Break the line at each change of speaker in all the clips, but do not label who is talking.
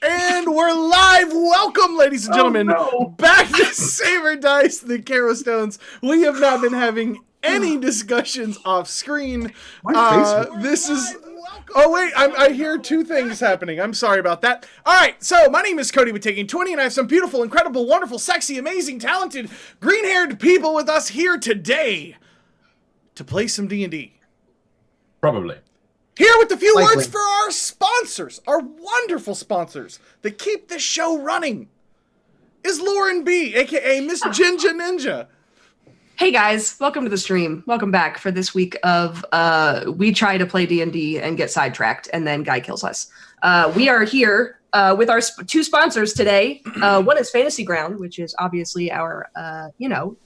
And we're live. Welcome, ladies and gentlemen, back to Saber Dice, the Kharos Stones. We have not been having any discussions off screen. This is... Oh, wait, I hear two things happening. I'm sorry about that. All right, so my name is Cody with Taking 20, and I have some beautiful, incredible, wonderful, sexy, amazing, talented, green-haired people with us here today to play some D&D.
Probably.
Here with a few words for our sponsors, our wonderful sponsors that keep this show running, is Lauren B, a.k.a. xMsGinjaNinja.
Hey guys, welcome to the stream. Welcome back for this week of we try to play D&D and get sidetracked, and then Guy kills us. We are here with our two sponsors today. One is Fantasy Ground, which is obviously our,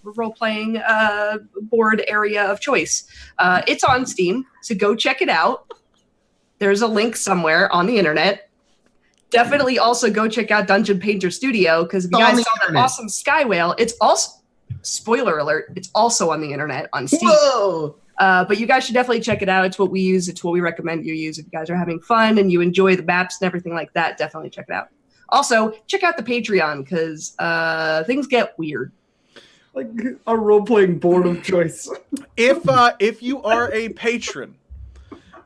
role-playing board area of choice. It's on Steam, so go check it out. There's a link somewhere on the internet. Definitely also go check out Dungeon Painter Studio, because if you guys saw that awesome Sky Whale, it's also, spoiler alert, it's also on the internet on Steam.
Whoa!
But you guys should definitely check it out. It's what we use. It's what we recommend you use. If you guys are having fun and you enjoy the maps and everything like that, definitely check it out. Also, check out the Patreon, because things get weird.
Like a role-playing board of choice.
If you are a patron,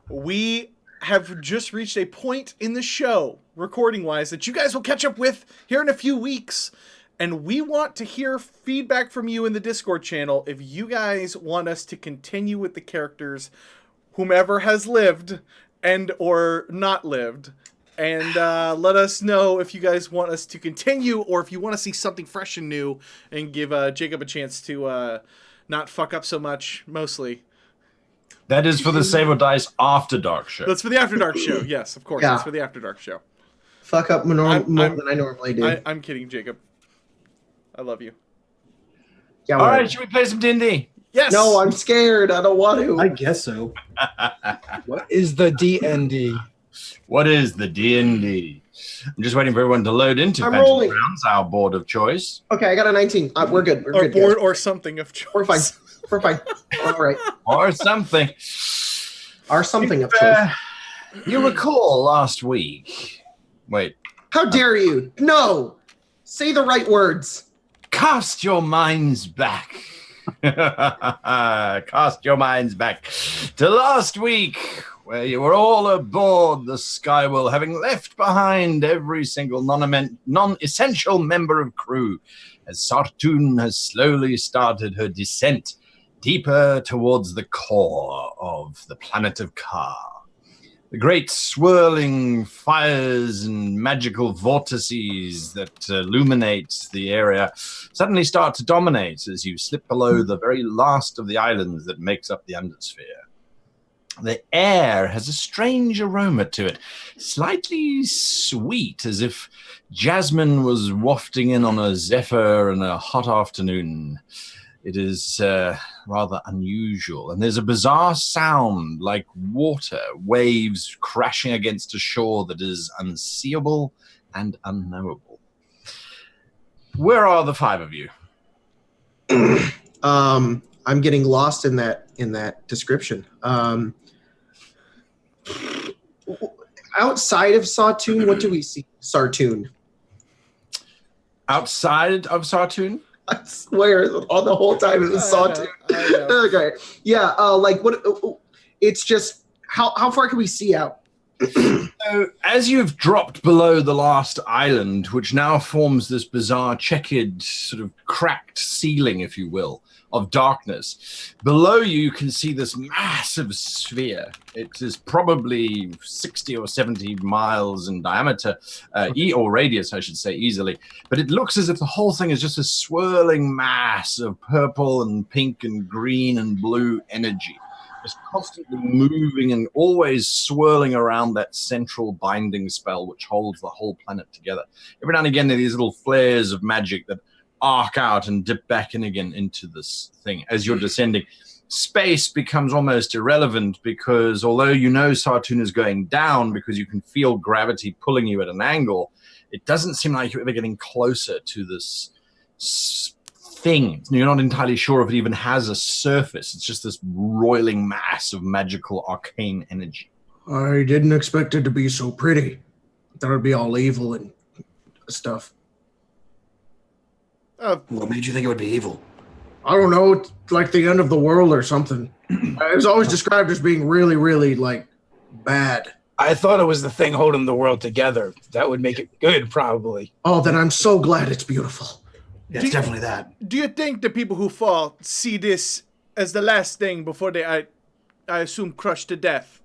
we have just reached a point in the show, recording-wise, that you guys will catch up with here in a few weeks. And we want to hear feedback from you in the Discord channel if you guys want us to continue with the characters, whomever has lived and or not lived. And let us know if you guys want us to continue or if you want to see something fresh and new and give Jacob a chance to not fuck up so much, mostly.
That is for the Saber Dice After Dark show.
That's for the After Dark show. Yes, of course. Yeah. That's for the After Dark show.
Fuck up more than I normally do.
I'm kidding, Jacob. I love you.
Yeah,
all right, should we play some D&D?
Yes.
No, I'm scared. I don't want to.
I guess so. What is the D&D?
What is the D&D? I'm just waiting for everyone to load into Fantasy Grounds, our board of choice.
Okay, I got a 19. We're good. We're good.
Board or something of choice.
We're fine. We're fine. All right.
Or something.
Or something of choice.
You recall last week. Wait.
How dare you? No. Say the right words.
Cast your minds back. Cast your minds back to last week, where you were all aboard the Skywell, having left behind every single non-essential member of crew, as Sartun has slowly started her descent deeper towards the core of the planet of Ka. The great swirling fires and magical vortices that illuminate the area suddenly start to dominate as you slip below the very last of the islands that makes up the Undersphere. The air has a strange aroma to it, slightly sweet, as if jasmine was wafting in on a zephyr in a hot afternoon. It is rather unusual, and there's a bizarre sound like water, waves crashing against a shore that is unseeable and unknowable. Where are the five of you?
I'm getting lost in that description. Outside of Sartun, what do we see? Sartun.
Outside of Sartun?
I swear, all the whole time it was Sartun. Okay, yeah. What? It's just how far can we see out?
So, as you've dropped below the last island, which now forms this bizarre checkered, sort of cracked ceiling, if you will, of darkness, below you can see this massive sphere. It is probably 60 or 70 miles in diameter, or radius, I should say, easily. But it looks as if the whole thing is just a swirling mass of purple and pink and green and blue energy, just constantly moving and always swirling around that central binding spell which holds the whole planet together. Every now and again, there are these little flares of magic that arc out and dip back in again into this thing. As you're descending, space becomes almost irrelevant, because although you know Sartun is going down because you can feel gravity pulling you at an angle, it doesn't seem like you're ever getting closer to this thing. You're not entirely sure if it even has a surface. It's just this roiling mass of magical arcane energy.
I didn't expect it to be so pretty. That would be all evil and stuff.
What made you think it would be evil?
I don't know. It's like the end of the world or something. It was always described as being really, really like bad.
I thought it was the thing holding the world together. That would make it good, probably.
Oh, then I'm so glad it's beautiful.
Yeah, it's definitely that.
Do you think the people who fall see this as the last thing before they, I assume, crushed to death?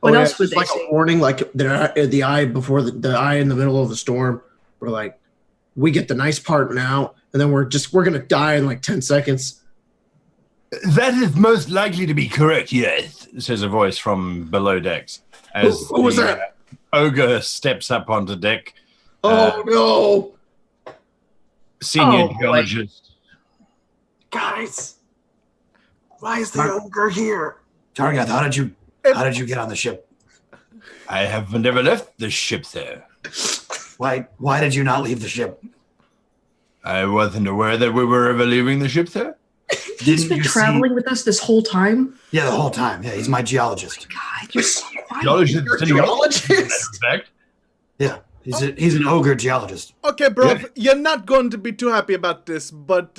What else would
it's
they
like
say?
a warning, like the eye before the eye in the middle of the storm. We're like, we get the nice part now, and then we're gonna die in like 10 seconds.
That is most likely to be correct, yes, says a voice from below decks. As
Who was that?
Ogre steps up onto deck.
Oh no,
Senior
Oh,
geologist.
Guys, why is the ogre here? Targath, how did you get on the ship?
I have never left the ship there.
Why did you not leave the ship?
I wasn't aware that we were ever leaving the ship there.
He's been traveling with us this whole time.
Yeah, the whole time. Yeah, he's my geologist.
God, you're so quiet.
Geologist,
You're a
in
geologist?
that respect.
Yeah, he's an ogre geologist.
Okay, bro,
Yeah.
you're not going to be too happy about this, but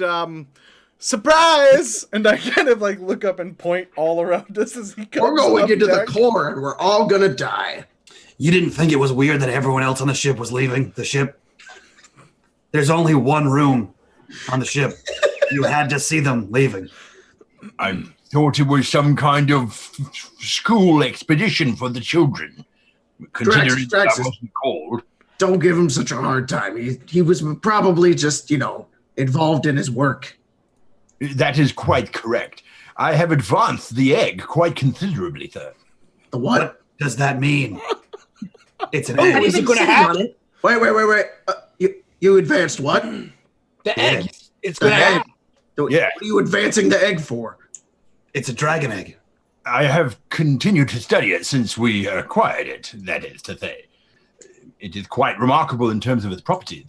surprise! And I kind of like look up and point all around us as he comes
we're going
up
into the
deck.
core, and we're all gonna die.
You didn't think it was weird that everyone else on the ship was leaving the ship? There's only one room on the ship. You had to see them leaving.
I thought it was some kind of school expedition for the children. Considering that
Draxus.
wasn't called.
Don't give him such a hard time. He was probably just involved in his work.
That is quite correct. I have advanced the egg quite considerably, sir.
The what?
What does that mean? It's an
Have
egg.
you
is it
been
gonna
sitting
happen?
on it?
Wait. You advanced what?
The egg. It's
The
gonna
egg.
happen.
Yeah.
What are you advancing the egg for?
It's a dragon egg.
I have continued to study it since we acquired it, that is to say. It is quite remarkable in terms of its properties.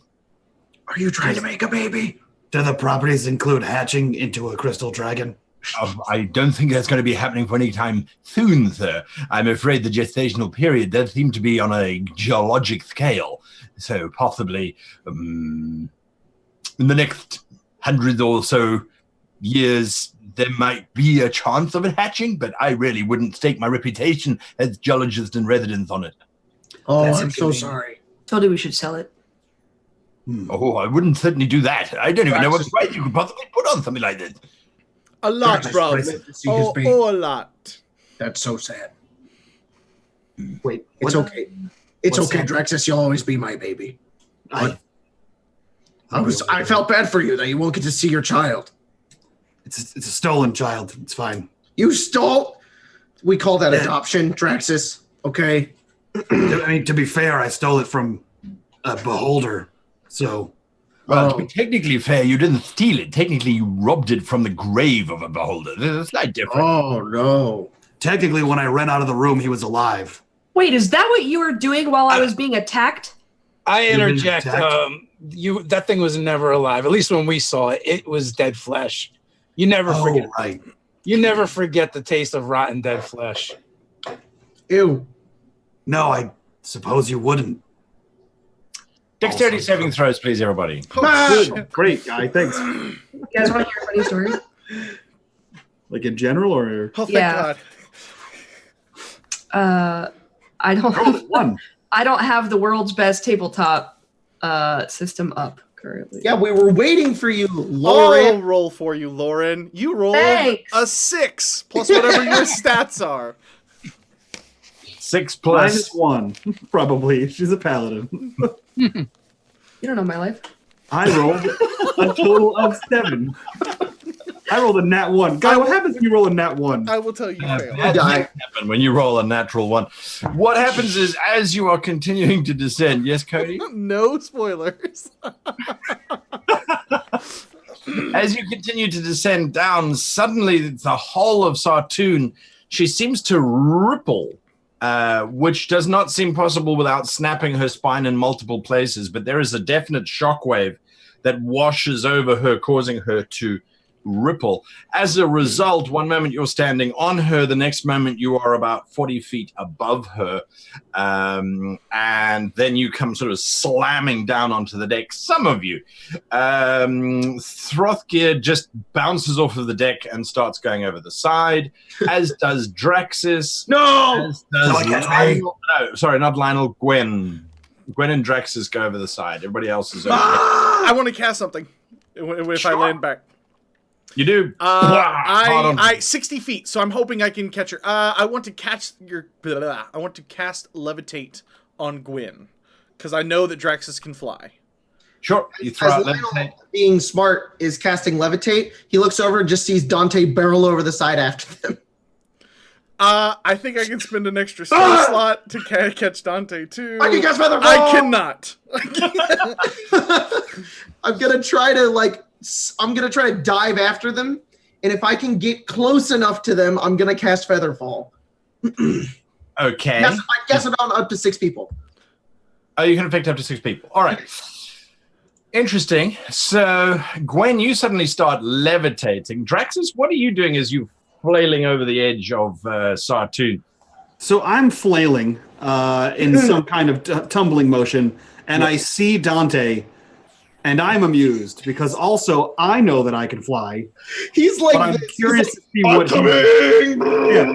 Are you trying to make a baby?
Do the properties include hatching into a crystal dragon?
I don't think that's going to be happening for any time soon, sir. I'm afraid the gestational period does seem to be on a geologic scale. So possibly in the next 100 or so years, there might be a chance of it hatching, but I really wouldn't stake my reputation as geologist in residence on it.
Oh,
That's
I'm so
inconvenient.
sorry.
Told you we should sell it.
Oh, I wouldn't certainly do that. I don't even know what price you could possibly put on something like this.
A lot,
Draxus,
bro.
let me see his baby.
A lot.
That's so sad.
Wait,
It's
what?
okay. It's
what's
okay,
that?
Draxus. You'll always be my baby.
I-
I felt bad for you that you won't get to see your child.
It's a stolen child. It's fine.
You stole. We call that
Yeah.
adoption, Draxus. Okay.
I mean, to be fair, I stole it from a beholder. So
Well, to
Oh.
be technically fair, you didn't steal it. Technically, you robbed it from the grave of a beholder. There's a slight difference.
Oh no.
technically, when I ran out of the room, he was alive.
Wait, is that what you were doing while I was being attacked?
I
You've been
interject.
attacked?
That thing was never alive. At least when we saw it, it was dead flesh. You never forget.
Right.
You never forget the taste of rotten dead flesh.
Ew.
No, I suppose you wouldn't.
Dexterity
Also-
saving throws, please, everybody.
Oh,
Good. Great, guy. Thanks.
You guys want to hear a funny story?
Like in general, or
thank
Yeah.
God.
I don't
roll it one.
I don't have the world's best tabletop system up currently.
Yeah, we were waiting for you,
I'll
Lauren.
roll for you, Lauren. You rolled
Thanks.
a 6 plus whatever your stats are.
6 plus.
-1, probably. She's a paladin.
You don't know my life.
I rolled a total of 7. I rolled a nat 1. Guy, what happens when you roll a nat 1?
I will tell you, you failed.
Bad
die.
things happen when you roll a natural 1. What happens is, as you are continuing to descend, yes, Cody?
No spoilers.
As you continue to descend down, suddenly the whole of Sartoon, she seems to ripple, which does not seem possible without snapping her spine in multiple places, but there is a definite shockwave that washes over her, causing her to ripple. As a result, one moment you're standing on her, the next moment you are about 40 feet above her, and then you come sort of slamming down onto the deck. Some of you. Throthgear just bounces off of the deck and starts going over the side, as does Draxus.
No!
As does
Someone catch me.
Lionel. No, sorry, not Lionel, Gwen. Gwen and Draxus go over the side. Everybody else is over.
I want to cast something if I land back.
You do.
I 60 feet, so I'm hoping I can catch her. I want to catch your. I want to cast levitate on Gwen because I know that Draxus can fly.
Sure. You throw
As
out
Lionel,
levitate.
being smart, is casting levitate. He looks over and just sees Dante barrel over the side after them.
I think I can spend an extra spell slot to catch Dante too.
I can cast Featherfall!
I cannot.
I'm gonna try to dive after them, and if I can get close enough to them, I'm gonna cast Featherfall.
Okay.
I guess it on up to 6 people.
Oh, you can affect up to 6 people. All right. Interesting. So, Gwen, you suddenly start levitating. Draxus, what are you doing as you flailing over the edge of Sartoon?
So I'm flailing in some kind of tumbling motion, and I see Dante, and I'm amused because also I know that I can fly.
He's like,
But I'm
this.
curious
He's
to see
like,
what
I'm
he.
coming!
Yeah,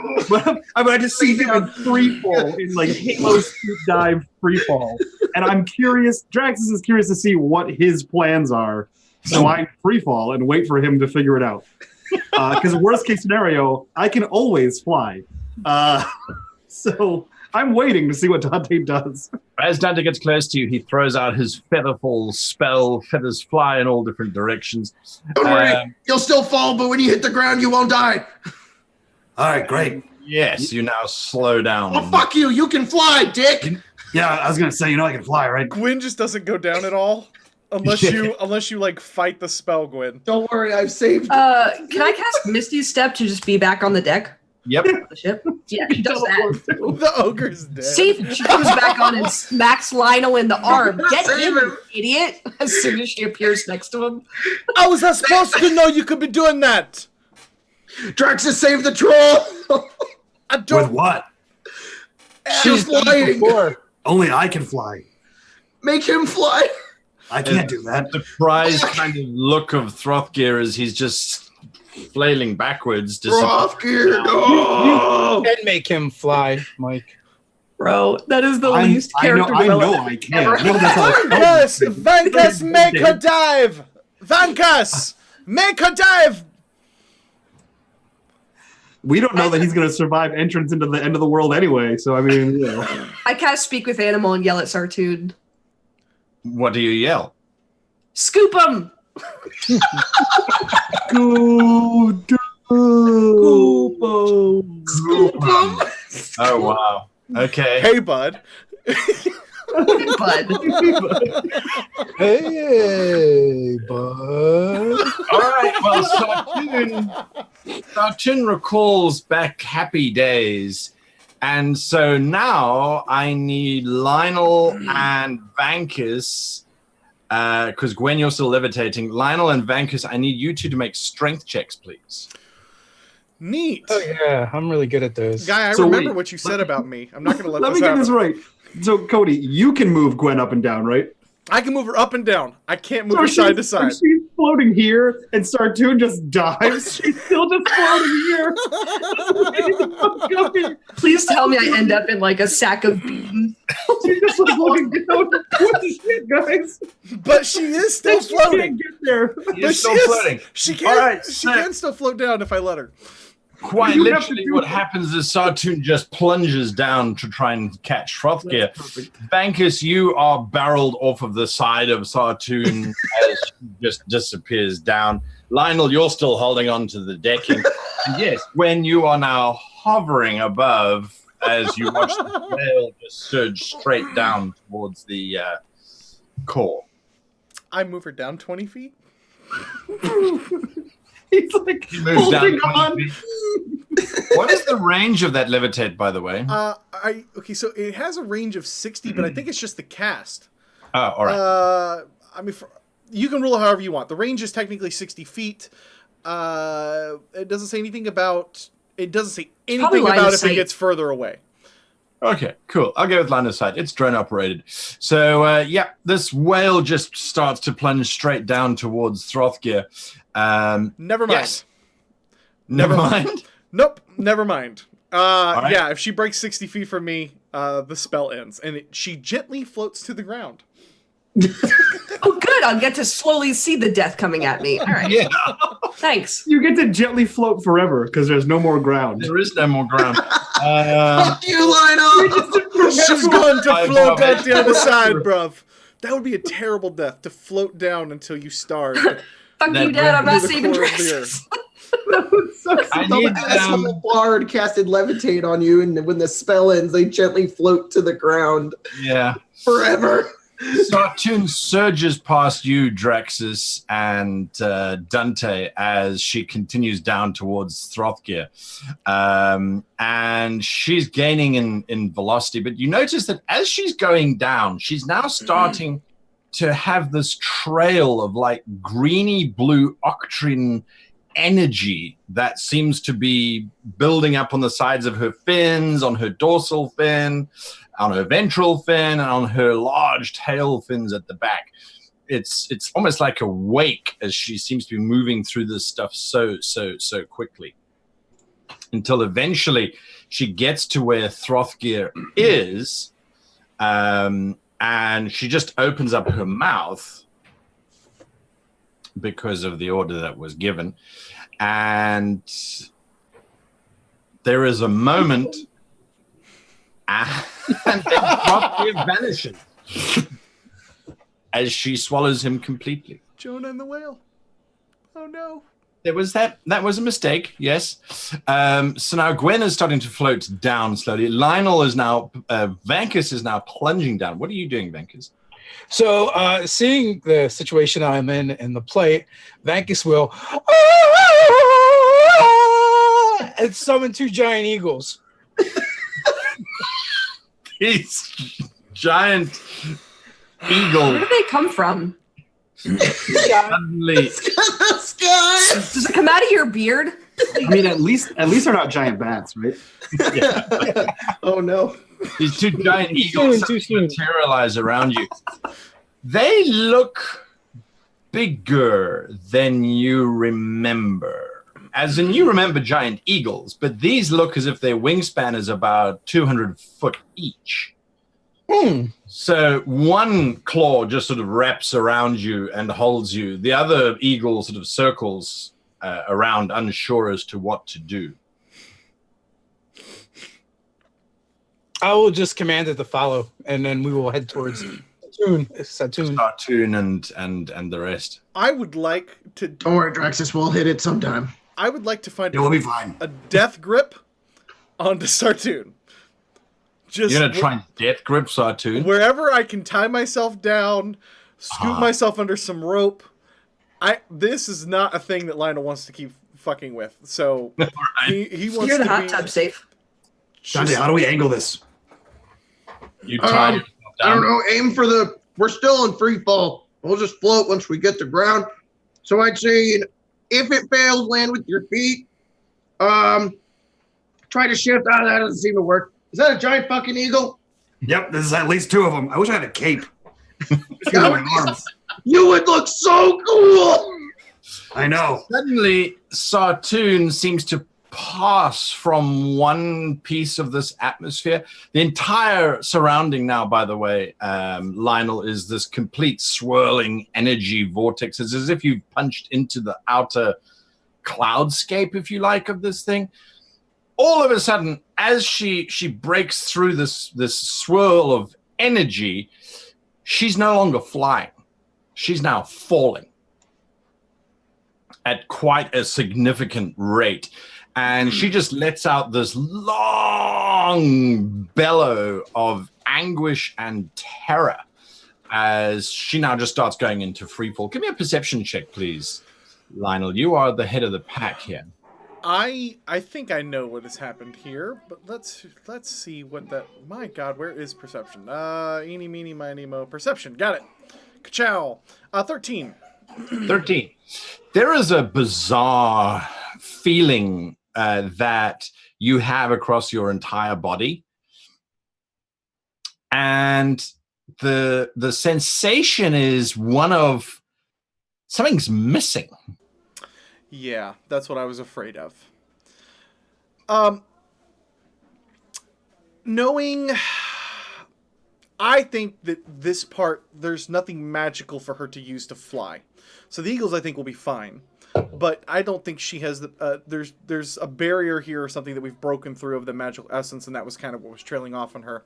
but I just see him in free fall, in like Halo scoop dive free fall, and I'm curious. Draxus is curious to see what his plans are, so I free fall and wait for him to figure it out. Because worst case scenario, I can always fly. So I'm waiting to see what Dante does.
As Dante gets close to you, he throws out his Featherfall spell. Feathers fly in all different directions.
Don't worry, you'll still fall, but when you hit the ground, you won't die.
All right, great.
Yes, you now slow down.
Oh, fuck you! You can fly, dick!
Yeah, I was gonna say, I can fly, right?
Gwen just doesn't go down at all unless you like fight the spell, Gwen.
Don't worry, I've saved.
Can I cast Misty's Step to just be back on the deck
Yep.
of the ship? Yeah, she does that.
The ogre's dead.
See, she comes back on and smacks Lionel in the arm. Get him, you idiot! As soon as she appears next to him.
How was I supposed to know you could be doing that?
Draxus saved the troll!
I
With
don't.
what?
She's flying!
Only I can fly.
Make him fly!
I can't do that.
Surprised kind of look of Throthgear as he's just flailing backwards.
Rothgear, no!
And make him fly, Mike.
Bro, that is the
I
least character
know
development
I can.
ever.
No, that's how it's
Vankus! Vankus, make her dive! Vankus! Make her dive!
We don't know that he's going to survive entrance into the end of the world anyway. So I mean,
I cast Speak with Animal and yell at Sartoon.
What do you yell?
Scoop him!
go
Oh, wow. Okay.
Hey, bud.
Bud.
Hey, bud.
All right. Well, Sartoon recalls back happy days. And so now I need Lionel and Vankus, because Gwen, you're still levitating. Lionel and Vankus, I need you two to make strength checks, please.
Neat.
Oh yeah, I'm really good at those.
Guy, I
So
remember
wait,
what you said about me. I'm not going to let
Let
this
me get
happen.
this right. So Cody, you can move Gwen up and down, right?
I can move her up and down. I can't move
So
her side to
she's-
side.
if she's floating here and Sartoon just dives. She's still just floating here.
Please tell me I end up in like a sack of beans.
She's just like looking down. What the shit, guys?
But she is still
She can't
floating.
get there.
You're
But
still
she is-
floating.
She can.
All right,
she
so-
can still float down if I let her.
Quite
You have to
literally,
do
what
that.
happens is Sartoon just plunges down to try and catch Hrothgear. Vankus, you are barreled off of the side of Sartoon as she just disappears down. Lionel, you're still holding on to the decking. And yes, when you are now hovering above as you watch the whale just surge straight down towards the core.
I move her down 20 feet.
He's like
He moves down
holding
20
on.
feet. What is the range of that levitate, by the way?
Okay, so it has a range of 60, but I think it's just the cast.
Oh, all right.
I mean, you can rule it however you want. The range is technically 60 feet. It doesn't say anything about. It doesn't say
Probably
anything
line
about
of
if it
sight.
gets further away.
Okay, cool. I'll go with line of sight. It's drone operated. So, yeah, this whale just starts to plunge straight down towards Throthgear.
Never mind.
Yes. Never mind.
Nope. Never mind.
right.
Yeah. If she breaks 60 feet from me, the spell ends, and she gently floats to the ground.
Oh, good. I'll get to slowly see the death coming at me. All right.
Yeah.
Thanks.
You get to gently float forever because there's no more ground.
There is no more ground.
Fuck you, Lionel!
She's going to
I
float
love it.
out the other side, bruv. That would be a terrible death, to float down until you starve.
Fuck
That
you, Dad. I'm not
brings me
saving
the core of the
Draxus.
I
The
need,
asshole bard casted levitate on you, and when the spell ends, they gently float to the ground
yeah.
forever.
Sartoon surges past you, Draxus, and Dante as she continues down towards Throthgear. And she's gaining in velocity, but you notice that as she's going down, she's now starting to have this trail of like greeny blue octrine energy that seems to be building up on the sides of her fins, on her dorsal fin, on her ventral fin, and on her large tail fins at the back. It's almost like a wake as she seems to be moving through this stuff so quickly, until eventually she gets to where Throthgear is, and she just opens up her mouth because of the order that was given, and there is a moment, and then Throthgear vanishes as she swallows him completely.
Jonah and the whale. Oh no.
There was that was a mistake, yes. So now Gwen is starting to float down slowly. Lionel is now, Vankus is now plunging down. What are you doing, Vankus?
So, seeing the situation I'm in the play, Vankus will and summon 2 giant eagles.
These giant eagle
Where do they come from?
suddenly.
Sky!
Does it come out of your beard?
I mean, at least they're not giant bats, right?
Oh no.
These 2 giant eagles
Too soon.
materialize around you. They look bigger than you remember. As in, you remember giant eagles, but these look as if their wingspan is about 200 foot each. So one claw just sort of wraps around you and holds you. The other eagle sort of circles around, unsure as to what to do.
I will just command it to follow, and then we will head towards Satoon.
Sartoon and the rest.
I would like to.
Don't worry, Draxus, we'll hit it sometime.
I would like to find
It will be fine.
a death grip onto Sartoon. Just
You're going to try and death grip Sartoon?
wherever I can tie myself down, scoop myself under some rope. This is not a thing that Lionel wants to keep fucking with. So he wants
You're the
to
hot
be
tub safe.
Dante, how do we angle this?
You tie yourself
I
down.
don't know. Aim for the. We're still in free fall. We'll just float once we get to ground. So I'd say, if it fails, land with your feet. Try to shift. That doesn't seem to work. Is that a giant fucking eagle?
Yep, this is at least 2 of them. I wish I had a cape. Just use my arms.
You would look so cool.
I know.
Suddenly, Sartoon seems to pass from one piece of this atmosphere. The entire surrounding now, by the way, Lionel, is this complete swirling energy vortex. It's as if you've punched into the outer cloudscape, if you like, of this thing. All of a sudden, as she breaks through this swirl of energy, she's no longer flying. She's now falling at quite a significant rate. And she just lets out this long bellow of anguish and terror as she now just starts going into freefall. Give me a perception check, please, Lionel. You are the head of the pack here.
I think I know what has happened here, but let's see what that. My God, where is perception? Eeny, meeny, miny, mo. Perception. Got it. Ka-chow. 13.
13. There is a bizarre feeling that you have across your entire body. And the sensation is one of something's missing.
Yeah, that's what I was afraid of. Knowing, I think that this part, there's nothing magical for her to use to fly. So the eagles, I think, will be fine. But I don't think she has the. There's a barrier here or something that we've broken through of the magical essence, and that was kind of what was trailing off on her.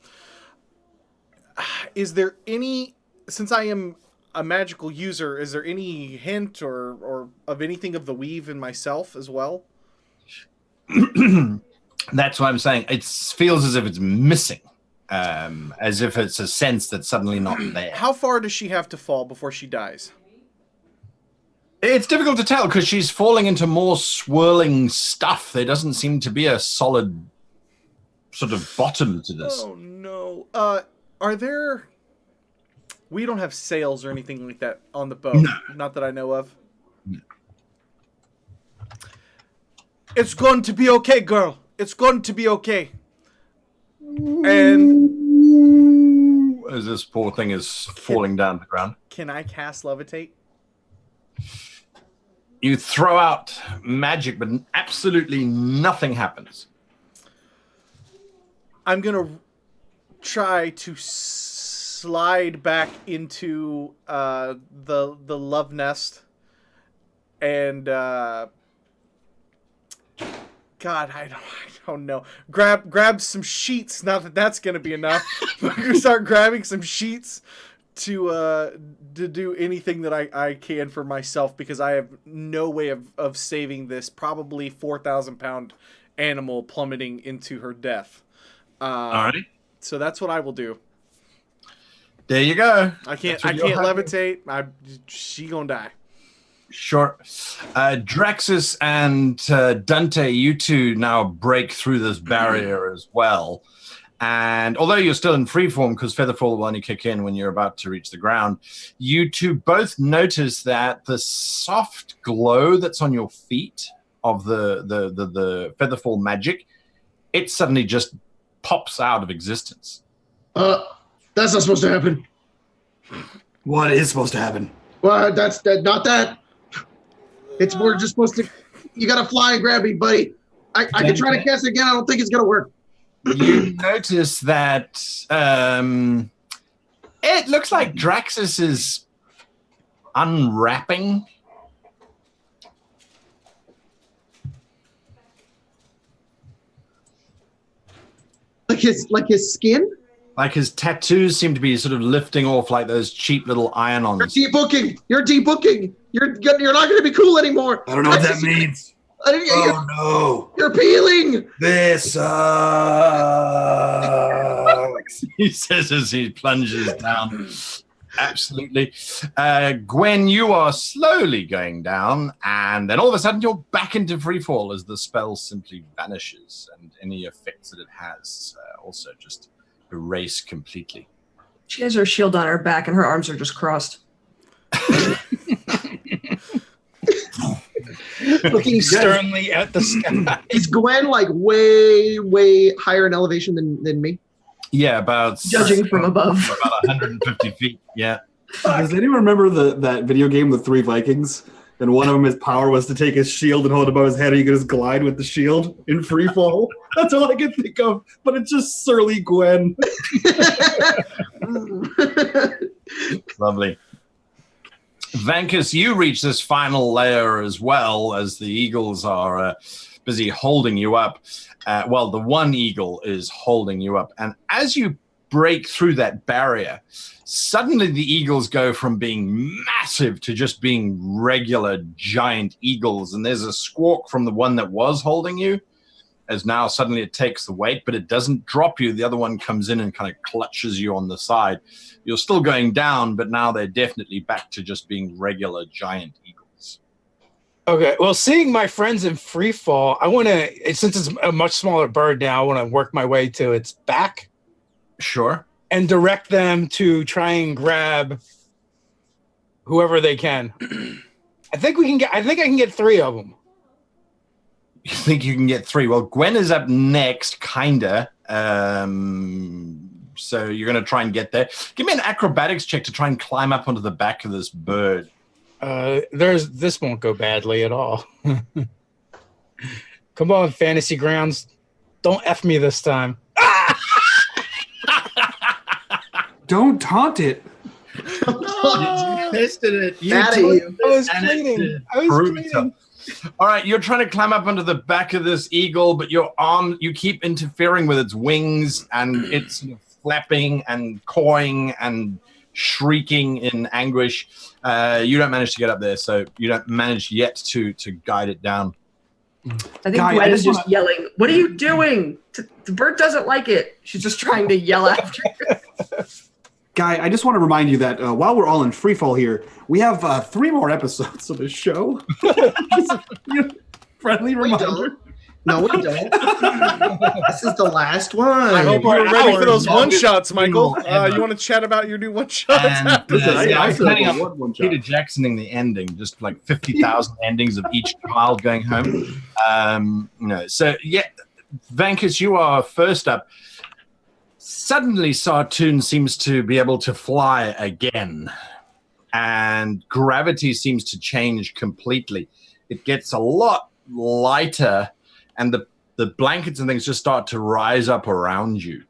Is there any, since I am a magical user, is there any hint or of anything of the weave in myself as well?
That's what I'm saying. It feels as if it's missing, as if it's a sense that's suddenly not there.
How far does she have to fall before she dies?
It's difficult to tell because she's falling into more swirling stuff. There doesn't seem to be a solid sort of bottom to this.
Oh, no. Are there... We don't have sails or anything like that on the boat.
No.
Not that I know of.
No.
It's going to be okay, girl. It's going to be okay. And...
As this poor thing is falling down to the ground.
Can I cast Levitate?
You throw out magic, but absolutely nothing happens.
I'm going to try to slide back into the love nest. And, God, I don't know. Grab some sheets. Not that that's going to be enough. But I'm going to start grabbing some sheets to do anything that I can for myself, because I have no way of saving this probably 4,000-pound animal plummeting into her death.
All right.
So that's what I will do.
There you go.
I can't levitate. She gonna die.
Sure. Draxus and Dante, you two now break through this barrier as well. And although you're still in freeform, because Featherfall will only kick in when you're about to reach the ground, you two both notice that the soft glow that's on your feet of the Featherfall magic, it suddenly just pops out of existence.
That's not supposed to happen.
What is supposed to happen?
Well, that's not that. We're just supposed to. You gotta fly and grab me, buddy. I can try to cast it again. I don't think it's gonna work.
You notice that it looks like Draxus is unwrapping.
Like his skin?
Like his tattoos seem to be sort of lifting off like those cheap little iron-ons.
You're debooking. You're not going to be cool anymore.
I don't know what that means. Oh no!
You're peeling.
This
He says as he plunges down. Absolutely. Gwen, you are slowly going down, and then all of a sudden you're back into freefall as the spell simply vanishes, and any effects that it has also just erase completely.
She has her shield on her back, and her arms are just crossed.
Looking sternly at the sky.
Is Gwen like way, way higher in elevation than me?
Yeah, about
Judging from above.
About 150 feet. Yeah.
Does anyone remember that video game, The Three Vikings? And one of them, his power was to take his shield and hold it above his head, and you could just glide with the shield in free fall. That's all I can think of. But it's just surly Gwen.
Lovely. Vankus, you reach this final layer as well, as the eagles are busy holding you up. Well, the one eagle is holding you up. And as you break through that barrier, suddenly the eagles go from being massive to just being regular giant eagles. And there's a squawk from the one that was holding you, as now suddenly it takes the weight, but it doesn't drop you. The other one comes in and kind of clutches you on the side. You're still going down, but now they're definitely back to just being regular giant eagles.
Okay, well, seeing my friends in free fall, I want to, since it's a much smaller bird now, I want to work my way to its back.
Sure.
And direct them to try and grab whoever they can. I think I can get 3 of them.
You think you can get 3? Well, Gwen is up next, kinda. So you're going to try and get there. Give me an acrobatics check to try and climb up onto the back of this bird.
This won't go badly at all. Come on, Fantasy Grounds. Don't F me this time.
Don't taunt it.
You tested it.
Mad at you.
I was cleaning.
All right, you're trying to climb up onto the back of this eagle, but your arm, you keep interfering with its wings, and it's sort of flapping and cawing and shrieking in anguish. You don't manage to get up there, so you don't manage yet to guide it down.
I think
Guy,
Gwen
I
is
just
just yelling, "What are you doing?" The bird doesn't like it. She's just trying to yell after you.
Guy, I just want to remind you that while we're all in Freefall here, we have 3 more episodes of this show. Friendly
We
reminder.
don't. No, we don't. This is the last one.
I hope you're ready for those
hours.
one-shots, Michael.
Ever.
You want to chat about your new one-shots
And,
after this?
I'm
said
planning on
one shot.
Peter Jacksoning the ending, just like 50,000 endings of each child going home. So yeah, Vankus, you are first up. Suddenly, Sartoon seems to be able to fly again, and gravity seems to change completely. It gets a lot lighter, and the blankets and things just start to rise up around you.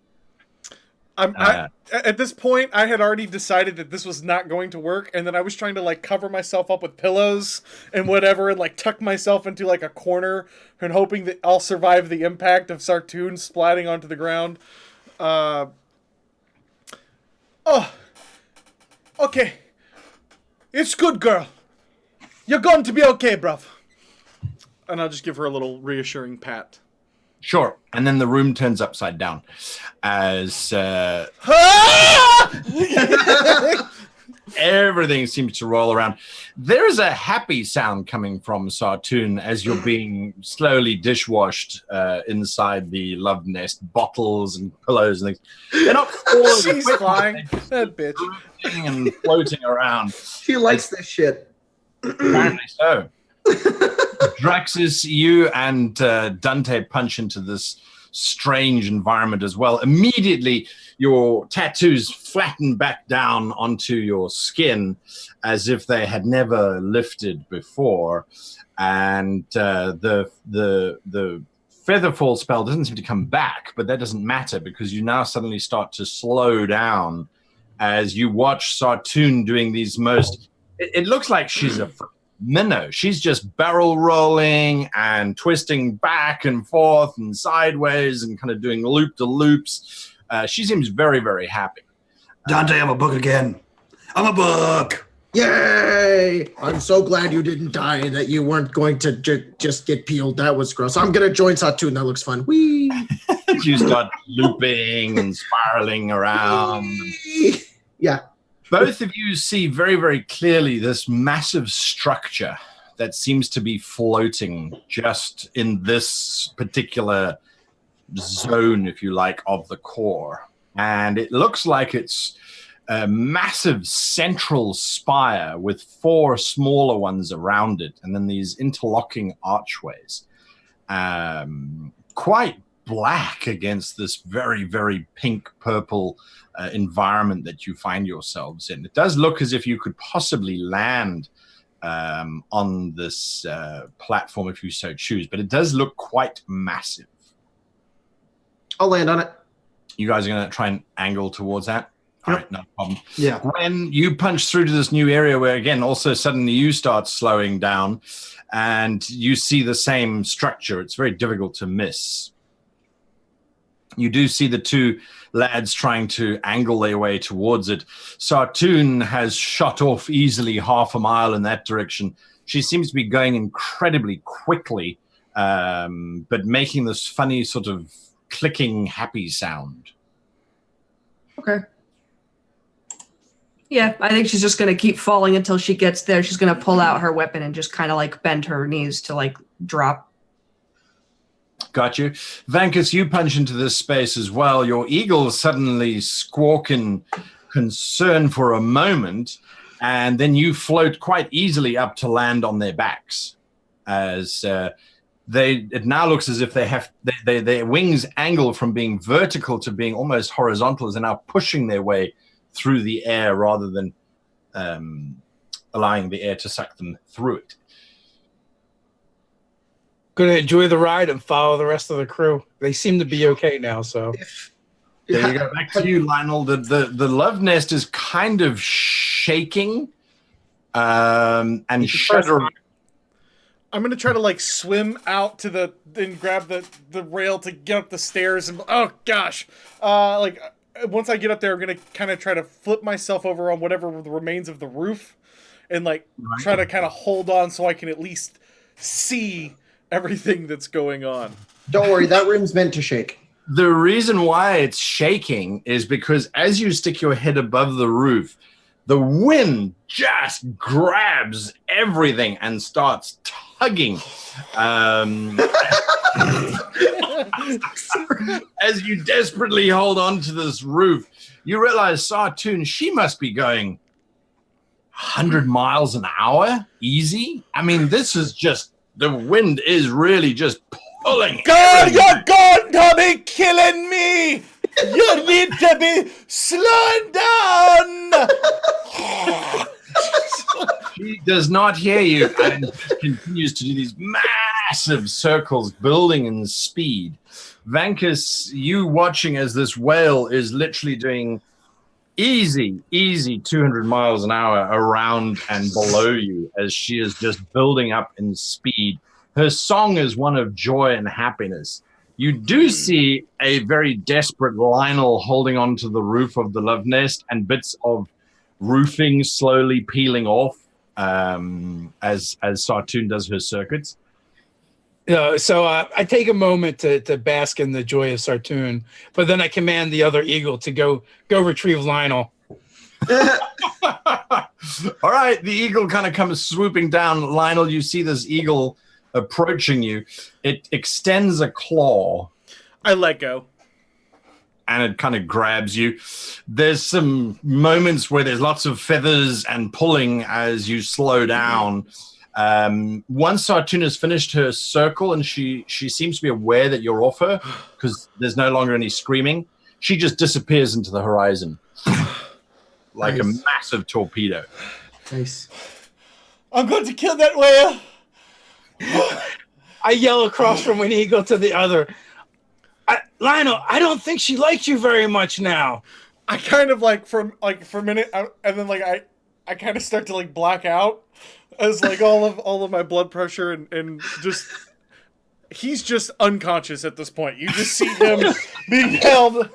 At this point, I had already decided that this was not going to work, and then I was trying to like cover myself up with pillows and whatever, and like tuck myself into like a corner, and hoping that I'll survive the impact of Sartoon splatting onto the ground. Okay. It's good, girl. You're going to be okay, bruv. And I'll just give her a little reassuring pat.
Sure. And then the room turns upside down as everything seems to roll around. There's a happy sound coming from Sartoon as you're being slowly dishwashed inside the love nest, bottles and pillows and things. They're not falling.
She's flying. That bitch.
Floating and floating around.
She likes this shit.
Apparently so. Draxus, you and Dante punch into this strange environment as well. Immediately, your tattoos flatten back down onto your skin as if they had never lifted before. And the Featherfall spell doesn't seem to come back, but that doesn't matter because you now suddenly start to slow down as you watch Sartoon doing these most... It looks like she's a minnow. She's just barrel rolling and twisting back and forth and sideways and kind of doing loop-to-loops. She seems very, very happy.
Dante, I'm a book again. I'm a book.
Yay! I'm so glad you didn't die and that you weren't going to just get peeled. That was gross. I'm going to join Sartoon. That looks fun. Whee!
You start looping and spiraling around.
Yeah.
Both of you see very, very clearly this massive structure that seems to be floating just in this particular zone, if you like, of the core. And it looks like it's a massive central spire with 4 smaller ones around it, and then these interlocking archways. Quite black against this very, very pink-purple environment that you find yourselves in. It does look as if you could possibly land on this platform if you so choose, but it does look quite massive.
I'll land on it.
You guys are going to try and angle towards that? All right, no problem.
Yeah.
When you punch through to this new area where, again, also suddenly you start slowing down and you see the same structure, it's very difficult to miss. You do see the 2 lads trying to angle their way towards it. Sartoon has shot off easily half a mile in that direction. She seems to be going incredibly quickly, but making this funny sort of clicking happy sound.
Okay. Yeah, I think she's just going to keep falling until she gets there. She's going to pull out her weapon and just kind of like bend her knees to like drop.
Got you. Vankus, you punch into this space as well. Your eagle suddenly squawk in concern for a moment and then you float quite easily up to land on their backs. As it now looks as if their wings angle from being vertical to being almost horizontal, as they're now pushing their way through the air rather than allowing the air to suck them through it.
Gonna enjoy the ride and follow the rest of the crew. They seem to be okay now, so.
There you go. Back to you, Lionel. The love nest is kind of shaking and shuddering.
I'm gonna try to like swim out to and grab the rail to get up the stairs and oh gosh, once I get up there, I'm gonna kind of try to flip myself over on whatever the remains of the roof, and like try to kind of hold on so I can at least see everything that's going on.
Don't worry, that room's meant to shake.
The reason why it's shaking is because as you stick your head above the roof, the wind just grabs everything and starts tugging. As you desperately hold on to this roof, you realize Sartoon, she must be going 100 miles an hour easy. I mean, this is just, the wind is really just pulling.
God, you're going to be killing me! You need to be slowing down!
She does not hear you and just continues to do these massive circles, building in speed. Vankus, you watching as this whale is literally doing easy 200 miles an hour around and below you as she is just building up in speed. Her song is one of joy and happiness. You do see a very desperate Lionel holding onto the roof of the love nest and bits of roofing slowly peeling off as Sartoon does her circuits.
So I take a moment to bask in the joy of Sartoon, but then I command the other eagle to go retrieve Lionel.
All right, the eagle kind of comes swooping down. Lionel, you see this eagle approaching you. It extends a claw.
I let go.
And it kind of grabs you. There's some moments where there's lots of feathers and pulling as you slow down. Once Sartoon has finished her circle and she seems to be aware that you're off her because there's no longer any screaming, she just disappears into the horizon like a massive torpedo.
Nice.
I'm going to kill that whale.
I yell across from one eagle to the other. Lionel, I don't think she likes you very much now.
I kind of for a minute, and then I kind of start to like black out as like all of my blood pressure and just he's just unconscious at this point. You just see him being held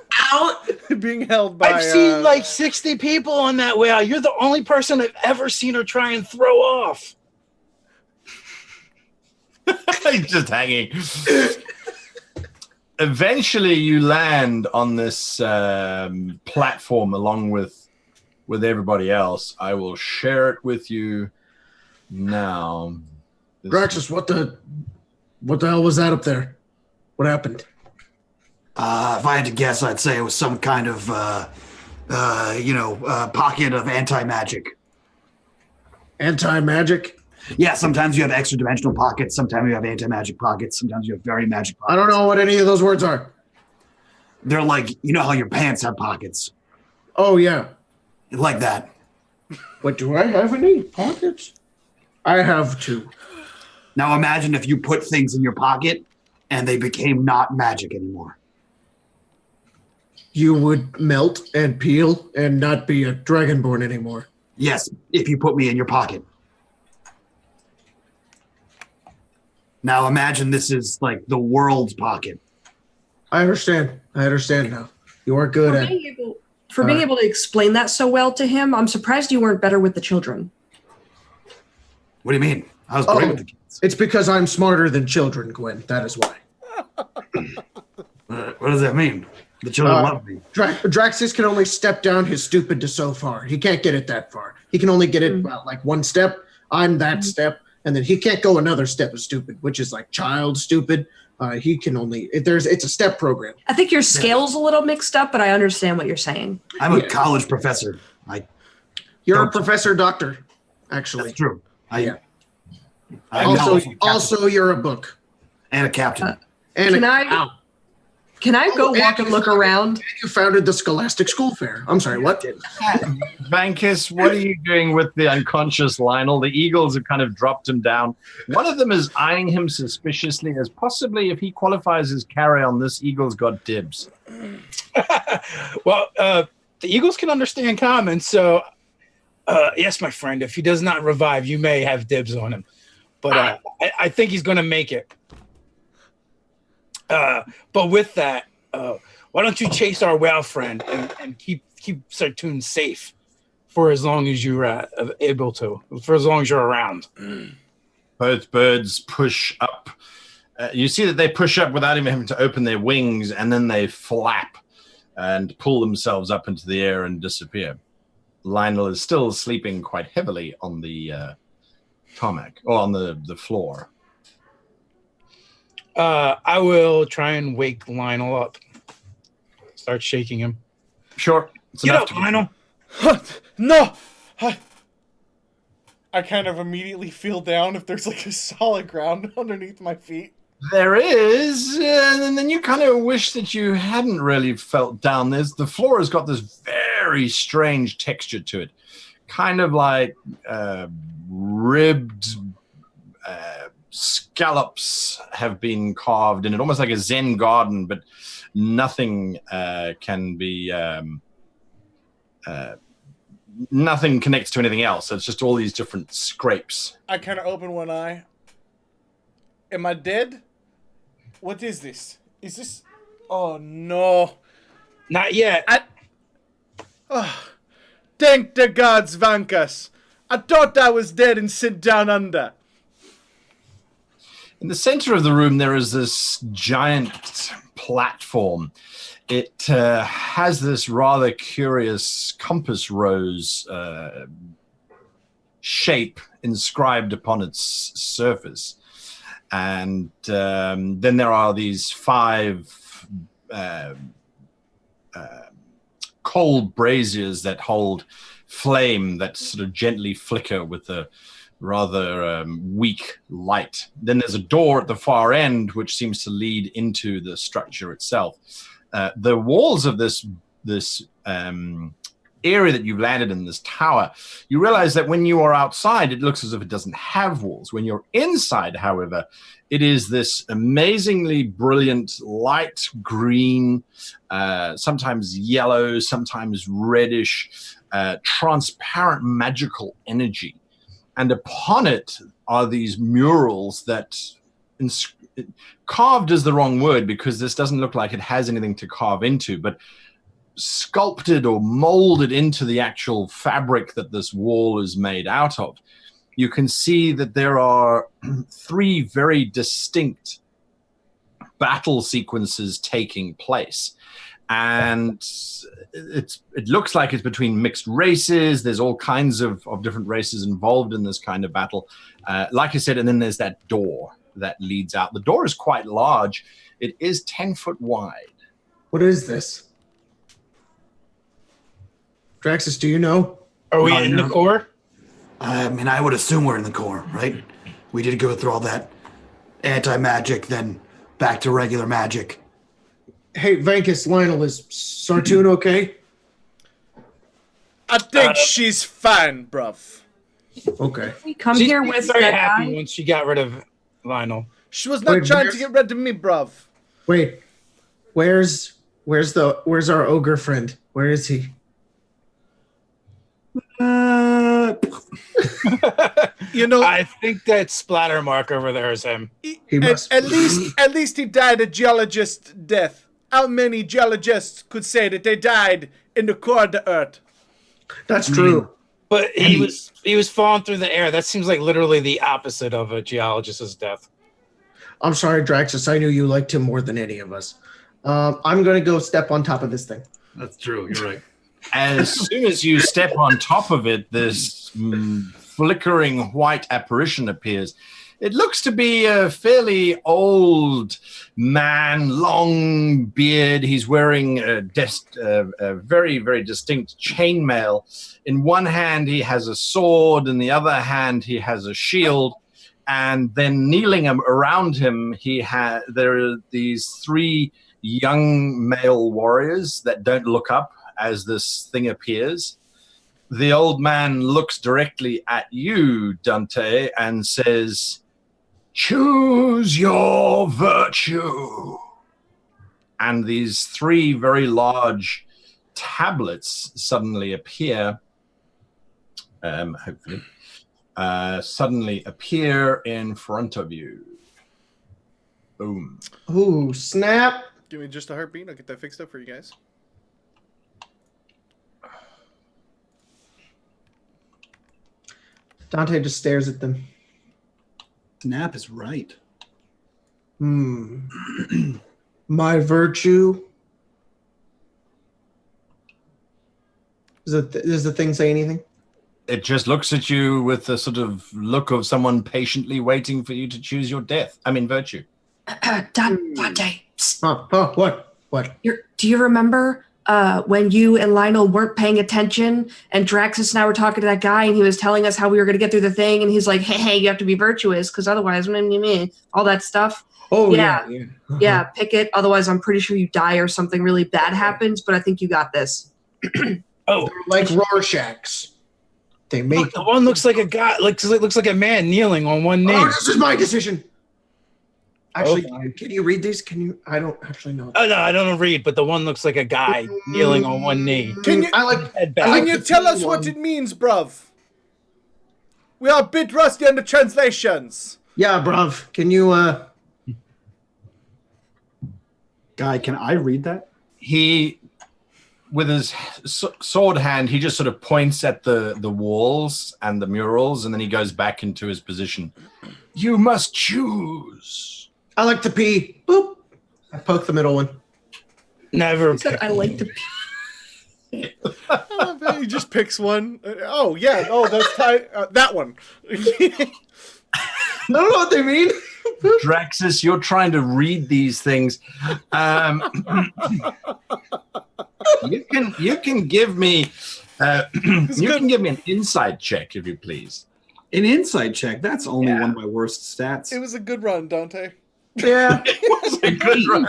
by.
I've seen like 60 people on that whale. You're the only person I've ever seen her try and throw off.
He's just hanging. Eventually, you land on this platform along with everybody else. I will share it with you now.
Draxus, what the hell was that up there? What happened?
If I had to guess, I'd say it was some kind of, pocket of anti-magic.
Anti-magic?
Yeah, sometimes you have extra dimensional pockets. Sometimes you have anti-magic pockets. Sometimes you have very magic pockets.
I don't know what any of those words are.
They're like, you know how your pants have pockets?
Oh, yeah.
Like that.
But do I have any pockets? I have two.
Now imagine if you put things in your pocket and they became not magic anymore.
You would melt and peel and not be a dragonborn anymore.
Yes, if you put me in your pocket. Now imagine this is like the world's pocket.
I understand now. You are good at
For being able to explain that so well to him, I'm surprised you weren't better with the children.
What do you mean? I was great with the kids.
It's because I'm smarter than children, Gwen. That is why.
What does that mean? The children love me.
Draxus can only step down his stupid to so far. He can't get it that far. He can only get it about like one step. I'm that step. And then he can't go another step of stupid, which is like child stupid. He can only, it's a step program.
I think your scale's a little mixed up, but I understand what you're saying.
I'm a college professor.
You're a professor doctor, actually.
That's true.
Yeah.
I'm
Also, you're a book.
and a captain.
And
Can I go walk and look around?
you founded the Scholastic School Fair. I'm sorry, what?
Vankus, what are you doing with the unconscious Lionel? The eagles have kind of dropped him down. One of them is eyeing him suspiciously as possibly if he qualifies as carry-on, this eagle's got dibs.
Well, the eagles can understand common, so yes, my friend, if he does not revive, you may have dibs on him. But I think he's going to make it. But with that, why don't you chase our whale friend and keep Sartoon safe for as long as you're able to, for as long as you're around.
Both birds push up. You see that they push up without even having to open their wings, and then they flap and pull themselves up into the air and disappear. Lionel is still sleeping quite heavily on the tarmac, or on the floor.
I will try and wake Lionel up. Start shaking him.
Sure.
Get up, Lionel.
No! I kind of immediately feel down if there's like a solid ground underneath my feet.
There is, and then you kind of wish that you hadn't really felt down. The floor has got this very strange texture to it. Kind of like ribbed scallops have been carved in it, almost like a Zen garden, but nothing can be... nothing connects to anything else. So it's just all these different scrapes.
I kind of open one eye. Am I dead? What is this? Is this... Oh, no.
Not yet.
Thank the gods, Vankus. I thought I was dead and sent down under.
In the center of the room, there is this giant platform. It has this rather curious compass rose shape inscribed upon its surface. And then there are these 5 cold braziers that hold flame that sort of gently flicker with a rather weak light. Then there's a door at the far end which seems to lead into the structure itself. The walls of this area that you've landed in, this tower, you realize that when you are outside, it looks as if it doesn't have walls. When you're inside, however, it is this amazingly brilliant light green, sometimes yellow, sometimes reddish, transparent magical energy. And upon it are these murals that... carved is the wrong word because this doesn't look like it has anything to carve into, but sculpted or molded into the actual fabric that this wall is made out of. You can see that there are 3 very distinct battle sequences taking place. And it looks like it's between mixed races. There's all kinds of different races involved in this kind of battle. Like I said, and then there's that door that leads out. The door is quite large. It is 10 foot wide.
What is this? Draxus, do you know?
Are we in the core?
I mean, I would assume we're in the core, right? We did go through all that anti-magic, then back to regular magic.
Hey, Vankus, Lionel, is Sartoon okay?
I think she's fine, bruv.
Okay.
We come
She's
here with
very
that
happy
guy.
when she got rid of Lionel.
She was not trying to get rid of me, bruv.
Wait, where's our ogre friend? Where is he?
You know,
I think that splatter mark over there is him.
He must.
at least he died a geologist's death. How many geologists could say that they died in the core of the earth?
That's true.
But he was falling through the air. That seems like literally the opposite of a geologist's death.
I'm sorry, Draxus. I knew you liked him more than any of us. I'm going to go step on top of this thing.
That's true. You're right.
As soon as you step on top of it, this flickering white apparition appears. It looks to be a fairly old, man, long beard. He's wearing a very, very distinct chainmail. In one hand, he has a sword. In the other hand, he has a shield. And then kneeling around him, there are these 3 young male warriors that don't look up as this thing appears. The old man looks directly at you, Dante, and says, "Choose your virtue." And these 3 very large tablets suddenly appear, hopefully, suddenly appear in front of you. Boom.
Ooh, snap.
Give me just a heartbeat. I'll get that fixed up for you guys.
Dante just stares at them.
Snap is right.
My virtue. Does the thing say anything?
It just looks at you with the sort of look of someone patiently waiting for you to choose your virtue.
Dante.
What?
Do you remember when you and Lionel weren't paying attention and Draxus and I were talking to that guy and he was telling us how we were going to get through the thing and he's like, hey, you have to be virtuous because otherwise, all that stuff.
Oh,
yeah.
Uh-huh.
Yeah, pick it. Otherwise, I'm pretty sure you die or something really bad happens, but I think you got this.
Oh,
like Rorschachs. They make
the one looks like a guy, looks like a man kneeling on one knee.
Oh, this is my decision. Actually,
Okay.
can you read these? Can you? I don't actually know.
Oh no, I don't read, but the one looks like a guy kneeling on one knee.
Can you
Head back.
can you tell us what it means, bruv? We are a bit rusty on the translations.
Yeah, bruv. Can you?
Guy, can I read that?
He, with his sword hand, he just sort of points at the walls and the murals, and then he goes back into his position. You must choose.
I like to pee. Boop. I poke the middle one.
Never.
I said I like to pee.
He just picks one. Oh yeah. Oh, that's that one.
I don't know what they mean.
Draxus, you're trying to read these things. You can give me an insight check if you please.
An insight check. That's only one of my worst stats.
It was a good run, Dante.
Yeah.
It was a good run.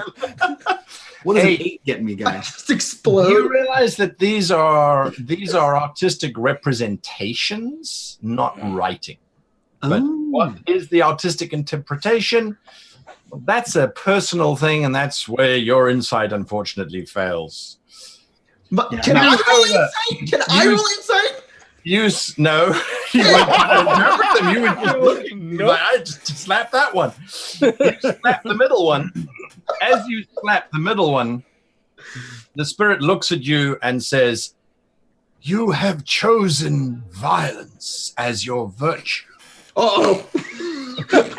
What does an 8 get me, guy?
Just explode.
You realize that these are artistic representations, not writing. But what is the artistic interpretation? That's a personal thing, and that's where your insight unfortunately fails.
But can I roll insight? Can I roll insight?
No. You would interpret them. You would just look. Like, I just slap that one. You slap the middle one. As you slap the middle one, the spirit looks at you and says, "You have chosen violence as your virtue."
Uh-oh.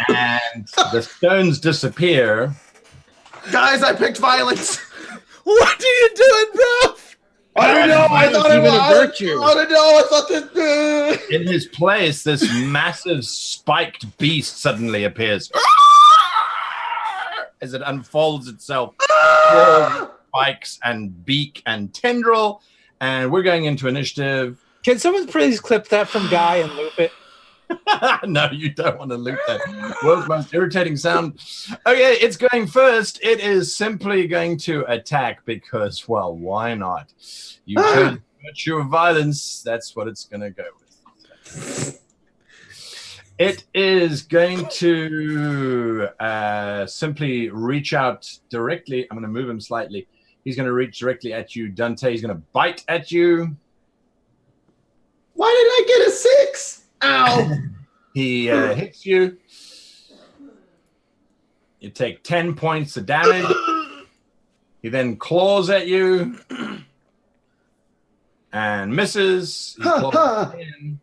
And the stones disappear.
Guys, I picked violence.
What are you doing, bro?
I don't know. I thought it
even
was
a virtue.
I don't know. I thought this.
In his place, this massive spiked beast suddenly appears. As it unfolds itself, spikes and beak and tendril. And we're going into initiative.
Can someone please clip that from Guy and loop it?
No, you don't want to loop that. World's most irritating sound. Okay, it's going first. It is simply going to attack because, well, why not? You chose virtue of violence. That's what it's going to go with. It is going to simply reach out directly. I'm going to move him slightly. He's going to reach directly at you, Dante. He's going to bite at you.
Why did I get a 6? Ow.
He hits you. You take 10 points of damage. He then claws at you and misses. He claws again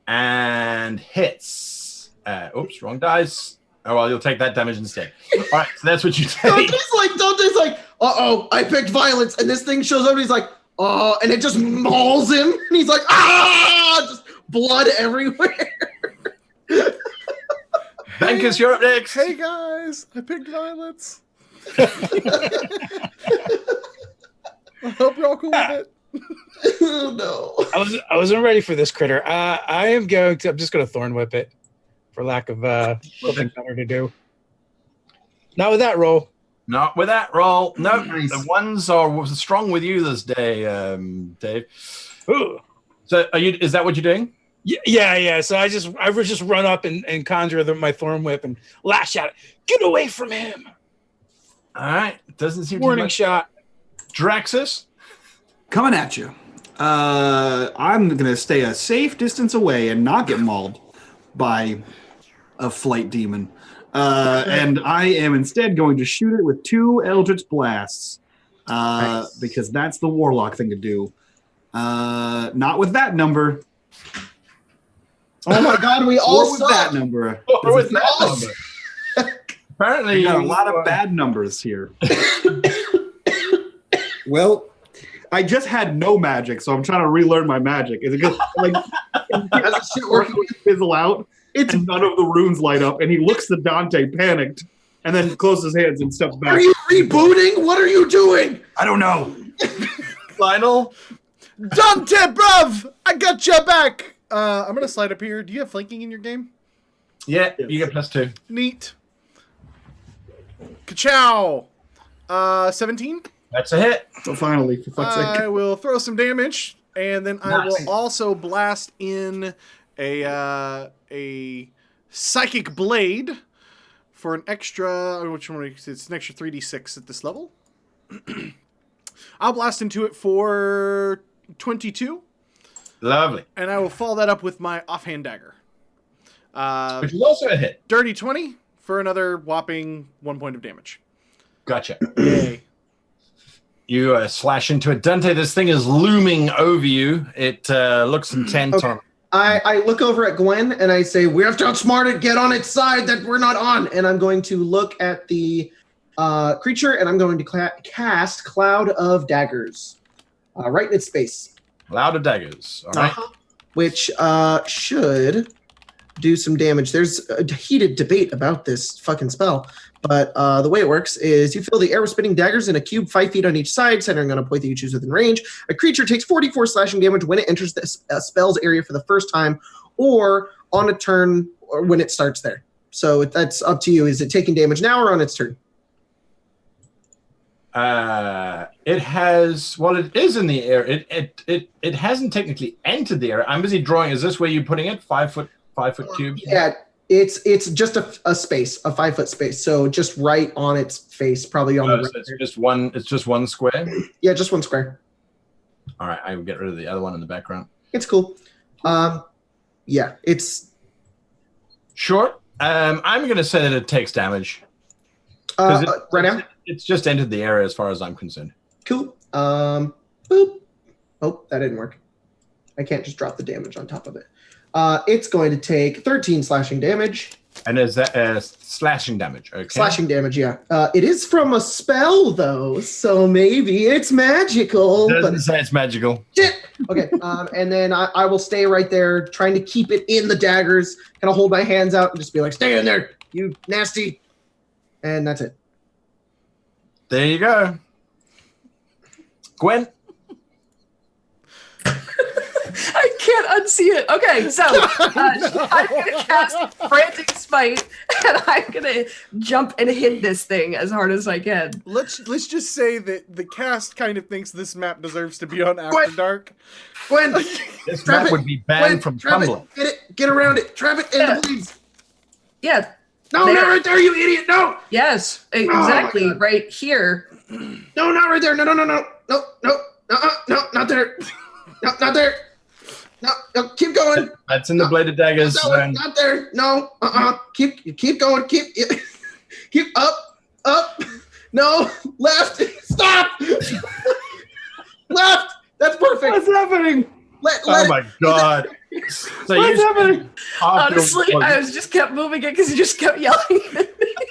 and hits. Oops, wrong dice. Oh, well, you'll take that damage instead. All right, so that's what you take.
Dante's like, uh-oh, I picked violence. And this thing shows up and he's like, oh, and it just mauls him. And he's like, ah, just blood everywhere.
Bankers, you're up next.
Hey guys, I picked violets. I hope you're all cool with it.
Oh no.
I wasn't ready for this critter. I'm just gonna thorn whip it for lack of something better to do. Not with that roll.
Not with that roll. No,
Nice.
the ones are strong with you this day, Dave.
Ooh.
So is that what you're doing?
Yeah. So I would just run up and conjure my thorn whip and lash out. Get away from him!
All right. Doesn't seem
Warning
to
shot.
Draxus.
Coming at you. I'm gonna stay a safe distance away and not get mauled by a flight demon. And I am instead going to shoot it with 2 Eldritch Blasts.
Nice.
Because that's the warlock thing to do. Not with that number.
Oh my god, we all
Or with that
suck.
number.
Or with that
all-
number. Apparently,
We got a
you,
lot of bad numbers here. Well, I just had no magic, so I'm trying to relearn my magic. Is it good? Like,
How's this shit working?
fizzle out, and none of the runes light up, and he looks at Dante panicked, and then closes his hands and steps back.
Are you rebooting? What are you doing?
I don't know.
Lionel.
Dante, bruv! I got your back! I'm gonna slide up here. Do you have flanking in your game?
Yeah, you get +2.
Neat. Ka-chow! 17?
That's a hit.
So finally, for fuck's
I
sake.
will throw some damage, and then I
Nice.
will also blast in a psychic blade for an extra. Which one? It's an extra 3d6 at this level. I'll blast into it for 22,
Lovely.
and I will follow that up with my offhand dagger.
Which is also a hit.
Dirty 20 for another whopping 1 point of damage.
Gotcha.
Yay.
You slash into it. Dante, this thing is looming over you. It looks intent
Okay.
on.
I look over at Gwen and I say, we have to outsmart it, get on its side that we're not on. And I'm going to look at the creature and I'm going to cast Cloud of Daggers right in its space.
Cloud of daggers. All right.
Which should do some damage. There's a heated debate about this fucking spell. But the way it works is you fill the air with spinning daggers in a cube 5 feet on each side, centering on a point that you choose within range. A creature takes 44 slashing damage when it enters the spell's area for the first time, or on a turn, or when it starts there. So that's up to you. Is it taking damage now or on its turn?
It has. Well, it is in the air. It hasn't technically entered the air. I'm busy drawing. Is this where you're putting it? 5 foot cube.
Yeah, it's just a space, a 5 foot space. So just right on its face, probably on the
So
right.
it's just one. It's just one square.
Yeah, just one square.
All right. I will get rid of the other one in the background.
It's cool. Yeah, it's
Sure. I'm going to say that it takes damage. 'Cause
right now.
It's just entered the area as far as I'm concerned.
Cool. Boop. Oh, that didn't work. I can't just drop the damage on top of it. It's going to take 13 slashing damage.
And is that slashing damage? Okay.
Slashing damage, yeah. It is from a spell, though, so maybe it's magical.
Doesn't
But
say it's magical.
shit! Okay, and then I will stay right there, trying to keep it in the daggers, kind of hold my hands out and just be like, stay in there, you nasty. And that's it.
There you go. Gwen.
I can't unsee it. Okay, so I'm gonna cast Frantic Smite, and I'm gonna jump and hit this thing as hard as I can.
Let's just say that the cast kind of thinks this map deserves to be on After
What?
Dark.
Gwen,
This
Trap
map
it.
would be banned
Gwen,
from
trap
Tumblr.
it, get it, get around it, trap it, and
Yeah.
the bleeds.
Yeah.
No,
There.
not right there, you idiot, no!
Yes. Exactly.
God.
Right here.
No, not right there. No, not there. No, not there. No, keep going.
That's in the bladed daggers.
That one, not there. No, Keep going. Keep up. No, left. Stop. Left. That's perfect.
What's happening?
Let
Oh
it.
my god. So
What's happening?
Honestly, I just kept moving it because he just kept yelling at me.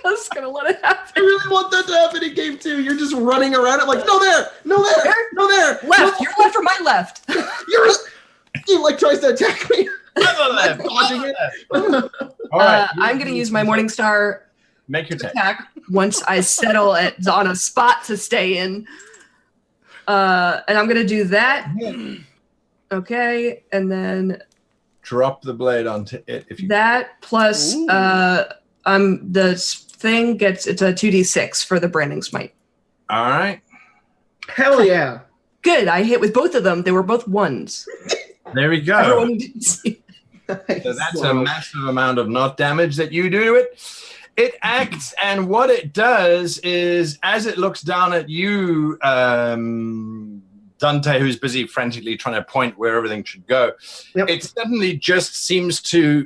I was gonna let it
I
happen.
really want that to happen in game 2. You're just running around it like, no there.
Left. Your left or my left?
He like tries to attack me.
On the left.
Dodging
On the
it.
left. All right.
I'm going to use my Morningstar
Make your attack.
once I settle on a spot to stay in. And I'm going to do that. Okay. And then
Drop the blade onto it if you.
that plus the thing gets it's a 2d6 for the branding smite.
All right.
Hell yeah.
Good. I hit with both of them. They were both ones.
There we go.
Everyone didn't see.
So that's a massive amount of knot damage that you do to it. It acts, and what it does is, as it looks down at you, Dante, who's busy frantically trying to point where everything should go, it suddenly just seems to,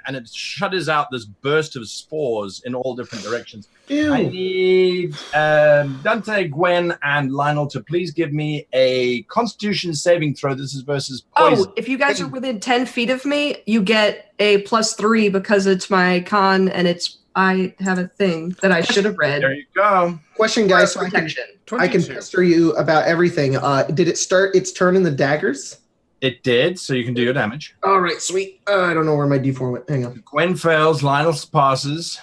and it shudders out this burst of spores in all different directions.
Ew.
I need Dante, Gwen, and Lionel to please give me a Constitution saving throw. This is versus poison.
Oh, if you guys are within 10 feet of me, you get a +3 because it's my con and I have a thing that I should have read.
There you go.
Question, guys. So
Protection.
I can pester you about everything. Did it start its turn in the daggers?
It did, so you can do your damage.
All right, sweet. I don't know where my D4 went. Hang on.
Gwen fails, Lionel passes.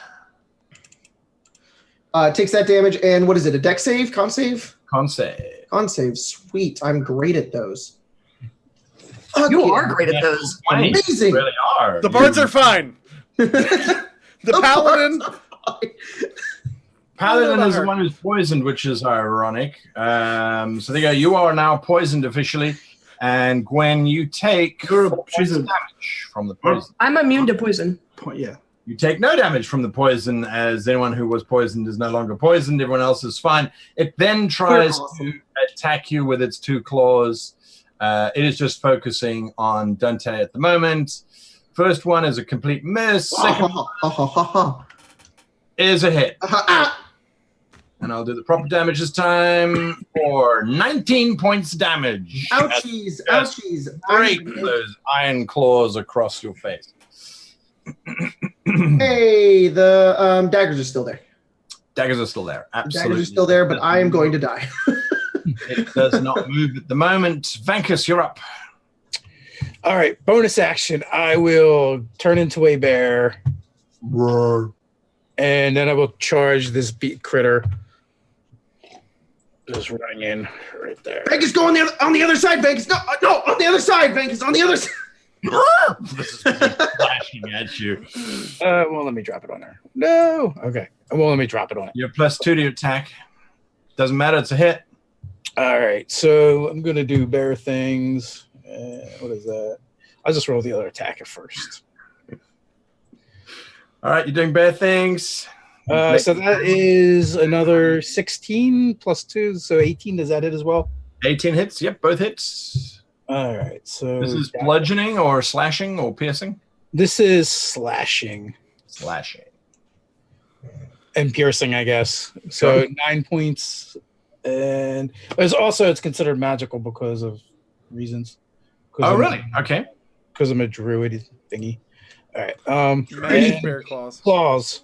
Takes that damage, and what is it? A deck save? Con save?
Con save.
Con save. Sweet. I'm great at those.
You are great at those.
Amazing.
You really are.
The bards are fine. The paladin.
Paladin is the one who's poisoned, which is ironic. So there you go. You are now poisoned officially. And Gwen, you take 4 points of damage from the poison.
I'm immune to poison.
Yeah.
You take no damage from the poison, as anyone who was poisoned is no longer poisoned. Everyone else is fine. It then tries to attack you with its 2 claws. It is just focusing on Dante at the moment. First one is a complete miss. Second one is a hit. And I'll do the proper damage this time for 19 points damage.
Ouchies. Ouchies.
Break those iron claws across your face.
Hey, the daggers are still there.
Daggers are still there. Absolutely.
Daggers are still there, but I am going to die.
It does not move at the moment. Vankus, you're up.
All right, bonus action. I will turn into a bear.
Roar.
And then I will charge this critter. Just running in right there.
Vegas, go on the other side, Vegas. No, on the other side, Vegas, on the other side.
This is flashing at you.
Well, let me drop it on there. No. Okay. Well, let me drop it on it.
You're +2 to your attack. Doesn't matter. It's a hit.
All right. So I'm going to do bear things. What is that? I'll just roll the other attacker first.
All right. You're doing bear things.
So that is another 16 plus 2. So 18. Does that hit as well?
18 hits. Yep. Both hits.
All right. So
This is bludgeoning or slashing or piercing?
This is slashing.
Slashing.
And piercing, I guess. So 9 points. And it's considered magical because of reasons.
Oh, really? Okay.
Because I'm a druid thingy. All right.
Magic bear claws.
Claws.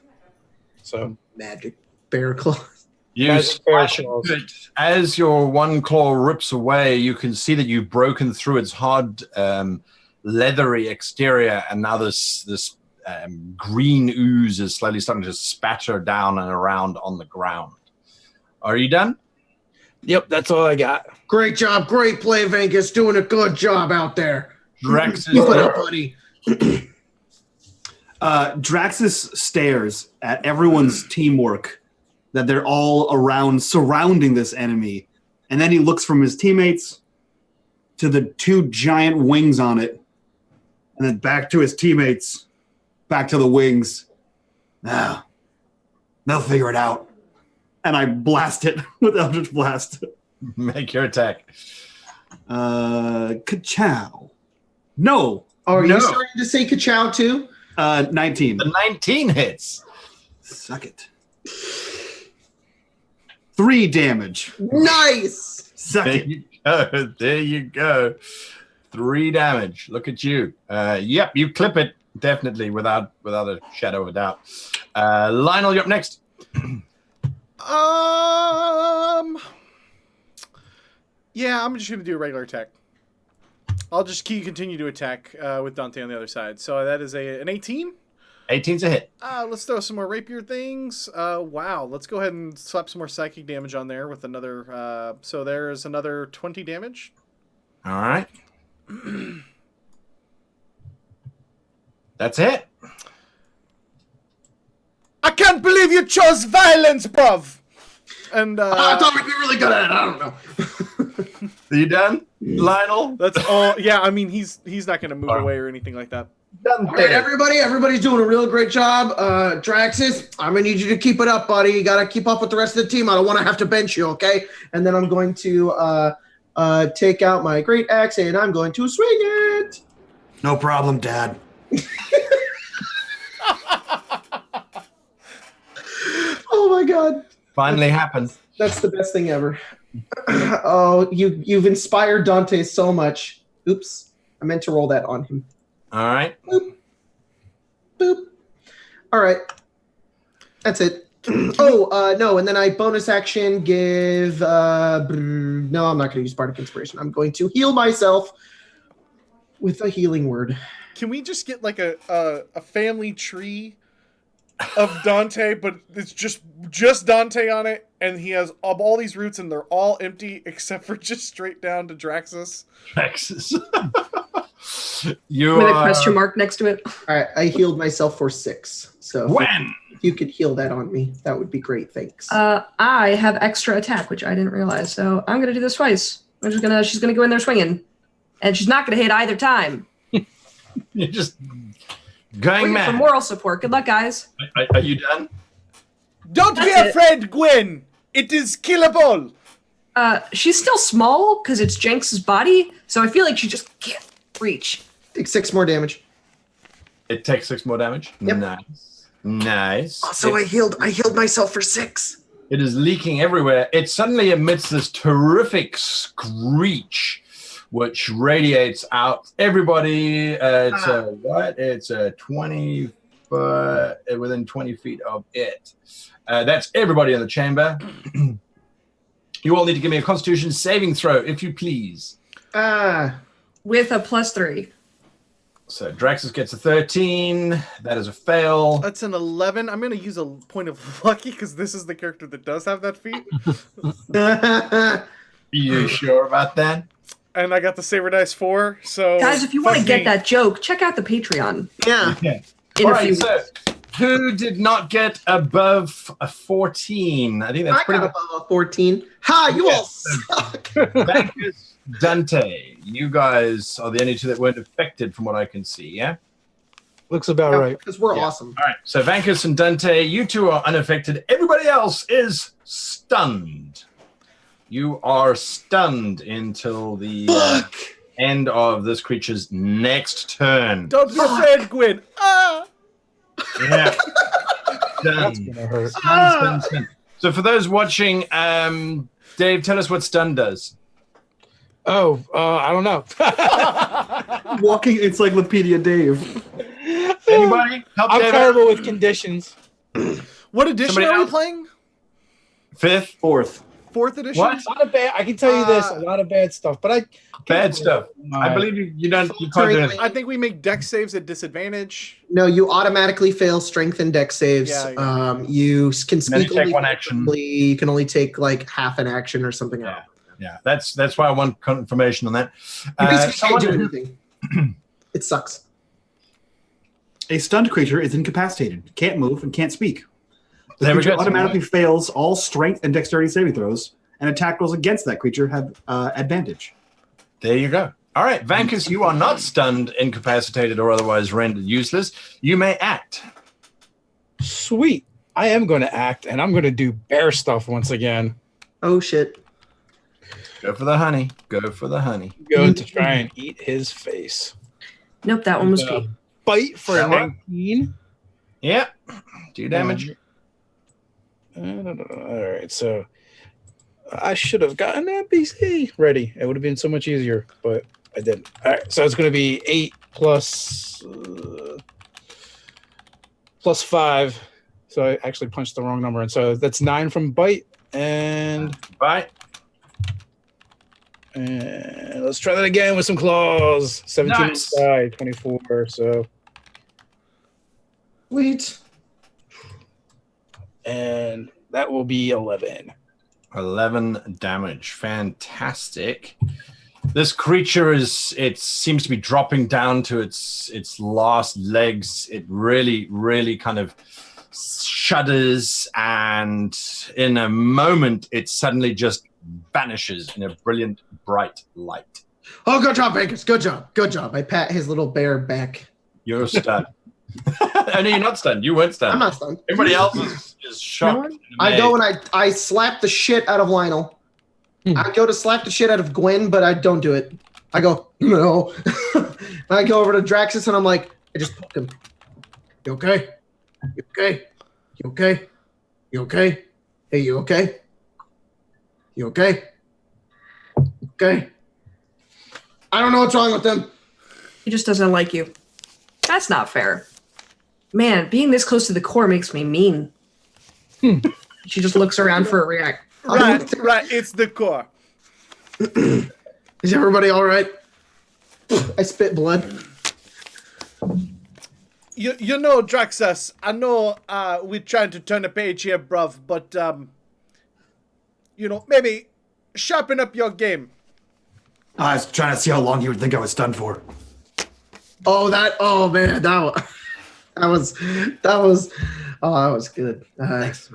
So
Magic bear claws.
You
Magic bear
slash
claws.
into it. As your one claw rips away, you can see that you've broken through its hard, leathery exterior, and now this green ooze is slowly starting to spatter down and around on the ground. Are you done?
Yep, that's all I got.
Great job. Great play, Vegas. Doing a good job out there.
Drax is
Keep it
there.
up, buddy.
Draxus stares at everyone's teamwork, that they're all around surrounding this enemy. And then he looks from his teammates to the 2 giant wings on it, and then back to his teammates, back to the wings. Now, they'll figure it out. And I blast it with Eldritch Blast.
Make your attack.
Ka-chow. No.
Oh, are
No.
you starting to say ka-chow too?
19.
The 19 hits.
Suck it. 3 damage.
Nice.
Suck
There
it.
you go. There you go. 3 damage. Look at you. Yep, you clip it definitely without a shadow of a doubt. Lionel, you're up next.
Yeah, I'm just gonna do a regular attack. I'll just continue to attack with Dante on the other side. So that is an 18.
18's a hit.
Let's throw some more rapier things. Wow. Let's go ahead and slap some more psychic damage on there with another. So there's another 20 damage.
All right. That's it.
I can't believe you chose violence, bruv. And
I thought we'd be really good at it. I don't know.
Are you done, Lionel?
that's all. Yeah, I mean he's not going to move away or anything like that.
Done.
All right, everybody's doing a real great job. Draxus, I'm gonna need you to keep it up, buddy. You gotta keep up with the rest of the team. I don't want to have to bench you, okay? And then I'm going to take out my great axe and I'm going to swing it.
No problem, Dad.
Oh my god.
Finally happened.
That's the best thing ever. Oh, you've inspired Dante so much. Oops. I meant to roll that on him.
All right.
Boop. Boop. All right. That's it. No, and then I bonus action give no, I'm not going to use Bardic Inspiration. I'm going to heal myself with a healing word.
Can we just get like a family tree of Dante, but it's just Dante on it, and he has all these roots, and they're all empty except for just straight down to Draxus.
Draxus.
With a question mark next to it.
All right, I healed myself for 6. So
When?
if you could heal that on me, that would be great. Thanks.
I have extra attack, which I didn't realize. So I'm gonna do this twice. She's gonna go in there swinging, and she's not gonna hit either time.
You're just going
For
mad.
moral support. Good luck, guys.
Are you done?
Don't be
That's it.
afraid, Gwen. It is killable.
She's still small because it's Jenks's body, so I feel like she just can't reach.
Take 6 more damage.
It takes 6 more damage.
Yep.
Nice.
Also, I healed myself for 6.
It is leaking everywhere. It suddenly emits this terrific screech, which radiates out. Everybody, it's a 20 foot within 20 feet of it. That's everybody in the chamber. You all need to give me a Constitution saving throw, if you please.
With a +3.
So Draxus gets a 13. That is a fail.
That's an 11. I'm going to use a point of lucky because this is the character that does have that feat.
You sure about that?
And I got the Saber Dice 4. So
Guys, if you want to
fuck
get
me.
that joke, check out the Patreon.
Yeah.
In
All
a few
right, so
weeks.
who did not get above a 14? I think that's
I
pretty
got
much
above a 14. Ha! You all
Yes.
suck.
Vankus, Dante. You guys are the only two that weren't affected from what I can see, yeah?
Looks about right.
Because we're
Yeah.
awesome.
All right, so Vankus and Dante, you two are unaffected. Everybody else is stunned. You are stunned until the end of this creature's next turn.
Don't be afraid, Gwen. Ah!
Yeah.
That's
Stun.
gonna hurt.
Stun, stun. So for those watching, Dave, tell us what stun does.
Oh, I don't know.
Walking Encyclopedia Dave.
Anybody? Help
I'm
Dave out?
terrible with conditions.
What edition
Somebody
are we
else?
playing?
5th?
4th.
4th edition?
What?
A lot of bad. I can tell you this. A lot of bad stuff. But
Bad stuff. I believe you can't do anything.
I think we make dex saves at disadvantage.
No, you automatically fail strength and dex saves.
Yeah.
You can
Then you
speak
take
only
one action.
You can only take like half an action or something else.
Yeah, that's why I want confirmation on that.
You basically
Someone
can't do
who-
anything. It sucks.
A stunned creature is incapacitated, can't move, and can't speak. The
There we
creature
go.
automatically fails all strength and dexterity saving throws, and attack rolls against that creature have advantage.
There you go. All right, Vankus, you are not stunned, incapacitated, or otherwise rendered useless. You may act.
Sweet. I am going to act, and I'm going to do bear stuff once again.
Oh shit.
Go for the honey. Go for the honey.
Go to try and eat his face.
Nope, that one was
Uh,
Pete.
Bite for
That one?
19.
Yep. Do damage.
All right, so I should have gotten that BC ready. It would have been so much easier, but I didn't. All right, so it's going to be 8 plus 5. So I actually punched the wrong number, and so that's 9 from bite, and
Bite.
And let's try that again with some claws. 17
Nice.
inside, 24. So,
Sweet.
and that will be 11.
11 damage. Fantastic. This creature seems to be dropping down to its last legs. It really kind of shudders, and in a moment it suddenly just vanishes in a brilliant bright light.
Oh, good job, Vegas. Good job. Good job. I pat his little bear back.
You're stunned. Oh, no, you're not stunned. You weren't stunned.
I'm not stunned.
Everybody else is shocked. and
I go
amazed.
and I slap the shit out of Lionel. I go to slap the shit out of Gwen, but I don't do it. I go, no. I go over to Draxus and I'm like, I just poke him. You okay? You okay? You okay? You okay? Hey, you okay? You okay? Okay. I don't know what's wrong with them.
He just doesn't like you. That's not fair. Man, being this close to the core makes me mean. She just looks around for a react.
Right. It's the core.
Is everybody all right? I spit blood.
You know, Draxus, I know we're trying to turn a page here, bruv, but, maybe sharpen up your game.
I was trying to see how long you would think I was stunned for.
Oh man, that was good. Thanks.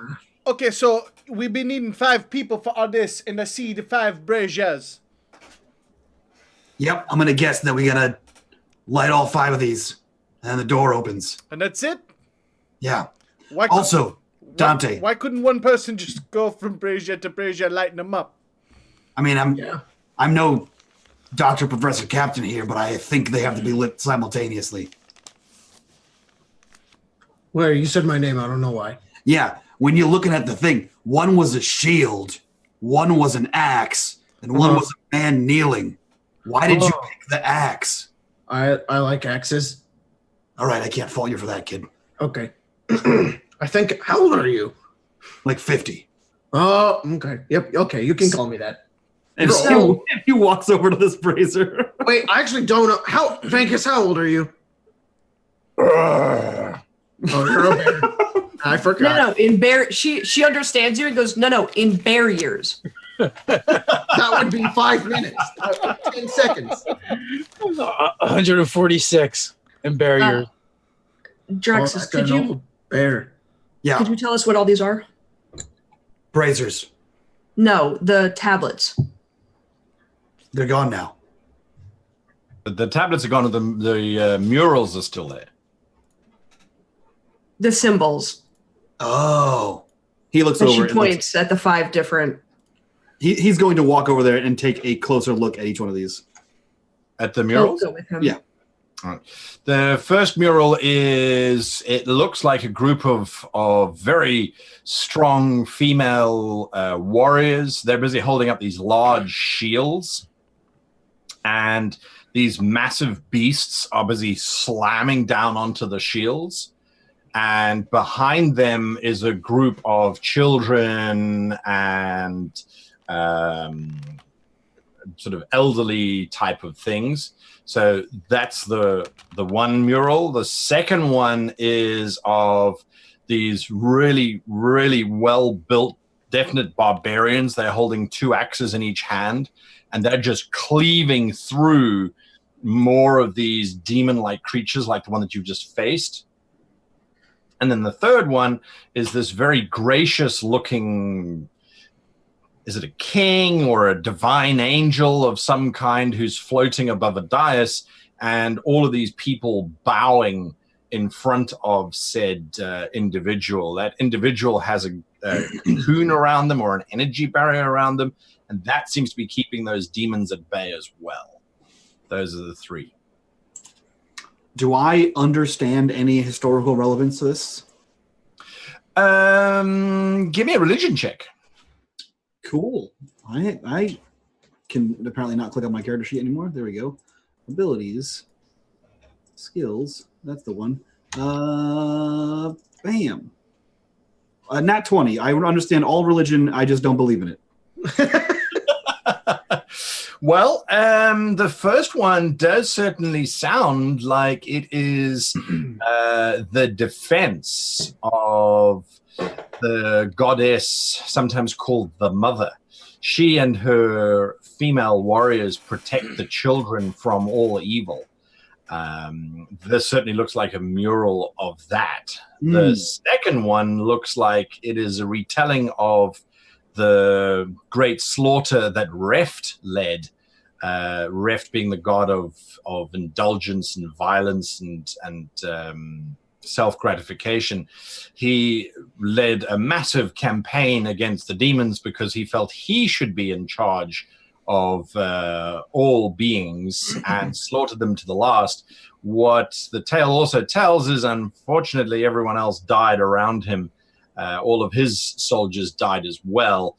Okay, so we've been needing 5 people for all this, and I see the 5 braziers.
Yep, I'm gonna guess that we gotta light all 5 of these, and the door opens.
And that's it?
Yeah.
Why
Also, Dante.
Why couldn't one person just go from brazier to brazier, lighting them up?
I mean, I'm no Dr. Professor Captain here, but I think they have to be lit simultaneously.
Where you said my name, I don't know why.
Yeah, when you're looking at the thing, one was a shield, one was an axe, and one was a man kneeling. Why did you pick the axe?
I like axes.
All right, I can't fault you for that, kid.
Okay. I think, how old are you?
Like 50.
Oh, okay. Yep, okay, you can call me that.
And
So-
he walks over to this brazier.
Wait, I actually don't know. Vegas, how old are you? Oh, you're okay. I forgot.
No, in she understands you and goes, no, in barriers.
That would be 5 minutes. 10 seconds.
146 in barriers.
Draxus,
that's
could
an
you
old bear.
Yeah,
could you tell us what all these are?
braziers.
No, the tablets.
They're gone now.
The tablets are gone, and the murals are still there.
The symbols.
Oh.
He looks
And
over.
she
and
points at the 5 different.
he's going to walk over there and take a closer look at each one of these.
At the
I'll
murals?
go with him.
Yeah.
The first mural it looks like a group of very strong female warriors. They're busy holding up these large shields, and these massive beasts are busy slamming down onto the shields. And behind them is a group of children and sort of elderly type of things. So that's the one mural. The second one is of these really, really well-built, definite barbarians. They're holding 2 axes in each hand, and they're just cleaving through more of these demon-like creatures like the one that you've just faced. And then the third one is this very gracious-looking, is it a king or a divine angel of some kind who's floating above a dais, and all of these people bowing in front of said individual. That individual has a cocoon around them or an energy barrier around them, and that seems to be keeping those demons at bay as well. Those are the 3.
Do I understand any historical relevance to this?
Give me a religion check.
Cool. I can apparently not click on my character sheet anymore. There we go. Abilities. Skills. That's the one. Bam. Nat 20. I understand all religion. I just don't believe in it.
Well, the first one does certainly sound like it is the defense of the goddess, sometimes called the Mother. She and her female warriors protect the children from all evil. This certainly looks like a mural of that. The second one looks like it is a retelling of the great slaughter that Reft led. Reft being the god of indulgence and violence and self-gratification. He led a massive campaign against the demons because he felt he should be in charge of all beings and slaughtered them to the last. What the tale also tells is, unfortunately, everyone else died around him. All of his soldiers died as well.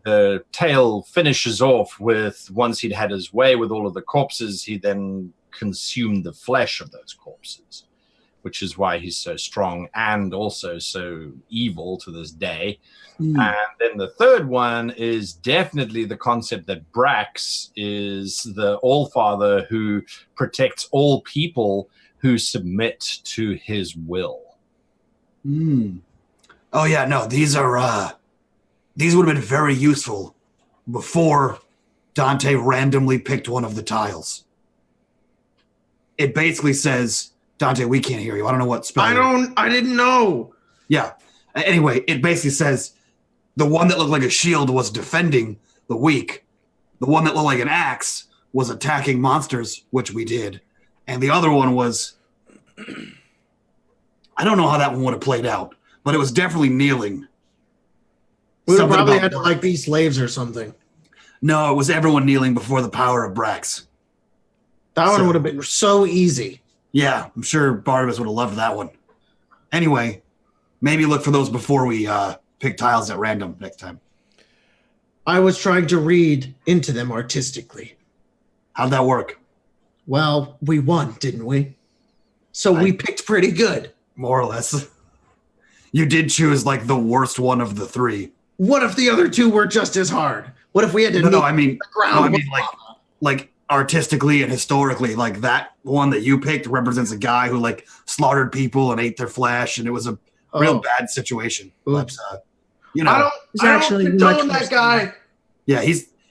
The tale finishes off with, once he'd had his way with all of the corpses, he then consumed the flesh of those corpses, which is why he's so strong and also so evil to this day. And then the third one is definitely the concept that Brax is the All-Father who protects all people who submit to his will.
Oh yeah, no, these would have been very useful before Dante randomly picked one of the tiles. It basically says, Dante, we can't hear you. I don't know what spell.
I didn't know.
Yeah. Anyway, it basically says the one that looked like a shield was defending the weak. The one that looked like an axe was attacking monsters, which we did. And the other one was, I don't know how that one would have played out, but it was definitely kneeling.
We would
Something
probably
about
had to like be slaves or something.
No, it was everyone kneeling before the power of Brax.
That one would have been so easy.
Yeah, I'm sure Barnabas would have loved that one. Anyway, maybe look for those before we pick tiles at random next time.
I was trying to read into them artistically.
How'd that work?
Well, we won, didn't we? So we picked pretty good.
More or less. You did choose like the worst one of the three.
What if the other two were just as hard? What if we had to
No, I mean,
the ground
like artistically and historically, like that one that you picked represents a guy who like slaughtered people and ate their flesh, and it was a real bad situation.
Oops.
But, you know,
I don't condone that guy.
Yeah,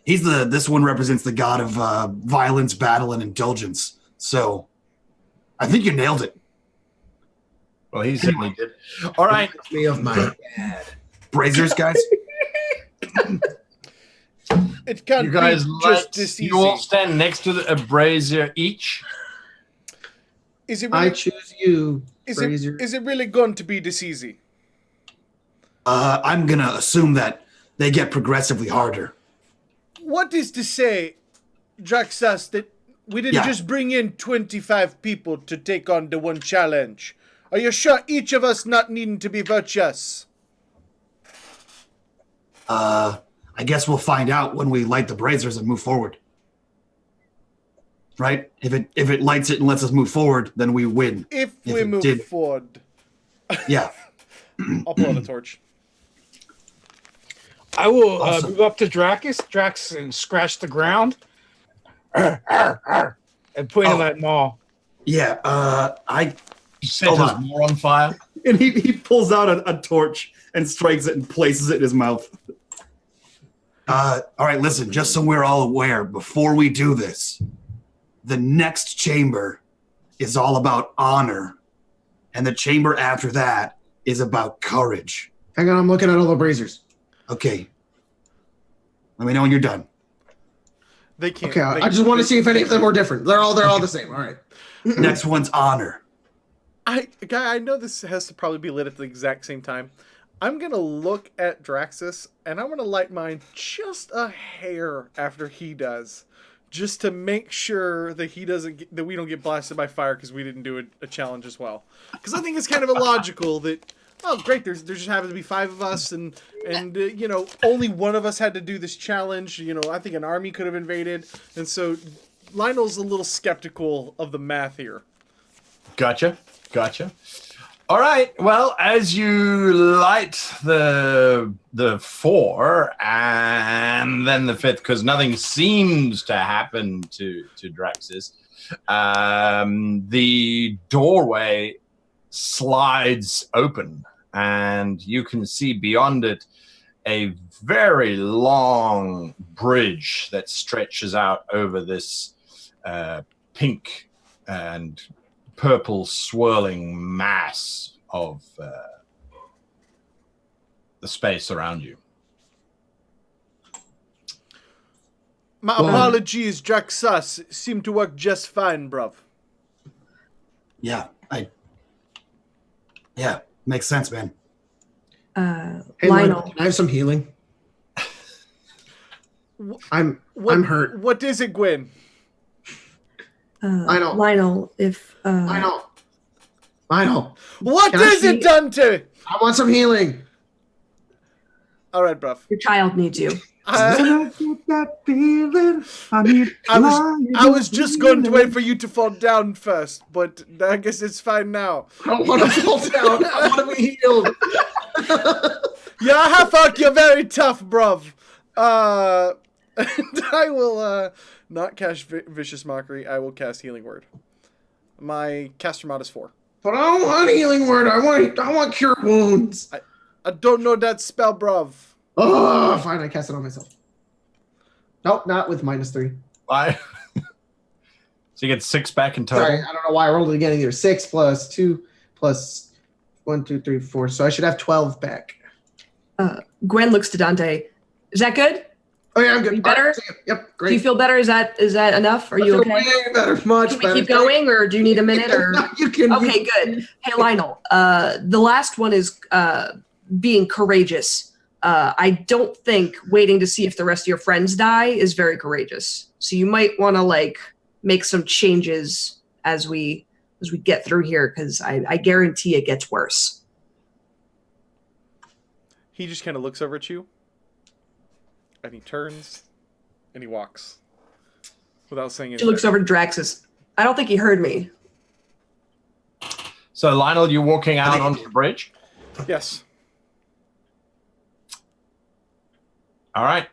this one represents the god of violence, battle, and indulgence. So, I think you nailed it.
Well, he certainly did. All right.
Me of my dad.
Brazers, guys.
It can't
You guys,
be just this easy.
you all stand next to a brazier each.
Is it really,
I choose you,
is
Fraser.
it really going to be this easy?
I'm gonna assume that they get progressively harder.
What is to say, Draxas, that we didn't just bring in 25 people to take on the one challenge? Are you sure each of us not needing to be virtuous?
I guess we'll find out when we light the brazers and move forward. Right? If it lights it and lets us move forward, then we win.
If we move forward.
Yeah.
I'll pull out a torch.
I will move up to Drax, and scratch the ground. And point him at Maul.
Yeah, I
Set his more on fire.
And he pulls out a torch and strikes it and places it in his mouth.
all right, listen, just so we're all aware, before we do this, the next chamber is all about honor, and the chamber after that is about courage.
Hang on, I'm looking at all the brazers.
Okay. Let me know when you're done.
They can't.
Okay, I just want to see if any of them are different. They're all the same. All right.
Next one's honor.
I know this has to probably be lit at the exact same time. I'm gonna look at Draxus and I'm gonna light mine just a hair after he does, just to make sure that that we don't get blasted by fire because we didn't do a challenge as well. Because I think it's kind of illogical that, oh great, there just happens to be 5 of us and you know, only one of us had to do this challenge. You know, I think an army could have invaded, and so Lionel's a little skeptical of the math here.
Gotcha. All right. Well, as you light the 4 and then the 5th, because nothing seems to happen to Draxus, the doorway slides open, and you can see beyond it a very long bridge that stretches out over this pink and purple swirling mass of the space around you.
My apologies, Draxus. Seem to work just fine, bruv.
Yeah, makes sense, man.
Hey,
Lionel.
Can I have some healing? I'm hurt.
What is it, Gwen?
Lionel.
Lionel, if
Lionel.
What
Can I
is it,
see-
Dante?
I want some healing.
All right, bruv.
your child needs you.
I was just going to wait for you to fall down first, but I guess it's fine now.
I don't want to fall down. I want to be healed.
Yeah, fuck, you're very tough, bruv. And I will not cast Vicious Mockery. I will cast Healing Word. My caster mod is 4.
But I don't want healing word. I want cure wounds.
I don't know that spell, bruv.
Oh, fine. I cast it on myself. Nope, not with -3.
Why? So you get 6 back in total.
Sorry, I don't know why I rolled it again either. 6 plus 2 plus 1, 2, 3, 4. So I should have 12 back.
Gwen looks to Dante. Is that good?
Oh yeah, I'm good.
You better?
Yep, great.
Do you feel better? Is that enough? Are
I
you
feel
okay?
way better, much
Can we
better.
keep going, or do you need a minute? Or
You can.
okay, good. Hey, Lionel. The last one is being courageous. I don't think waiting to see if the rest of your friends die is very courageous. So you might want to make some changes as we get through here, because I guarantee it gets worse.
He just kind of looks over at you, and he turns, and he walks without saying anything.
She looks over to Draxus. I don't think he heard me.
So Lionel, you're walking out onto the bridge.
Yes.
All right.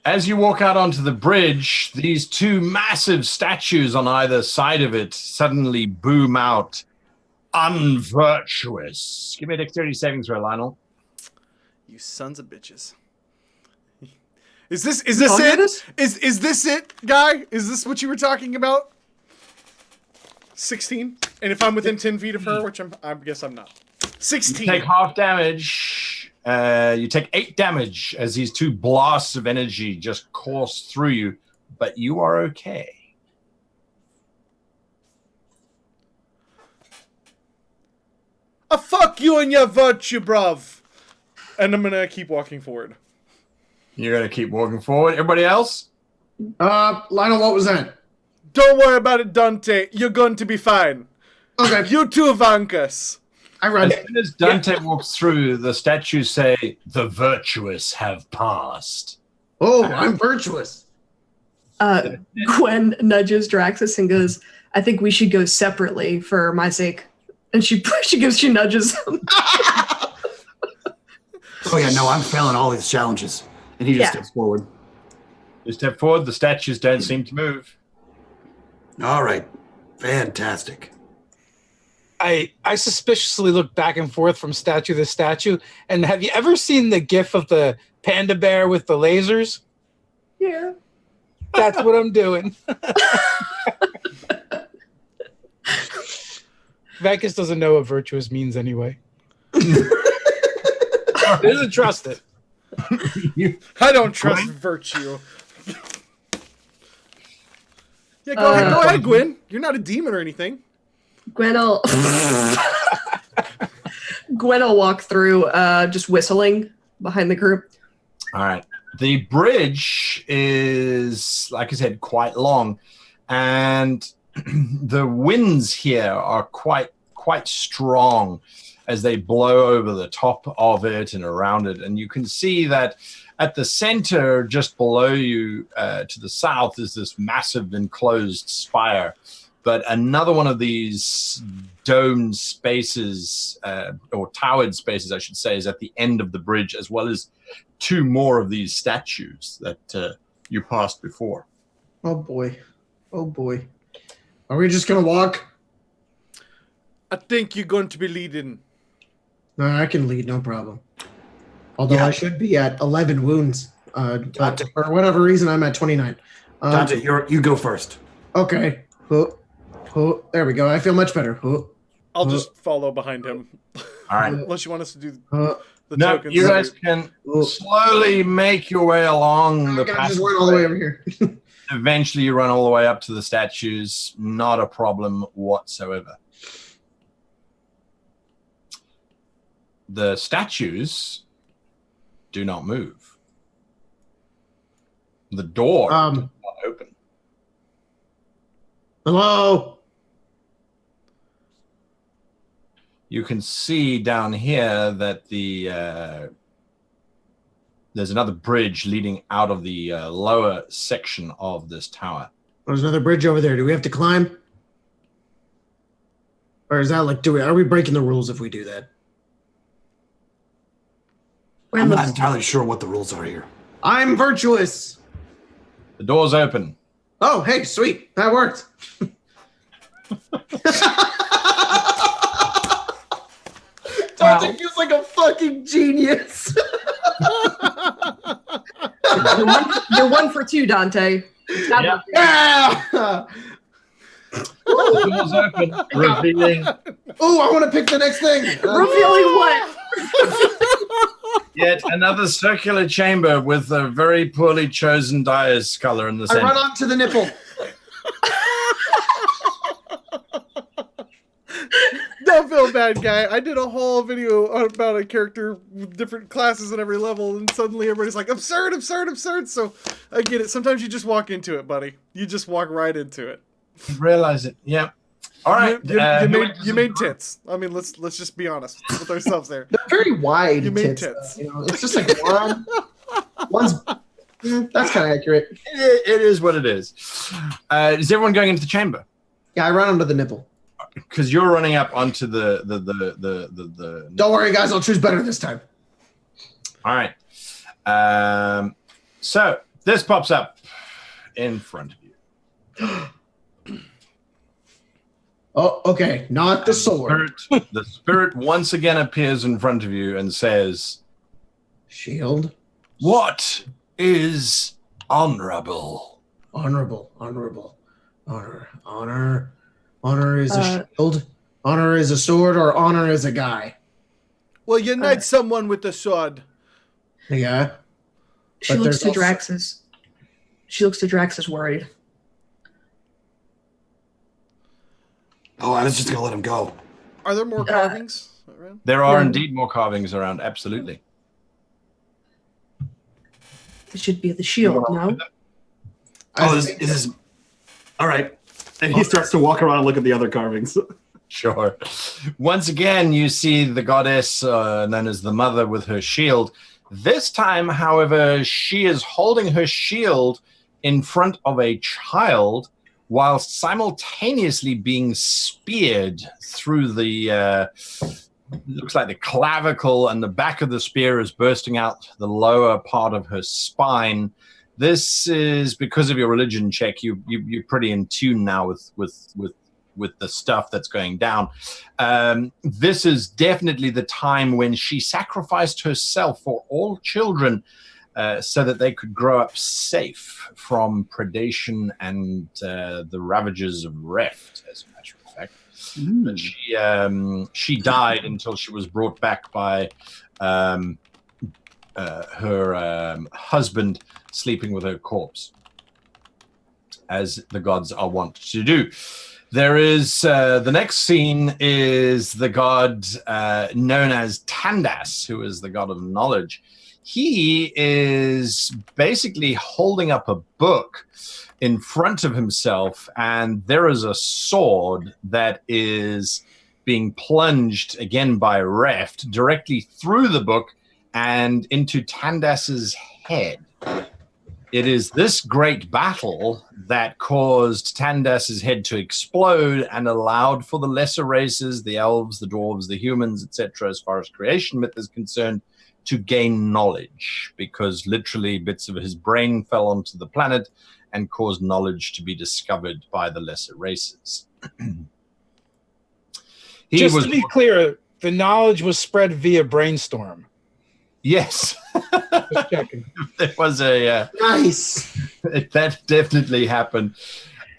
As you walk out onto the bridge, these 2 massive statues on either side of it suddenly boom out, unvirtuous. Give me a dexterity saving throw, Lionel.
You sons of bitches. Is this it? Is this it, guy? Is this what you were talking about? 16. And if I'm within 10 feet of her, which I guess I'm not. 16.
You take half damage. You take 8 damage as these 2 blasts of energy just course through you, but you are okay.
Fuck you and your virtue, bruv. And I'm gonna keep walking forward.
You're going to keep walking forward. Everybody else?
Lionel, what was that?
Don't worry about it, Dante. You're going to be fine.
Okay,
You too, Vankus.
I run.
As soon as Dante walks through, the statues say, "The virtuous have passed."
Oh, I'm virtuous.
Gwen nudges Draxus and goes, I think we should go separately for my sake. And she nudges him.
Oh yeah, no, I'm failing all these challenges. And he just steps forward.
You step forward, the statues don't seem to move.
All right. Fantastic.
I suspiciously look back and forth from statue to statue. And have you ever seen the gif of the panda bear with the lasers?
Yeah.
That's what I'm doing. Vekas doesn't know what virtuous means anyway. He doesn't trust it.
I don't trust virtue. Yeah, go ahead, Gwen. You're not a demon or anything.
Gwen will walk through just whistling behind the group.
All right. The bridge is, like I said, quite long, and the winds here are quite strong as they blow over the top of it and around it. And you can see that at the center, just below you to the south, is this massive enclosed spire but another one of these domed spaces, or towered spaces, I should say, is at the end of the bridge, as well as 2 more of these statues that you passed before.
Oh boy. Oh boy. Are we just gonna walk?
I think you're going to be leading.
No, I can lead, no problem. Although I should be at 11 wounds. But for whatever reason, I'm at 29.
Dante, you go first.
Okay. There we go. I feel much better.
I'll just follow behind him.
All right.
Unless you want us to do
Uh,
the
No,
tokens.
you guys can slowly make your way along the
I just
passage.
went all the way over here.
Eventually, you run all the way up to the statues. Not a problem whatsoever. The statues do not move. The door does not open.
Hello?
You can see down here that there's another bridge leading out of the lower section of this tower.
There's another bridge over there. Do we have to climb? Or is that like, are we breaking the rules if we do that?
I'm not entirely sure what the rules are here.
I'm virtuous.
The door's open.
Oh, hey, sweet. That worked. Dante feels like a fucking genius.
You're 1 for 2, Dante.
Yep.
Yeah.
The door's open, revealing
Oh, I want to pick the next thing.
Revealing what?
yet another circular chamber with a very poorly chosen dye's color in the
I
center.
run onto the nipple.
Don't feel bad, guy. I did a whole video about a character with different classes at every level, and suddenly everybody's like, absurd, absurd, absurd. So I get it. Sometimes you just walk into it, buddy. You just walk right into it.
Realize it. Yeah. All right.
You made tits. I mean, let's just be honest with ourselves there.
They're very wide.
You made
tits.
tits.
You know, it's just like one's. That's kind of accurate.
It is what it is. Is everyone going into the chamber?
Yeah, I run onto the nipple.
Because you're running up onto the.
Don't worry, guys. I'll choose better this time.
All right. So this pops up in front of you.
Oh, okay. Not the sword.
The spirit once again appears in front of you and says,
Shield.
"What is honorable?"
Honorable. Honor is a shield. Honor is a sword, or honor is a guy.
Well, you knight someone with the sword.
Yeah.
She
But
looks
there's
to Drax's. She looks to Drax as worried.
Oh, I was just gonna let him go.
Are there more carvings around?
There are
Yeah.
indeed more carvings around. Absolutely.
It should be the shield, no?
Oh, this is all right.
And he starts to walk around and look at the other carvings.
Sure. Once again, you see the goddess known as the Mother with her shield. This time, however, she is holding her shield in front of a child while simultaneously being speared through the, looks like the clavicle, and the back of the spear is bursting out the lower part of her spine. This is because of your religion check. You're pretty in tune now with the stuff that's going down. This is definitely the time when she sacrificed herself for all children so that they could grow up safe from predation and the ravages of Reft, as a matter of fact. But she died until she was brought back by her husband sleeping with her corpse, as the gods are wont to do. There is the next scene is the god known as Tandas, who is the god of knowledge. He is basically holding up a book in front of himself, and there is a sword that is being plunged again by Reft directly through the book and into Tandas's head. It is this great battle that caused Tandas's head to explode and allowed for the lesser races, the elves, the dwarves, the humans, etc., as far as creation myth is concerned, to gain knowledge, because literally bits of his brain fell onto the planet and caused knowledge to be discovered by the lesser races.
Just to be clear, the knowledge was spread via brainstorm.
Yes.
Just checking.
There was a...
Nice.
That definitely happened.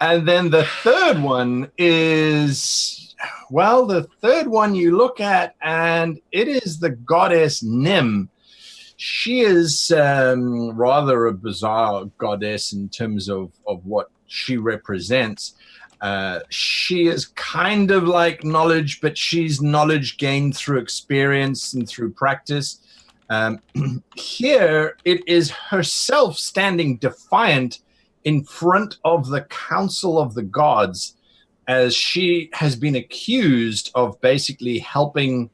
And then the third one is... Well, the third one you look at, and it is the goddess Nim. She is rather a bizarre goddess in terms of what she represents. She is kind of like knowledge, but she's knowledge gained through experience and through practice. Here, it is herself standing defiant in front of the Council of the Gods, as she has been accused of basically helping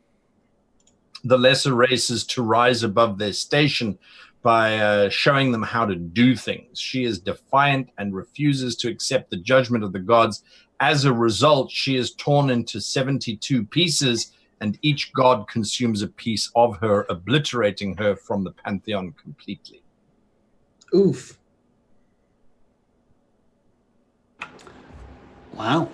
the lesser races to rise above their station by showing them how to do things. She is defiant and refuses to accept the judgment of the gods. As a result, she is torn into 72 pieces, and each god consumes a piece of her, obliterating her from the pantheon completely.
Oof.
Wow.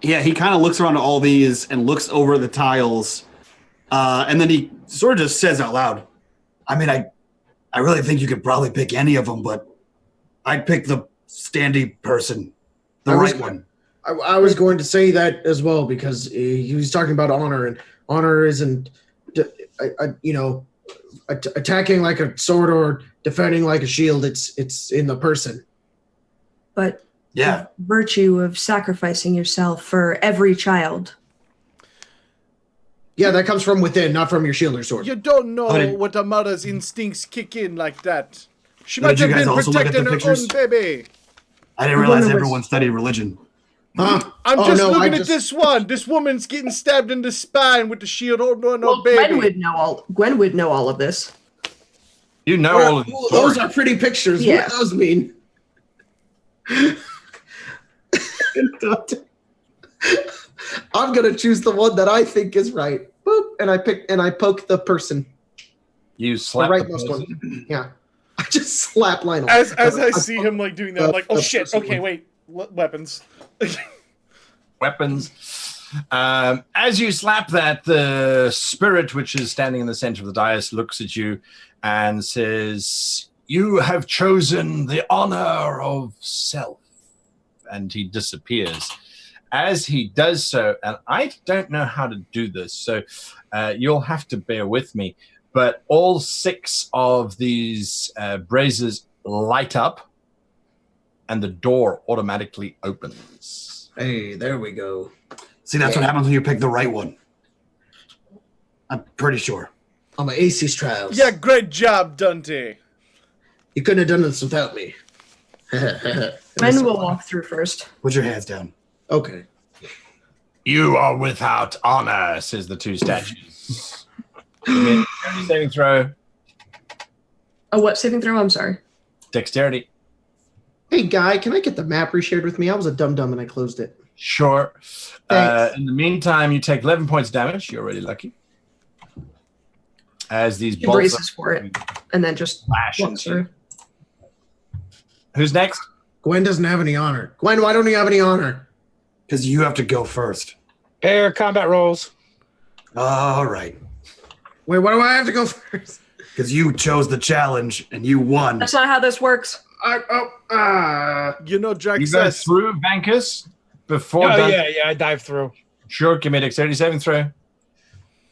Yeah, he kind of looks around at all these and looks over the tiles, and then he sort of just says out loud, I mean, I really think you could probably pick any of them, but I'd pick the standy person, the right one.
I was going to say that as well, because he was talking about honor, and honor isn't, attacking like a sword or defending like a shield. It's in the person.
But
Yeah.
the virtue of sacrificing yourself for every child.
Yeah, that comes from within, not from your shield or sword.
You don't know
But it-
what a mother's instincts kick in like that. She
But
might
did you
have
guys
been
also look at the
protecting her own
pictures?
baby.
I didn't realize everyone studied religion.
Huh?
I'm
Oh,
just
no,
looking
I
at
just-
this one. This woman's getting stabbed in the spine with the shield. Oh no,
Well,
baby.
Gwen would know all of this.
You know all of the
Those
stories.
are pretty pictures.
Yeah.
What do those mean? I'm gonna choose the one that I think is right. Boop, and I poke the person.
You
The
slap the
rightmost
person.
one. Yeah. I just slap Lionel.
As I see him like doing that, I'm like, oh
the
shit.
person
Okay,
with-
wait. Weapons.
Weapons. As you slap that, the spirit, which is standing in the center of the dais, looks at you and says, "You have chosen the honor of self." And he disappears. As he does so, and I don't know how to do this, so you'll have to bear with me, but all 6 of these braziers light up, and the door automatically opens.
Hey, there we go.
See, that's what happens when you pick the right one. I'm pretty sure.
On my ACES trials.
Yeah, great job, Dante.
You couldn't have done this without me.
Gwen will walk through first.
Put your hands down.
Okay.
"You are without honor," says the 2 statues. Dexterity saving throw.
Oh, what saving throw? I'm sorry.
Dexterity.
Hey, Guy, can I get the map reshared with me? I was a dum-dum and I closed it.
Sure.
Thanks.
In the meantime, you take 11 points of damage. You're really lucky. As these
He
bolts
braces for it, and then just
flash
walks
into you.
through.
Who's next?
Gwen doesn't have any honor. Gwen, why don't you have any honor?
Because you have to go first.
Air combat rolls.
All right.
Wait, why do I have to go first?
Because you chose the challenge and you won.
That's not how this works.
You know, Jack
You go
says.
through Vankus before
Oh,
done.
yeah, I dive through.
Sure, give me a dexterity saving throw.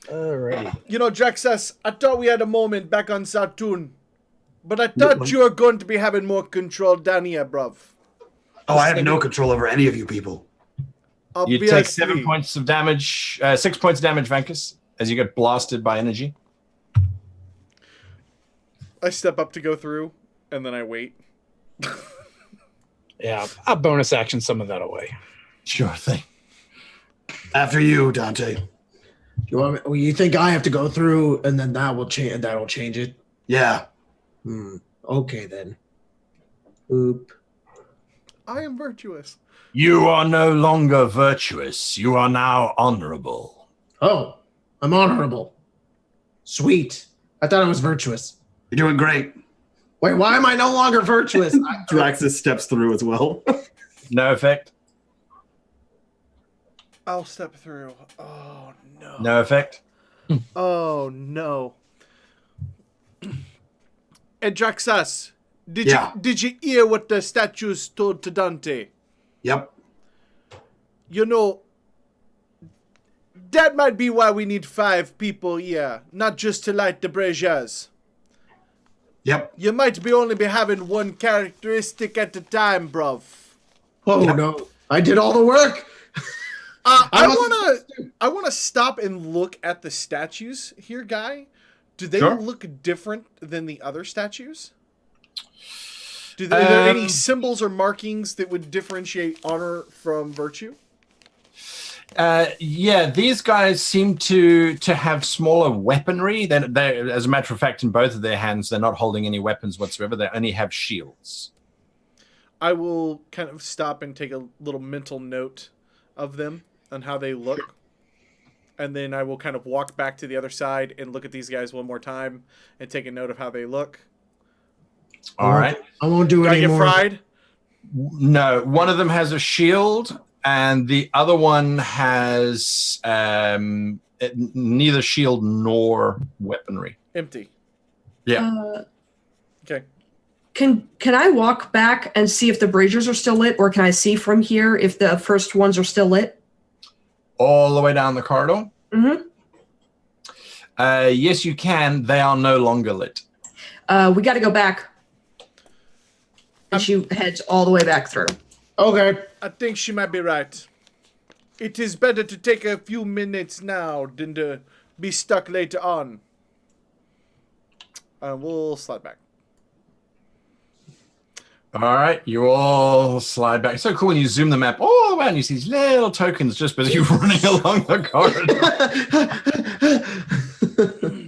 Alrighty.
You know, Jack says, I thought we had a moment back on Saturn, but I thought you were going to be having more control down here, bruv.
Oh, I have no control over any of you people.
You
Obviously.
take 7 points of damage, 6 points of damage, Vankus, as you get blasted by energy.
I step up to go through, and then I wait.
Yeah, I'll bonus action some of that away.
Sure thing.
After you, Dante.
You think I have to go through and then that will change? That'll change it.
Yeah.
Okay then. Oop.
I am virtuous.
You are no longer virtuous. You are now honorable.
Oh, I'm honorable. Sweet. I thought I was virtuous.
You're doing great.
Wait, why am I no longer virtuous?
Draxus steps through as well.
No effect.
I'll step through. Oh no.
No effect.
Oh no. Edraxas,
Yeah.
did you hear what the statues told to Dante?
Yep.
You know, that might be why we need 5 people here, not just to light the braziers.
Yep.
You might only be having one characteristic at a time, bruv.
Oh no. I did all the work.
I wanna stop and look at the statues here, Guy. Do they
Sure.
look different than the other statues? Are there any symbols or markings that would differentiate honor from virtue?
Yeah, these guys seem to have smaller weaponry. They, as a matter of fact, in both of their hands, they're not holding any weapons whatsoever. They only have shields.
I will kind of stop and take a little mental note of them and how they look. And then I will kind of walk back to the other side and look at these guys one more time and take a note of how they look.
All right.
I won't do
Do
it
I get
anymore.
fried?
No, one of them has a shield, and the other one has neither shield nor weaponry.
Empty.
Yeah.
Okay.
Can I walk back and see if the braziers are still lit, or can I see from here if the first ones are still lit?
All the way down the corridor?
Mm-hmm.
Yes, you can. They are no longer lit.
We got to go back. And she heads all the way back through.
Okay.
I think she might be right. It is better to take a few minutes now than to be stuck later on. We'll slide back.
All right, you all slide back. So cool when you zoom the map all the way and you see these little tokens just as you're running along the corridor.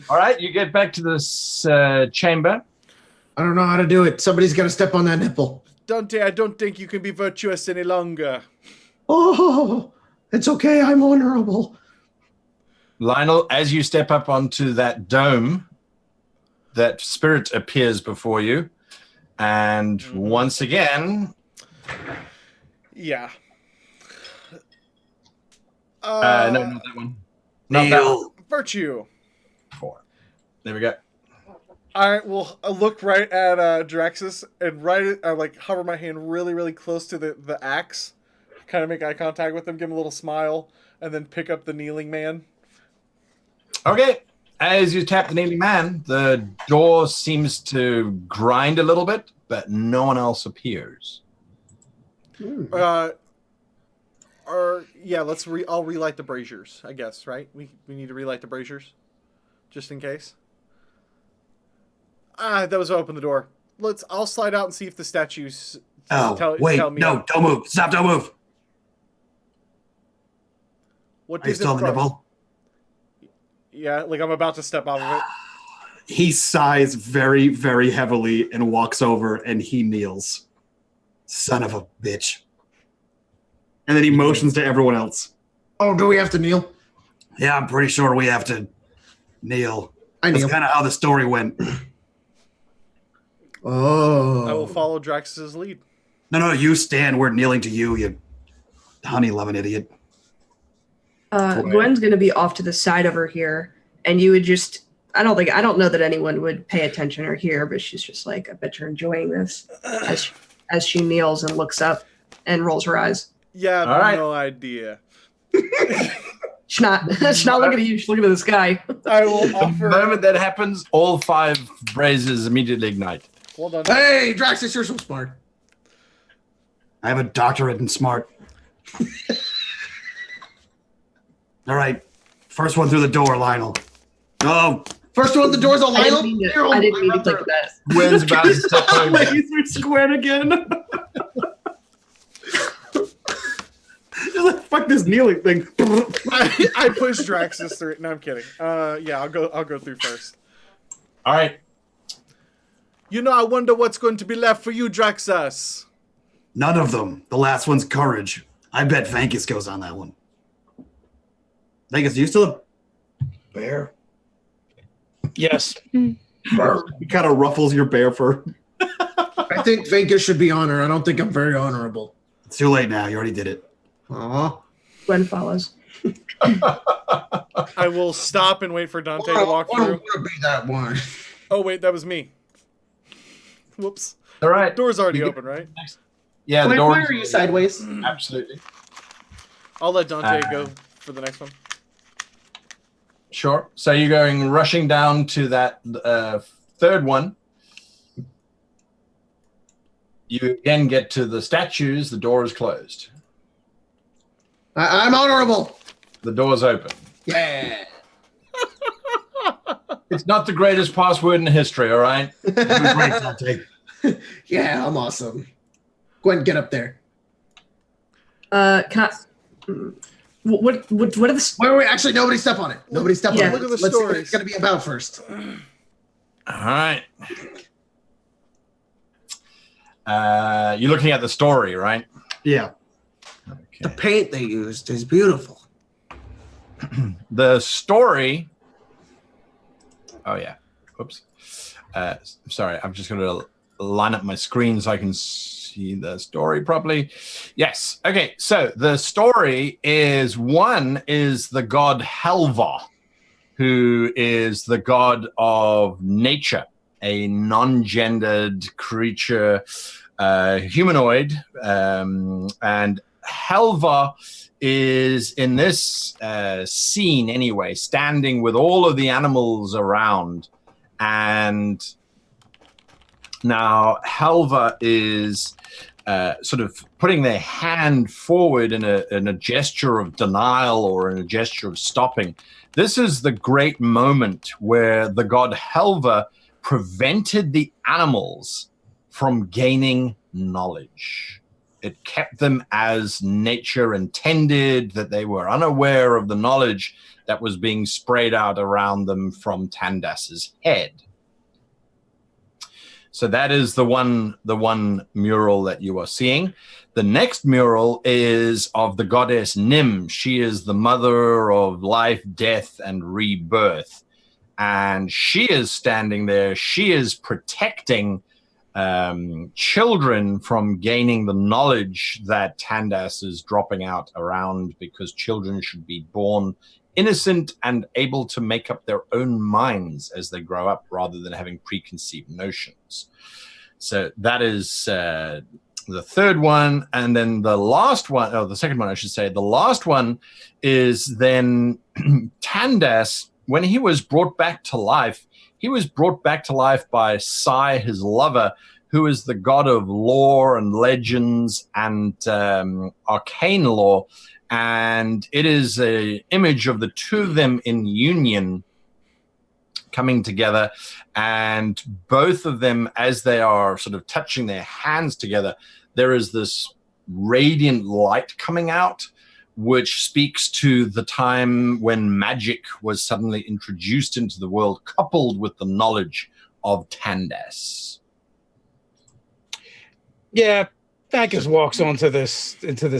All right, you get back to this chamber.
I don't know how to do it. Somebody's got to step on that nipple.
Dante, I don't think you can be virtuous any longer.
Oh, it's okay. I'm honorable.
Lionel, as you step up onto that dome, that spirit appears before you. And once again...
Yeah.
no, not that one. Not that one.
Virtue.
4. There we go.
All right, well, I look right at Draxus and I like hover my hand really, really close to the axe, kind of make eye contact with him, give him a little smile, and then pick up the kneeling man.
Okay. As you tap the kneeling man, the door seems to grind a little bit, but no one else appears.
Yeah, I'll relight the braziers, I guess, right? We need to relight the braziers, just in case. That was open the door. I'll slide out and see if the statues tell me.
No, don't move. Stop, don't move.
What
Are you
does
still on the nipple?
Yeah, like I'm about to step off of it.
He sighs very, very heavily and walks over and he kneels.
Son of a bitch.
And then he motions to everyone else.
Oh, do we have to kneel?
Yeah, I'm pretty sure we have to kneel.
I
That's
kneel.
kind of how the story went.
Oh.
I will follow Draxus's lead.
No, you stand. We're kneeling to you, you honey-loving idiot.
Gwen's going to be off to the side over here, and you would just... I don't know that anyone would pay attention or hear, but she's just like, I bet you're enjoying this, as she kneels and looks up and rolls her eyes.
Yeah,
All right.
no idea.
She's not looking at you, she's looking at the sky.
I will
The
offer.
moment that happens, all 5 braziers immediately ignite.
Hold on.
Hey, Draxus, you're so smart.
I have a doctorate in smart. All right. First one through the door, Lionel. Oh,
First one, the door's a
I
Lionel.
didn't mean to click that.
Gwen's about to step over.
Laser squid again. Just like, fuck this kneeling thing.
I push Draxus through it. No, I'm kidding. Yeah, I'll go through first.
All right.
You know, I wonder what's going to be left for you, Draxus.
None of them. The last one's courage. I bet Vankus goes on that one. Vankus, do you still have bear?
Yes.
He kind of ruffles your bear fur.
I think Vegas should be honor. I don't think I'm very honorable.
It's too late now. You already did it.
Aw.
Gwen follows.
I will stop and wait for Dante to walk
I
through.
don't want to be that one.
Oh, wait, that was me. Whoops.
All right.
Door's already open, right?
Yeah, the
Where
door.
are you sideways?
Absolutely.
I'll let Dante go for the next one.
Sure. So you're going rushing down to that third one. You again get to the statues. The door is closed.
I'm honorable.
The door's open.
Yeah.
It's not the greatest password in history, all right?
You were great, Dante.
Yeah, I'm awesome. Gwen, get up there.
Can I? What are the?
Wait. Actually, nobody step on it. Nobody step
Yeah.
on it.
Look at the
Let's see what
stories.
it's going to be about first.
All right. You're looking at the story, right?
Yeah.
The
Okay.
paint they used is beautiful.
The story. Oh yeah. Oops. Sorry, I'm just going to line up my screen so I can see the story properly. Yes. Okay. So the story is the god Helva, who is the god of nature, a non-gendered creature, humanoid, and Helva is in this scene anyway, standing with all of the animals around. And now Helva is sort of putting their hand forward in a gesture of denial or in a gesture of stopping. This is the great moment where the god Helva prevented the animals from gaining knowledge. It kept them as nature intended, that they were unaware of the knowledge that was being sprayed out around them from Tandas's head. So that is the one mural that you are seeing. The next mural is of the goddess Nim. She is the mother of life, death, and rebirth. And she is standing there. She is protecting children from gaining the knowledge that Tandas is dropping out around, because children should be born innocent and able to make up their own minds as they grow up, rather than having preconceived notions. So that is the third one. And then the last one, the second one, I should say, the last one is then Tandas, when he was brought back to life, he was brought back to life by Sai, his lover, who is the god of lore and legends and arcane lore. And it is an image of the two of them in union, coming together. And both of them, as they are sort of touching their hands together, there is this radiant light coming out, which speaks to the time when magic was suddenly introduced into the world, coupled with the knowledge of Tandas.
Yeah, Bacchus walks into the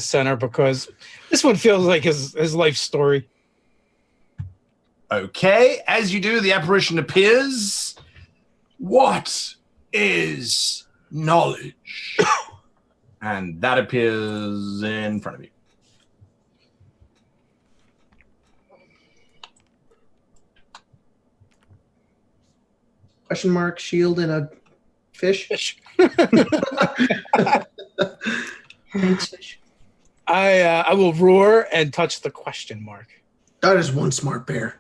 center because this one feels like his life story.
Okay, as you do, the apparition appears. What is knowledge? And that appears in front of you.
Question mark, shield, and a fish.
Thanks, fish.
I will roar and touch the question mark.
That is one smart bear.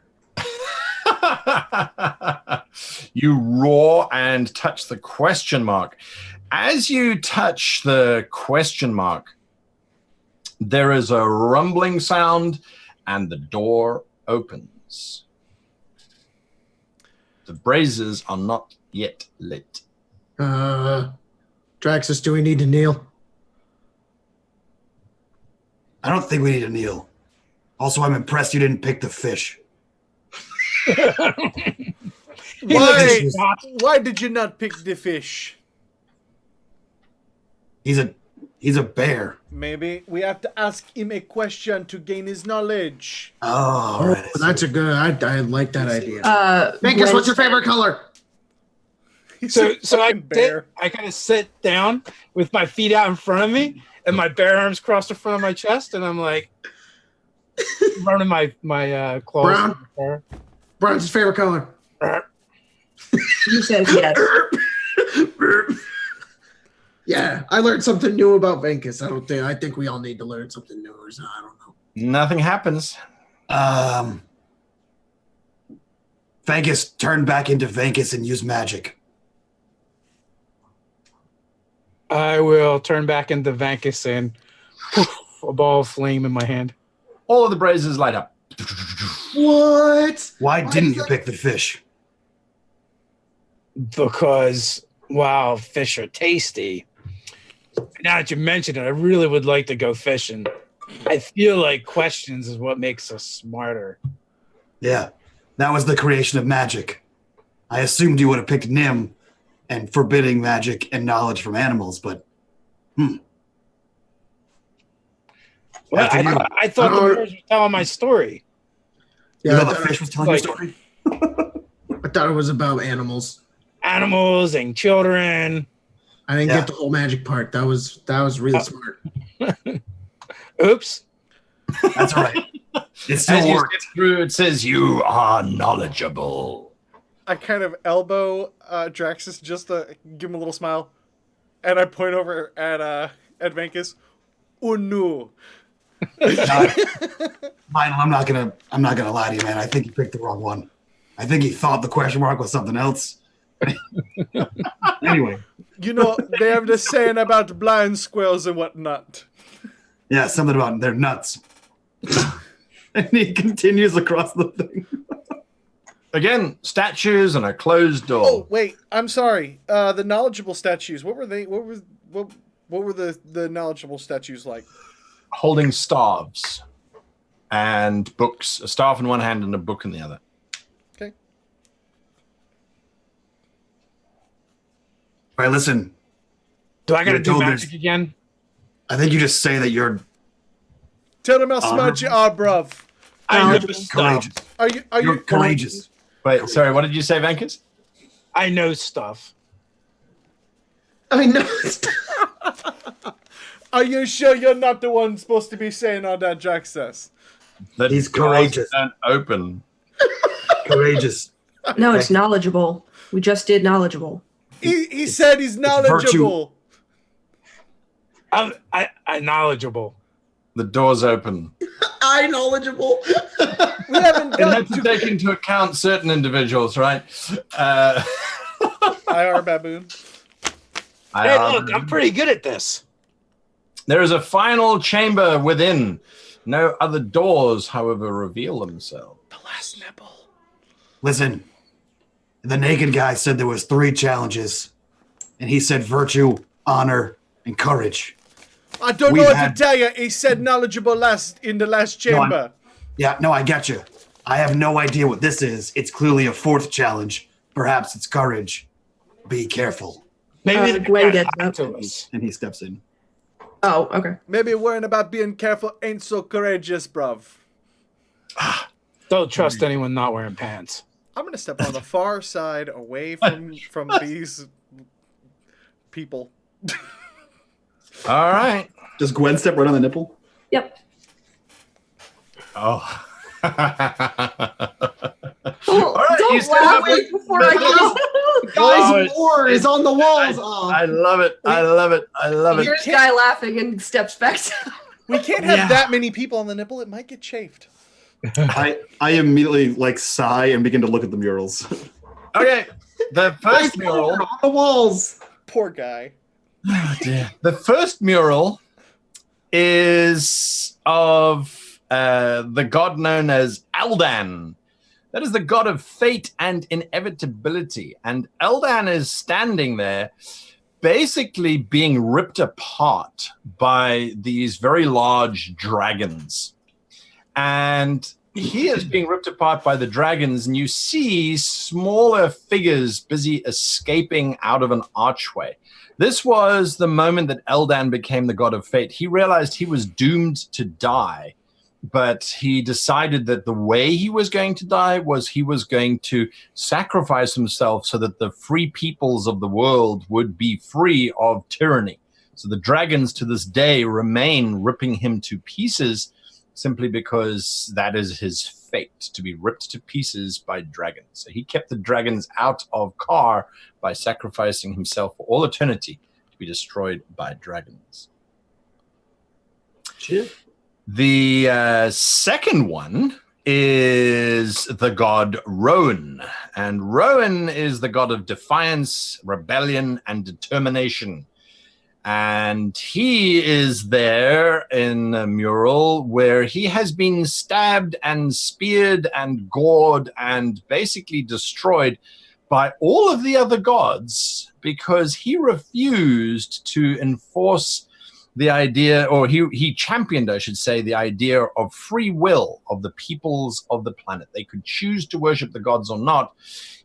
You roar and touch the question mark. As you touch the question mark, there is a rumbling sound and the door opens. The braziers are not yet lit.
Draxus, do we need to kneel?
I don't think we need to kneel. Also, I'm impressed you didn't pick the fish.
Why?
Stop.
Why did you not pick the fish?
He's a bear.
Maybe we have to ask him a question to gain his knowledge.
Oh, right.
That's a good. I like that idea. Vegas,
Gwen
what's your favorite color?
He's
So
a
I
fucking bear.
kind of sit down with my feet out in front of me and my bare arms crossed in front of my chest, and I'm like running my claws.
Brown?
in the fur.
Brown's his favorite color.
You said yes.
Yeah, I learned something new about Venkis. I think we all need to learn something new. Or something. I don't know.
Nothing happens.
Vegas, turn back into Vegas and use magic.
I will turn back into Vankus and poof, a ball of flame in my hand.
All of the braziers light up.
What?
Why didn't
does
you
that-
pick the fish?
Because, wow, fish are tasty. Now that you mention it, I really would like to go fishing. I feel like questions is what makes us smarter.
Yeah, that was the creation of magic. I assumed you would have picked Nim and forbidding magic and knowledge from animals, but
Well,
After you.
I thought the birds were telling my story.
you
Yeah,
know the fish was telling
like-
your story?
I thought it was about animals.
Animals and children.
I didn't
Yeah.
get the whole magic part. That was really smart.
Oops.
That's all right. It
As
still
you
worked.
skip through, it says you are knowledgeable.
I kind of elbow Draxus just to give him a little smile, and I point over at Venkis. Oh no!
Lionel, I'm not gonna lie to you, man. I think you picked the wrong one. I think he thought the question mark was something else. Anyway,
You know they have this saying about blind squirrels and whatnot.
yeah, something about they're nuts. And he continues across the thing.
Again, statues and a closed door.
Oh wait, I'm sorry. The knowledgeable statues. What were they? What were the knowledgeable statues like?
Holding staves and books. A staff in one hand and a book in the other.
Okay.
All right, listen.
Do I got to
You're
do
told
magic
there's-
again?
I think you just say that you're
Tell them how smart you are, bruv.
I know
courageous.
stuff.
Are
You're
you
courageous.
Wait, sorry, what did you say, Vankus?
I know stuff.
I know.
Are you sure you're not the one supposed to be saying all that, Draxus?
That
He's
doors
courageous.
don't open.
Courageous.
No, it's knowledgeable. We just did knowledgeable.
He said he's knowledgeable.
I'm knowledgeable.
The doors open.
I knowledgeable.
We haven't
You
got
have to
to
take into account certain individuals, right?
IR baboon.
Hey, look, I'm pretty good at this.
There is a final chamber within. No other doors, however, reveal themselves.
The last nipple.
Listen, the naked guy said there was 3 challenges, and he said virtue, honor, and courage.
I don't
We've
know what
had-
to tell you. He said knowledgeable in the last chamber.
Yeah, no, I get you. I have no idea what this is. It's clearly a 4th challenge. Perhaps it's courage. Be careful.
Maybe the
Gwen
cat
gets
lied
up.
to us.
And he steps in.
Oh, okay.
Maybe worrying about being careful ain't so courageous, bruv.
Don't trust anyone not wearing pants.
I'm gonna step on the far side, away from these people.
All right.
Does Gwen step right on the nipple?
Yep.
Oh.
Oh,
right, you
don't
still
laugh
have-
before I
Oh,
Guys,
it's-
war is on the walls. Oh.
I love it. I love it. I love it.
Here's the guy laughing and steps back down.
We can't have
Yeah.
that many people on the nipple. It might get chafed.
I immediately sigh and begin to look at the murals.
Okay. The
Guys,
first
war
mural.
on the walls.
Poor guy.
Oh, dear. The first mural is of the god known as Eldan. That is the god of fate and inevitability. And Eldan is standing there, basically being ripped apart by these very large dragons. And he is being ripped apart by the dragons, and you see smaller figures busy escaping out of an archway. This was the moment that Eldan became the god of fate. He realized he was doomed to die, but he decided that the way he was going to die was he was going to sacrifice himself so that the free peoples of the world would be free of tyranny. So the dragons to this day remain ripping him to pieces simply because that is his fate, to be ripped to pieces by dragons. So he kept the dragons out of Kar by sacrificing himself for all eternity to be destroyed by dragons.
Shit.
The second one is the god Rowan. And Rowan is the god of defiance, rebellion, and determination. And he is there in a mural where he has been stabbed and speared and gored and basically destroyed by all of the other gods because he refused to enforce the idea, or he championed, I should say, the idea of free will of the peoples of the planet. They could choose to worship the gods or not.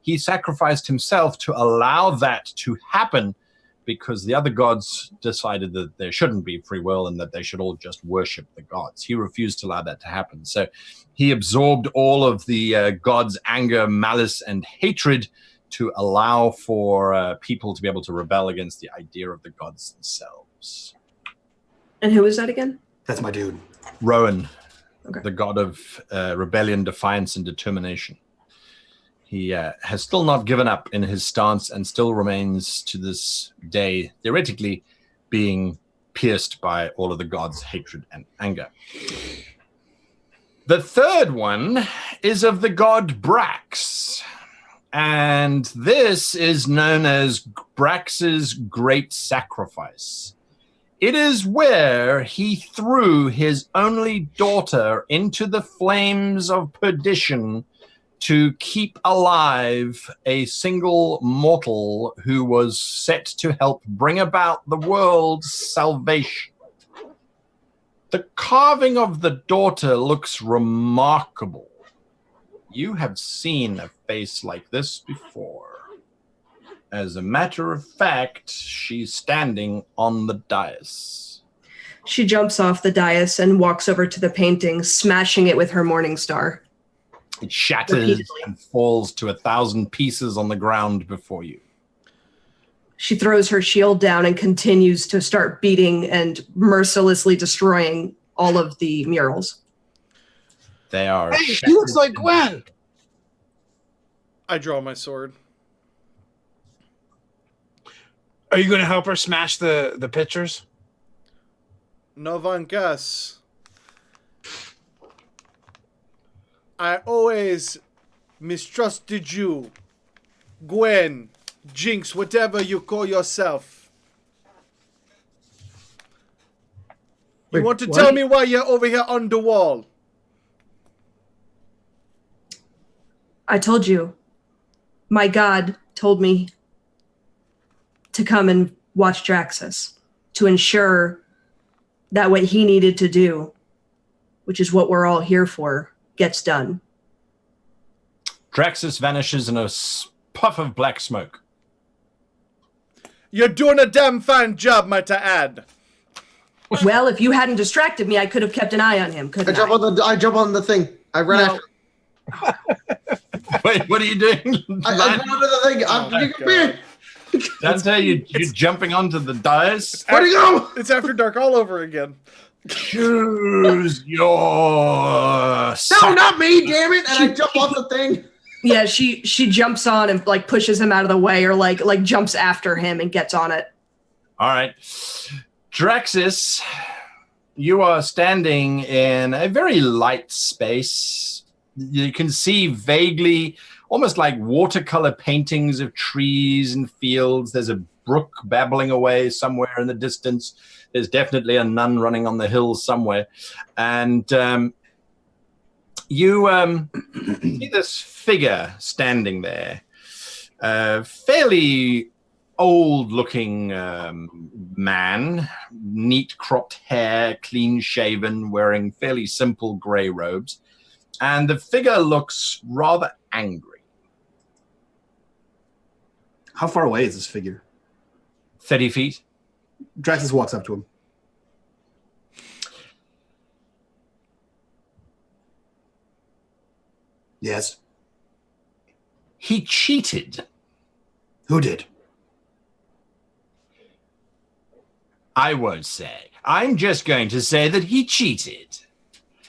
He sacrificed himself to allow that to happen because the other gods decided that there shouldn't be free will and that they should all just worship the gods. He refused to allow that to happen. So he absorbed all of the gods' anger, malice, and hatred to allow for people to be able to rebel against the idea of the gods themselves.
And who is that again?
That's my dude.
Rowan,
Okay.
the god of rebellion, defiance, and determination. He has still not given up in his stance and still remains to this day, theoretically, being pierced by all of the gods' hatred and anger. The third one is of the god Brax. And this is known as Brax's Great Sacrifice. It is where he threw his only daughter into the flames of perdition to keep alive a single mortal who was set to help bring about the world's salvation. The carving of the daughter looks remarkable. You have seen a face like this before. As a matter of fact, she's standing on the dais.
She jumps off the dais and walks over to the painting, smashing it with her morning star.
It shatters
Repeatedly.
and falls to 1,000 pieces on the ground before you.
She throws her shield down and continues to start beating and mercilessly destroying all of the murals.
They are
Hey, he looks like Gwen.
I draw my sword.
Are you going to help her smash the pictures?
No one cares. I always mistrusted you. Gwen, Jinx, whatever you call yourself. You
Wait,
want to
what?
tell me why you're over here on the wall?
I told you. My god told me to come and watch Draxus, to ensure that what he needed to do, which is what we're all here for, gets done.
Draxus vanishes in a puff of black smoke.
You're doing a damn fine job, might I add.
Well, if you hadn't distracted me, I could have kept an eye on him, couldn't I?
I jump on the thing. I run
No.
after.
Wait, what are you doing?
I run under the thing.
Oh my
I'm
God.
Dante, you're jumping onto the dais.
Where'd he go?
It's after dark all over again.
Choose your...
No, not me, damn it! And I jump off the thing.
Yeah, she jumps on and like pushes him out of the way, or like jumps after him and gets on it.
All right. Draxus, you are standing in a very light space. You can see vaguely, almost like watercolor paintings of trees and fields. There's a brook babbling away somewhere in the distance. There's definitely a nun running on the hill somewhere. And you see this figure standing there, fairly old-looking man, neat cropped hair, clean-shaven, wearing fairly simple gray robes. And the figure looks rather angry.
How far away is this figure?
30 feet.
Draxus walks up to him. Yes.
He cheated.
Who did?
I won't say. I'm just going to say that he cheated.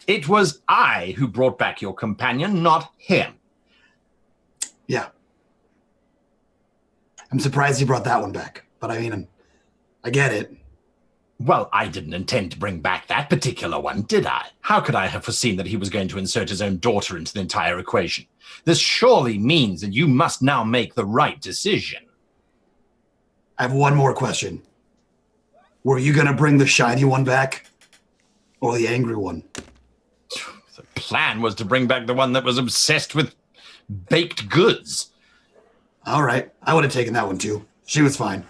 It was I who brought back your companion, not him.
Yeah. I'm surprised he brought that one back. But I mean, I get it.
Well, I didn't intend to bring back that particular one, did I? How could I have foreseen that he was going to insert his own daughter into the entire equation? This surely means that you must now make the right decision.
I have one more question. Were you going to bring the shiny one back? Or the angry one?
The plan was to bring back the one that was obsessed with baked goods.
All right. I would have taken that one too. She was fine.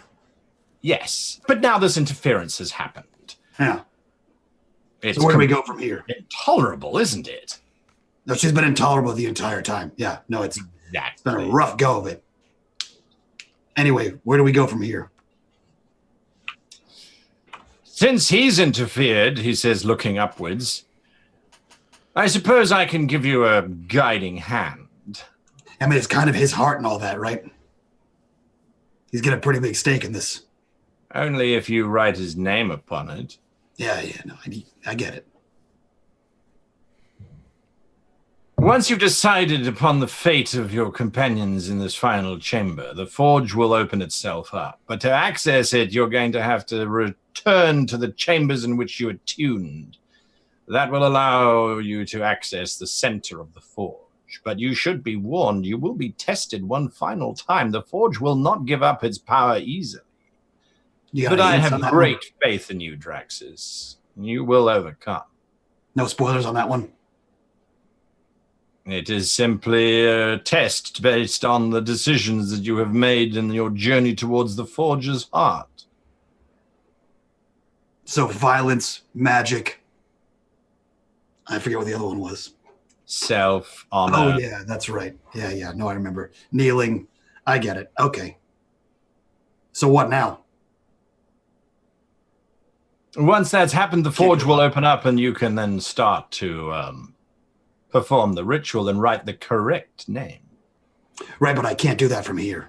Yes, but now this interference has happened.
Yeah.
It's
So where do we go from here?
intolerable, isn't it?
No, she's been intolerable the entire time. Yeah. No, it's been a
Exactly.
rough go of it. Anyway, where do we go from here?
Since he's interfered, he says, looking upwards, I suppose I can give you a guiding hand.
I mean, it's kind of his heart and all that, right? He's got a pretty big stake in this.
Only if you write his name upon it.
Yeah, no, I get it.
Once you've decided upon the fate of your companions in this final chamber, the forge will open itself up. But to access it, you're going to have to return to the chambers in which you are tuned. That will allow you to access the center of the forge. But you should be warned, you will be tested one final time. The forge will not give up its power easily.
You got
But I
hints on
have
that
great
one?
faith in you, Draxus. You will overcome.
No spoilers on that one?
It is simply a test based on the decisions that you have made in your journey towards the Forge's heart.
So violence, magic. I forget what the other one was.
Self, honor.
Oh, yeah, that's right. Yeah. No, I remember. Kneeling. I get it. Okay. So what now?
Once that's happened, the Forge will open up and you can then start to perform the ritual and write the correct name.
Right, but I can't do that from here.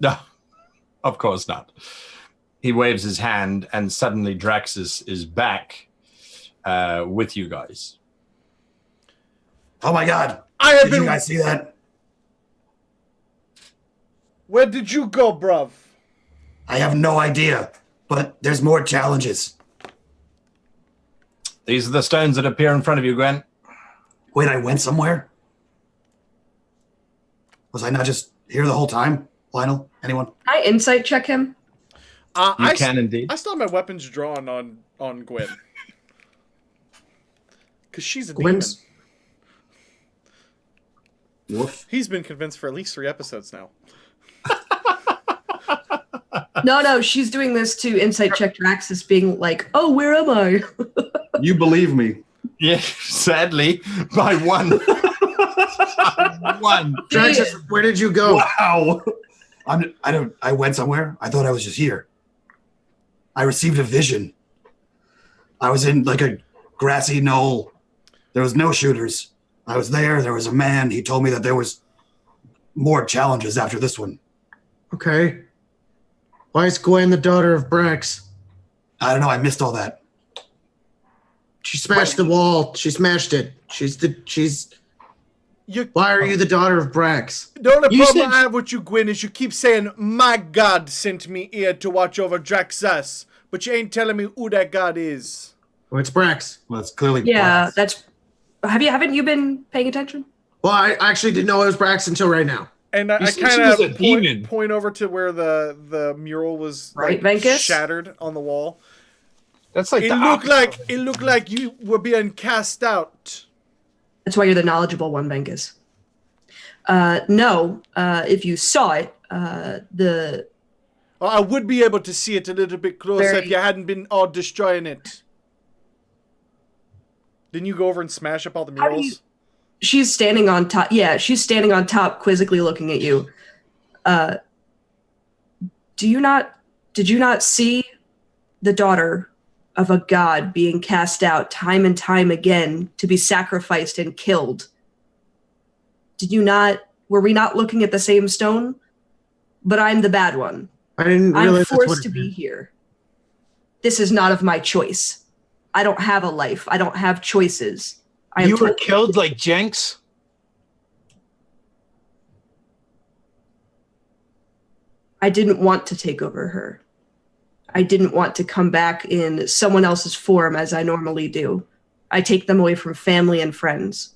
No, of course not. He waves his hand and suddenly Draxus is back with you guys.
Oh my God.
I have
Did
been.
you guys see that?
Where did you go, bruv?
I have no idea, but there's more challenges.
These are the stones that appear in front of you, Gwen.
Wait, I went somewhere? Was I not just here the whole time? Lionel? Anyone?
Can I insight check him?
You can indeed.
I still have my weapons drawn on Gwen. Because she's a
Gwen's-
demon.
Woof.
He's been convinced for at least 3 episodes now.
No, she's doing this to insight check Draxus, being like, "Oh, where am I?"
You believe me.
Yeah, sadly, by one. One.
Draxus, where did you go?
Wow. I went somewhere. I thought I was just here. I received a vision. I was in like a grassy knoll. There was no shooters. I was there. There was a man. He told me that there was more challenges after this one.
Okay. Why is Gwen the daughter of Brax?
I don't know. I missed all that.
She smashed the wall. She smashed it.
You,
Why are you the daughter of Brax?
the only
You
problem
said-
I have with you, Gwen, is you keep saying, "My God sent me here to watch over Draxus," but you ain't telling me who that God is.
Well, it's Brax.
Well, it's clearly
Yeah,
Brax.
that's. Haven't you been paying attention?
Well, I actually didn't know it was Brax until right now.
And I
said she
kind
was a
of
demon.
point over to where the mural was
Right,
like,
Venkus?
shattered on the wall.
That's like
It
the
looked
opposite.
like you were being cast out.
That's why you're the knowledgeable one, Venkus. No, if you saw it, the
Well, I would be able to see it a little bit closer
Very-
if you hadn't been all destroying it. Didn't you go over and smash up all the
How do
murals?
She's standing on top. Yeah, she's standing on top, quizzically looking at you. Did you not see the daughter of a god being cast out time and time again to be sacrificed and killed? Were we not looking at the same stone? But I'm the bad one.
I didn't realize
I'm
that's
forced
what
to
it
be
meant.
here. This is not of my choice. I don't have a life. I don't have choices.
You were killed like Jenks?
I didn't want to take over her. I didn't want to come back in someone else's form as I normally do. I take them away from family and friends.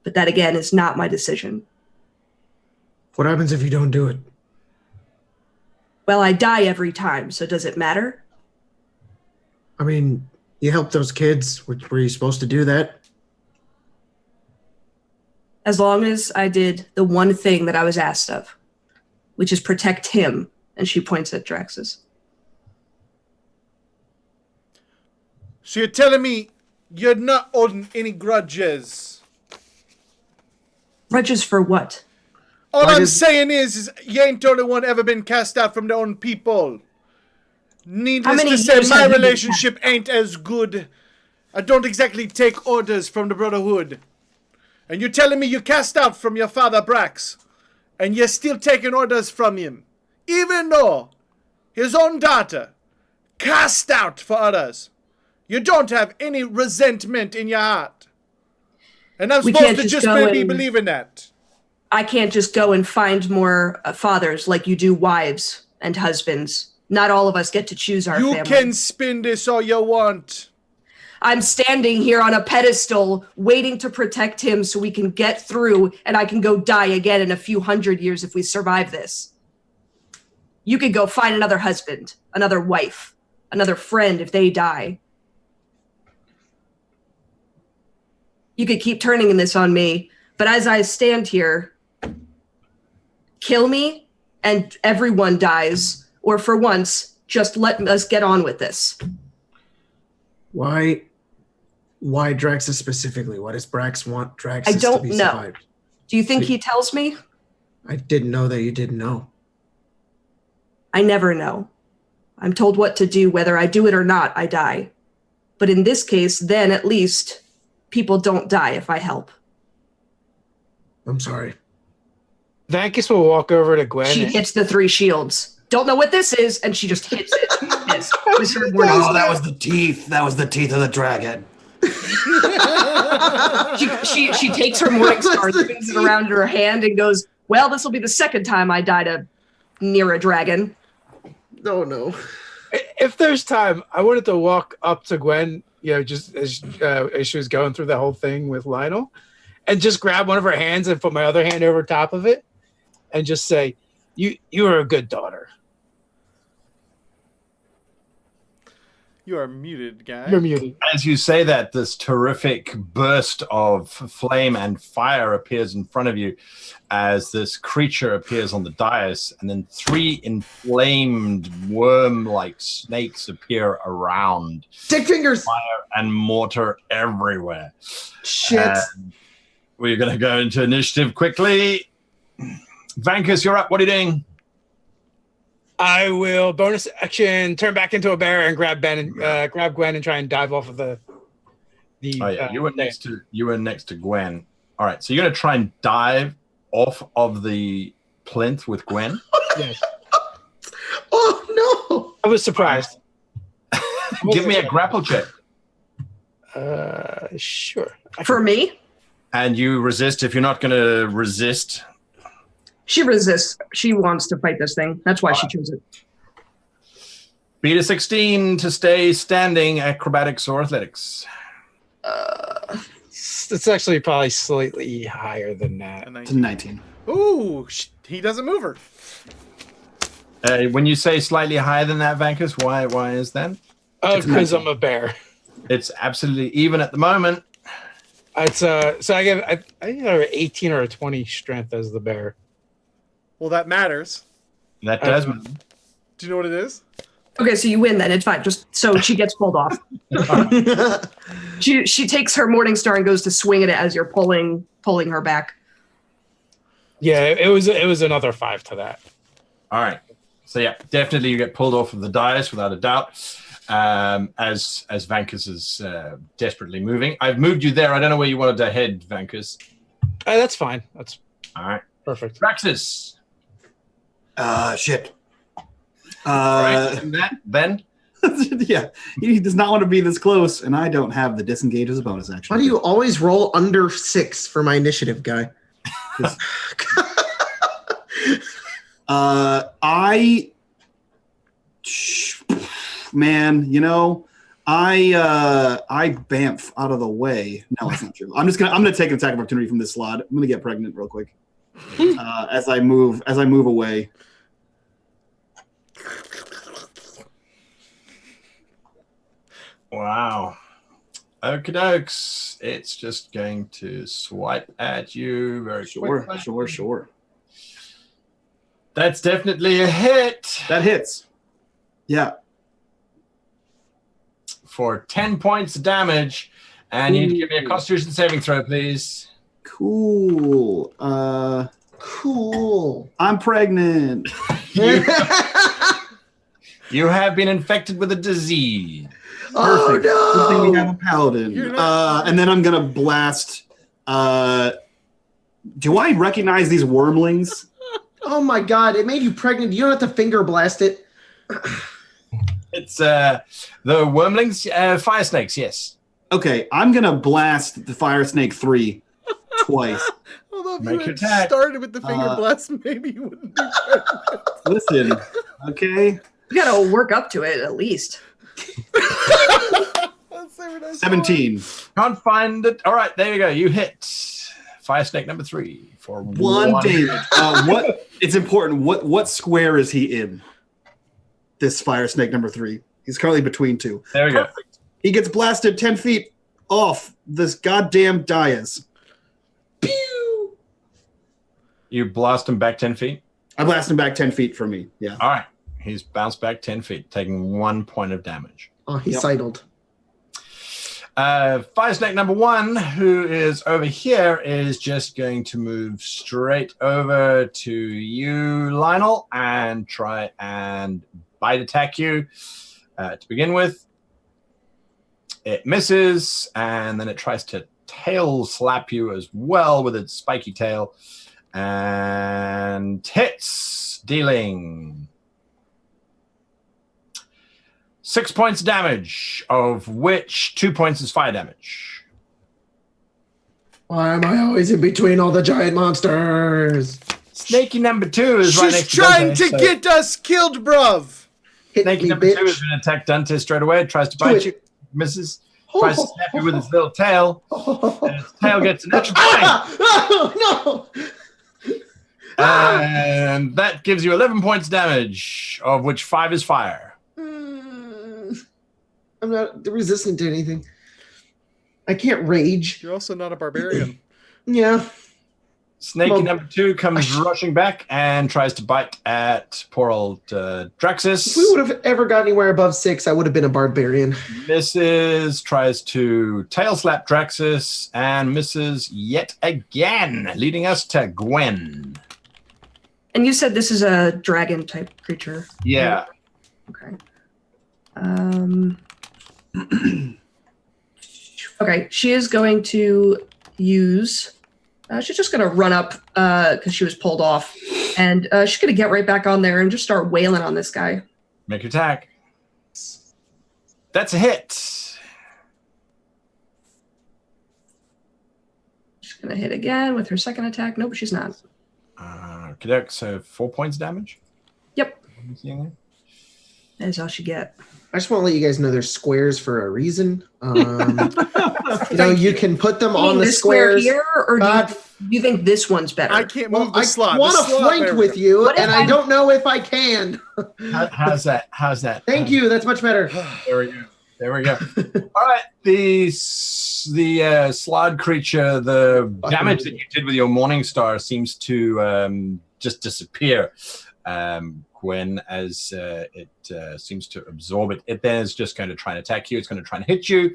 But that, again, is not my decision.
What happens if you don't do it?
Well, I die every time, so does it matter?
I mean, you helped those kids. Were you supposed to do that?
As long as I did the one thing that I was asked of, which is protect him. And she points at Draxus.
So you're telling me you're not holding any grudges?
Grudges for what?
All
Why
I'm
did-
saying is you ain't the only one ever been cast out from their own people. Needless
many
to say,
years
my
have you been
relationship ain't as good. I don't exactly take orders from the Brotherhood. And you're telling me you cast out from your father Brax, and you're still taking orders from him, even though his own daughter cast out for others. You don't have any resentment in your heart. And I'm
We
supposed
can't
to
just
just
go
maybe
and-
believe in that.
I can't just go and find more fathers like you do wives and husbands. Not all of us get to choose our
You
family.
can spin this all you want.
I'm standing here on a pedestal waiting to protect him so we can get through and I can go die again in a few hundred years if we survive this. You could go find another husband, another wife, another friend if they die. You could keep turning this on me, but as I stand here, kill me and everyone dies, or for once, just let us get on with this.
Why Draxus specifically? Why does Brax want Draxus
I don't
to be
know.
survived?
Do you think he tells me?
I didn't know that you didn't know.
I never know. I'm told what to do, whether I do it or not, I die. But in this case, then at least people don't die if I help.
I'm sorry.
Vankus will walk over to Gwen.
She hits the 3 shields. Don't know what this is, and she just hits it. Yes, with her
Oh,
words.
that was the teeth. That was the teeth of the dragon.
She takes her morning star, spins it around in her hand, and goes, well, this will be the second time I die near a dragon.
No.
If there's time, I wanted to walk up to Gwen, just as she was going through the whole thing with Lionel, and just grab one of her hands and put my other hand over top of it, and just say, "You are a good daughter.
You are muted, guy.
You're muted."
As you say that, this terrific burst of flame and fire appears in front of you as this creature appears on the dais, and then 3 inflamed worm-like snakes appear around.
Stick fingers.
Fire and mortar everywhere.
Shit.
And we're going to go into initiative quickly. Vankus, you're up. What are you doing?
I will bonus action, turn back into a bear, and grab Gwen and try and dive off of the.
Oh yeah, you were
thing.
next to Gwen. All right, so you're going to try and dive off of the plinth with Gwen.
Yes.
Oh no.
I was surprised.
Give me a grapple check.
Sure.
For me,
And you resist. If you're not going to resist,
she resists. She wants to fight this thing. That's why she chose it.
beat a 16 to stay standing. Acrobatics or athletics.
It's actually probably slightly higher than that.
And
It's a 19.
Ooh, he doesn't move her.
When you say slightly higher than that, Vankus, why is that?
Oh,
It's a
because
19.
I'm a bear.
It's absolutely even at the moment.
It's so I think I have an 18 or a 20 strength as the bear.
Well, that matters.
That does.
Do you know what it is?
Okay, so you win then. It's fine. Just so she gets pulled off. She takes her Morning Star and goes to swing at it as you're pulling her back.
Yeah, it was another 5 to that.
All right. So yeah, definitely you get pulled off of the dais without a doubt. As Vankus is desperately moving. I've moved you there. I don't know where you wanted to head, Vankus.
That's fine. That's
all right.
Perfect.
Praxis.
Shit.
Ben?
Yeah, he does not want to be this close, and I don't have the disengage as a bonus action.
Why do you always roll under 6 for my initiative, guy?
Man, you know, I bamf out of the way. No, that's not true. I'm gonna take an attack of opportunity from this slot. I'm gonna get pregnant real quick as I move away.
Wow. Okie dokes. It's just going to swipe at you very quickly.
Sure.
That's definitely a hit.
That hits. Yeah.
For 10 points of damage. And you need to give me a Constitution saving throw, please.
Cool.
Cool.
I'm pregnant.
You have been infected with a disease.
Oh,
Perfect.
no.
Good thing we have a paladin. And then I'm gonna blast. Do I recognize these wormlings?
Oh my god, it made you pregnant. You don't have to finger blast it.
It's the wormlings, fire snakes, yes.
Okay, I'm gonna blast the fire snake 3 twice.
Although if
Make
you
your
had
attack.
started with the finger blast, maybe you wouldn't be
Listen, okay.
You gotta work up to it at least.
17.
Can't find it. All right, there you go. You hit fire snake number 3 for
One damage. What? It's important. What square is he in? This fire snake number 3. He's currently between 2.
There we go.
He gets blasted 10 feet off this goddamn dais. Pew!
You blast him back 10 feet?
I blast him back 10 feet from me. Yeah.
All right. He's bounced back 10 feet, taking 1 point of damage.
Oh, he sidled.
Fire snake number 1, who is over here, is just going to move straight over to you, Lionel, and try and bite attack you to begin with. It misses, and then it tries to tail slap you as well with its spiky tail, and hits, dealing 6 points damage, of which 2 points is fire damage.
Why am I always in between all the giant monsters?
Snakey number 2 is right
She's
next to
trying
Dante,
to get us killed, bruv.
Hit
Snakey
me,
number
bitch.
2 is going to attack Dante straight away. Tries to bite you. Misses. Tries to snap you with its little tail. And its tail gets an extra point.
Oh, no.
And that gives you 11 points damage, of which 5 is fire.
I'm not resistant to anything. I can't rage.
You're also not a barbarian.
Yeah.
Snakey
Well,
number 2 comes rushing back and tries to bite at poor old Draxus.
If we would have ever got anywhere above 6, I would have been a barbarian.
Misses, tries to tail slap Draxus, and misses yet again, leading us to Gwen.
And you said this is a dragon type creature.
Yeah.
Okay. Okay, she is going to use. She's just going to run up because she was pulled off, and she's going to get right back on there and just start wailing on this guy.
Make your attack. That's a hit.
She's going to hit again with her second attack. Nope, she's not.
Kadek, so 4 points damage.
Yep. That's all she get.
I just want to let you guys know there's squares for a reason. You can put them on the
this square
squares.
here, or do you think this one's better?
I can't move the slot.
I want
The
to
slot,
flank
there we
with
go.
you,
What if
and I
I'm-
don't know if I can.
How's that?
Thank you. That's much better.
There we go. All right. The slod creature, the damage that you did with your Morning Star seems to just disappear when as it seems to absorb it. It then is just going to try and attack you. It's going to try and hit you.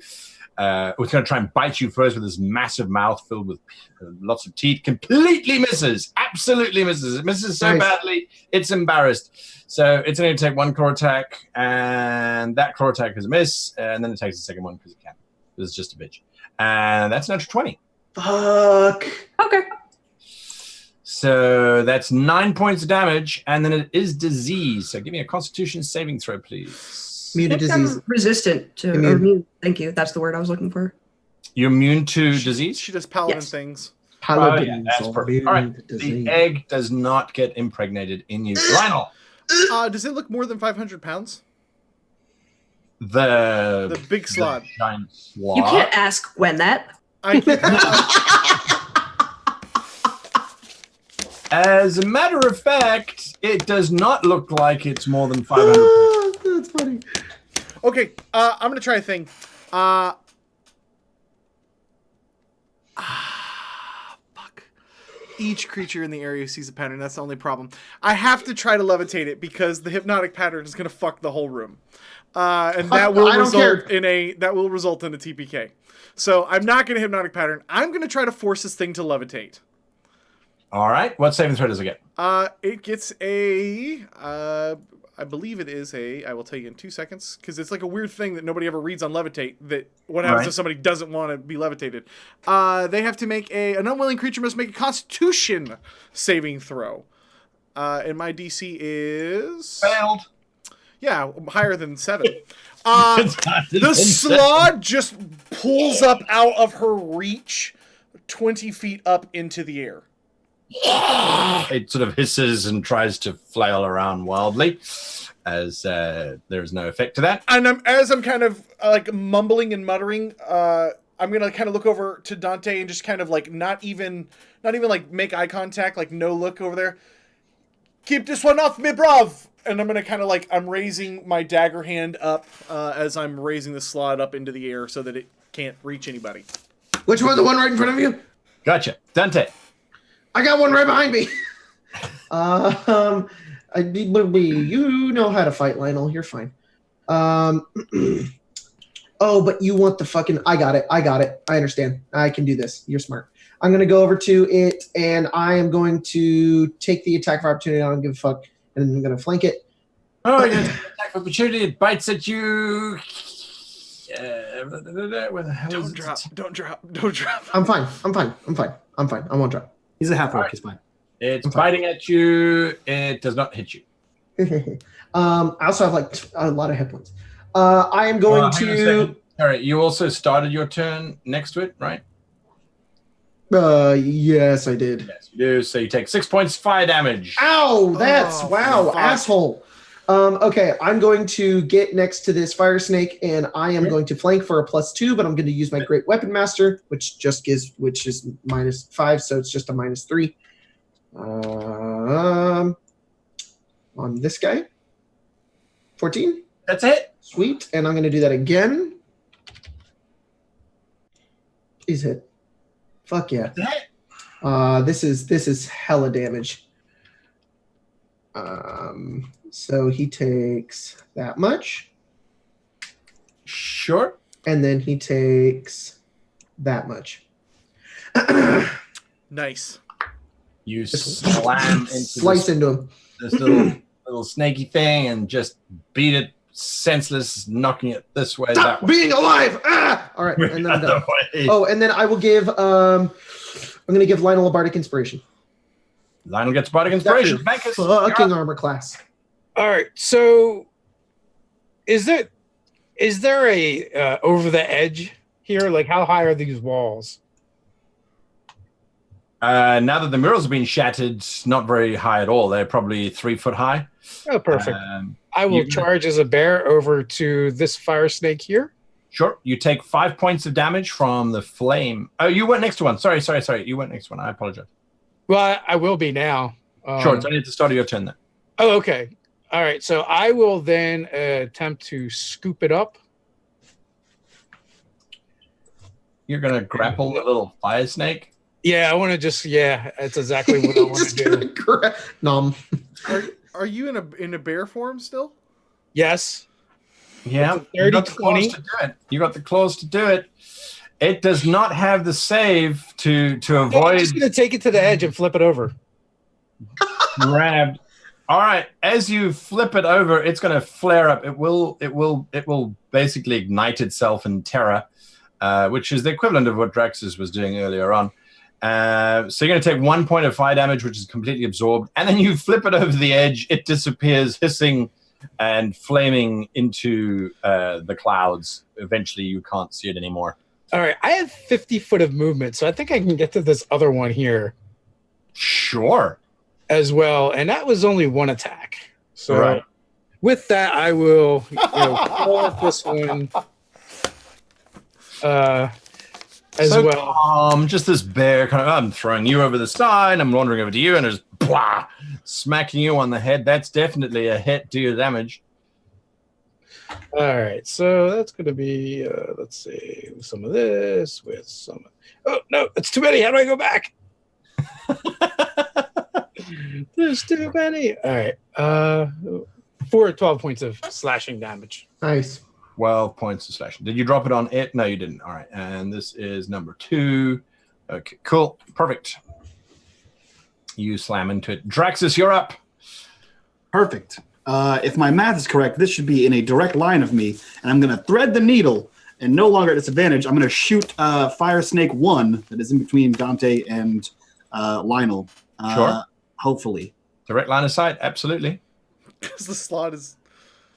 It's going to try and bite you first with this massive mouth filled with lots of teeth. Completely misses. Absolutely misses. It misses so badly, it's embarrassed. So it's going to take one claw attack, and that claw attack is a miss, and then it takes the second one because it can. It's just a bitch. And that's an extra 20.
Fuck.
Okay.
So that's 9 points of damage, and then it is disease. So give me a Constitution saving throw, please.
Muted disease.
I'm resistant to immune. Thank you. That's the word I was looking for.
You're immune to disease?
She does paladin
Yes.
things.
Paladin.
That's perfect. All right. The egg does not get impregnated in you. Lionel.
Does it look more than 500 pounds?
The
big slot.
Giant slot.
You can't ask when that.
I
As a matter of fact, it does not look like it's more than 500 pounds.
That's funny.
Okay, I'm gonna try a thing. Fuck. Each creature in the area sees a pattern. That's the only problem. I have to try to levitate it because the hypnotic pattern is gonna fuck the whole room, and that will result in a TPK. So I'm not gonna hypnotic pattern. I'm gonna try to force this thing to levitate.
All right. What saving throw does it get?
It gets a. I believe it is a. I will tell you in 2 seconds because it's like a weird thing that nobody ever reads on levitate. That what happens if somebody doesn't want to be levitated? They have to make an unwilling creature must make a Constitution saving throw, and my DC is
failed.
Yeah, higher than 7. The slod just pulls up out of her reach, 20 feet up into the air.
It sort of hisses and tries to flail around wildly as there's no effect to that.
And as I'm kind of like mumbling and muttering, I'm gonna kind of look over to Dante and just kind of like not even like make eye contact, like no look over there. Keep this one off me, bruv. And I'm gonna kind of like I'm raising my dagger hand up as I'm raising the slot up into the air so that it can't reach anybody.
Which one? The one right in front of you?
Gotcha, Dante.
I got one right behind me. You know how to fight, Lionel. You're fine. Oh, but you want the fucking... I got it. I understand. I can do this. You're smart. I'm going to go over to it, and I am going to take the attack of opportunity. I don't give a fuck. And I'm going to flank it.
Oh, yeah. Attack of opportunity. It bites at you. Where the hell
Don't drop.
I'm fine. I won't drop.
He's a half orc. He's fine.
It's biting at you. It does not hit you.
I also have like a lot of hit points. I am going to.
All right. You also started your turn next to it, right?
Yes, I did.
Yes, you do. So you take 6 points fire damage.
Ow! That's wow,
fuck.
asshole. Okay, I'm going to get next to this fire snake, and I am going to flank for a +2, but I'm going to use my Great Weapon Master, which is -5, so it's just a -3. On this guy, 14.
That's it.
Sweet, and I'm going to do that again. He's hit. Fuck yeah. This is hella damage. So he takes that much.
Sure.
And then he takes that much.
Nice.
You slam into
Slice into him.
this little snaky thing and just beat it senseless, knocking it this way,
Stop
that way.
being alive! Ah! All right, and then I'm done.
Way.
Oh, and then I will give I'm gonna give Lionel a bardic inspiration.
Lionel gets bardic inspiration. Bankus,
Fucking armor class.
All right. So, is there a over the edge here? Like, how high are these walls?
now that the murals have been shattered, not very high at all. They're probably 3 foot high.
Oh, perfect. I will charge as a bear over to this fire snake here.
Sure. You take 5 points of damage from the flame. Oh, you went next to one. Sorry. You went next to one. I apologize.
Well, I will be now.
Sure. It's only at the start of your turn then.
Oh, okay. All right. So I will then attempt to scoop it up.
You're going to grapple the little fire snake?
Yeah, I want to just, that's exactly what I want to do.
Nom.
Are you in a bear form still?
Yes.
Yeah,
It's a
you got the
30-20.
claws to do it. You got the claws to do it. It does not have the save to
I'm
avoid
just gonna take it to the edge and flip it over.
grabbed. All right, as you flip it over, it's going to flare up. It will basically ignite itself in terror, which is the equivalent of what Draxus was doing earlier on. So you're going to take 1 point of fire damage, which is completely absorbed, and then you flip it over the edge. It disappears, hissing and flaming into the clouds. Eventually, you can't see it anymore.
All right, I have 50 foot of movement, so I think I can get to this other one here
Sure.
as well, and that was only one attack. So
Right.
with that, I will roll at this one as
So
well.
just this bear kind of, I'm throwing you over the side, I'm wandering over to you, and just blah, smacking you on the head. That's definitely a hit. Do your damage.
All right, so that's going to be, let's see, some of this with some. Oh, no, it's too many. How do I go back? There's too many. All right, 12 points of slashing damage.
Nice.
12 points of slashing. Did you drop it on it? No, you didn't. All right, and this is number 2. Okay, cool. Perfect. You slam into it. Draxus, you're up.
Perfect. If my math is correct, this should be in a direct line of me, and I'm going to thread the needle, and no longer at disadvantage. I'm going to shoot Fire Snake 1 that is in between Dante and Lionel.
Sure.
Hopefully.
Direct line of sight, absolutely.
Because the slot is...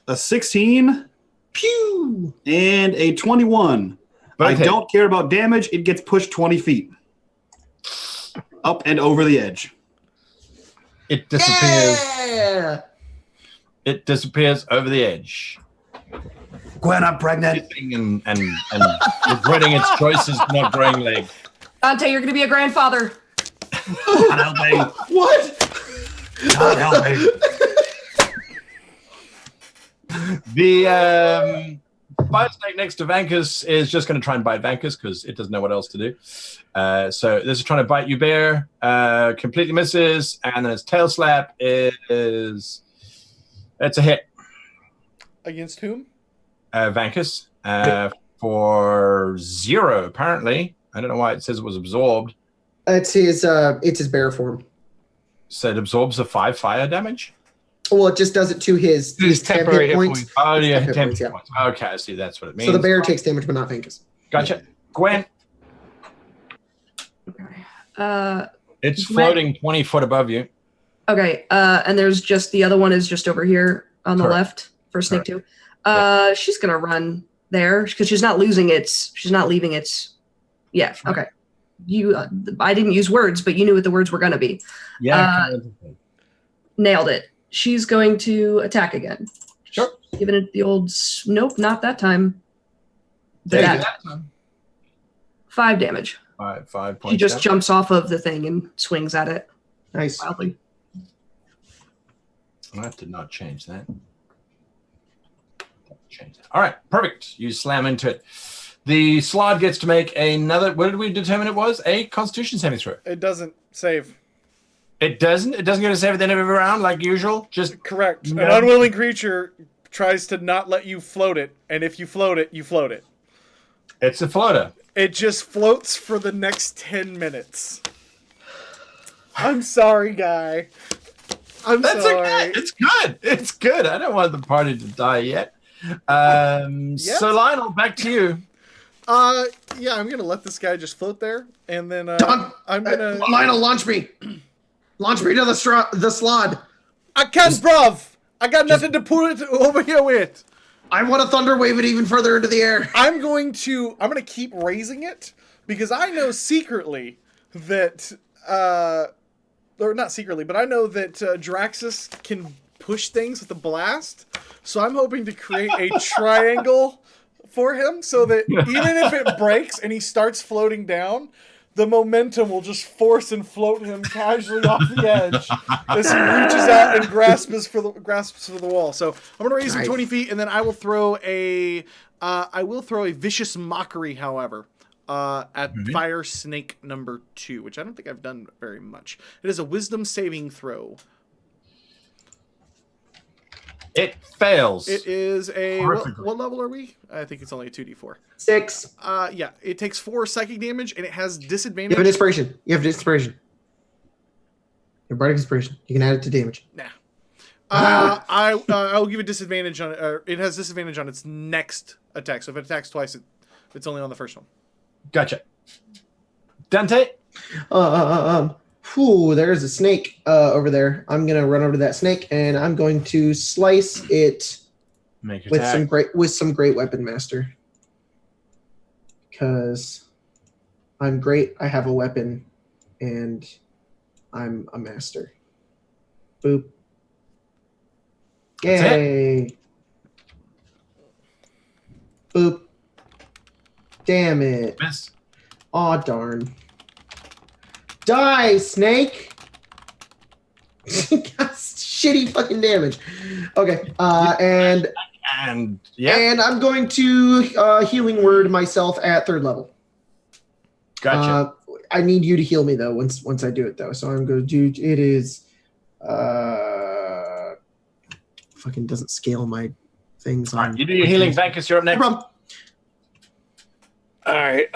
A 16,
Pew!
and a 21. I
Both hit.
don't care about damage. It gets pushed 20 feet. Up and over the edge.
It disappears.
Yeah!
It disappears over the edge.
Gwen, I'm pregnant.
Hissing and regretting its choices for not growing legs.
Dante, you're going to be a grandfather.
Not helping.
What?
Not helping.
The fire snake next to Vankus is just going to try and bite Vankus because it doesn't know what else to do. So this is trying to bite you, bear. Completely misses, and then its tail slap is... It's a hit.
Against whom?
Vankus for 0, apparently. I don't know why it says it was absorbed.
It's his bear form.
So it absorbs the 5 fire damage?
Well, it just does it to his
temporary hit
points.
points.
Oh, yeah,
10
10
points, yeah.
points. Okay, I see. That's what it means.
So the bear takes damage, but not Vankus.
Gotcha. Gwen, it's
Gwen-
floating 20 foot above you.
Okay, and there's just the other one is just over here on the
Correct.
left for Snake
Correct.
2. She's gonna run there because she's not leaving its. Yeah. Okay. I didn't use words, but you knew what the words were gonna be.
Yeah.
Nailed it. She's going to attack again.
Sure.
Giving it the old. Nope, not that time.
Take
That
it that time.
5 damage.
5 points.
She just
down.
jumps off of the thing and swings at it
Nice.
wildly.
I did not change that. All right, perfect. You slam into it. The slod gets to make another. What did we determine it was? A Constitution saving throw.
It doesn't save.
It doesn't. It doesn't get a save at the end of every round, like usual. Just
Correct.
No.
An unwilling creature tries to not let you float it, and if you float it, you float it.
it's a floater.
It just floats for the next 10 minutes. I'm sorry, guy. I'm
That's
sorry.
okay. It's good. It's good. I don't want the party to die yet. So Lionel, back to you.
Yeah, I'm gonna let this guy just float there, and then
Don,
I'm gonna.
Lionel, launch me. Launch me to the slod.
I can't, bruv. I got nothing to put it over here with.
I want to thunder wave it even further into the air.
I'm gonna keep raising it because I know secretly that or not secretly, but I know that Draxus can push things with a blast. So I'm hoping to create a triangle for him so that even if it breaks and he starts floating down, the momentum will just force and float him casually off the edge as he reaches out and grasps for the wall. So I'm gonna raise him 20 feet, and then I will throw a vicious mockery, however, at Fire Snake number 2, which I don't think I've done very much. It is a Wisdom saving throw.
It fails.
It is a
Horrifically.
what level are we? I think it's only a 2d4.
6.
Yeah, it takes 4 psychic damage and it has
You
disadvantage.
have an inspiration. You have an inspiration. Your bardic inspiration. You can add it to damage.
Nah. I will give it disadvantage on it has disadvantage on its next attack. So if it attacks twice, it's only on the first one.
Gotcha. Dante?
There's a snake over there. I'm gonna run over to that snake and I'm going to slice it
Make
with
attack.
some great weapon master. Because I'm great. I have a weapon, and I'm a master. Boop.
That's
Yay. Boop. Damn it.
Miss.
Aw, darn. Die, snake! Shitty fucking damage. Okay, and I'm going to healing word myself at 3rd level.
Gotcha.
I need you to heal me though once I do it though. So I'm going to do it is fucking doesn't scale my things
All
on.
right, you do your healing. Vankus, you're up next.
No problem.
All right.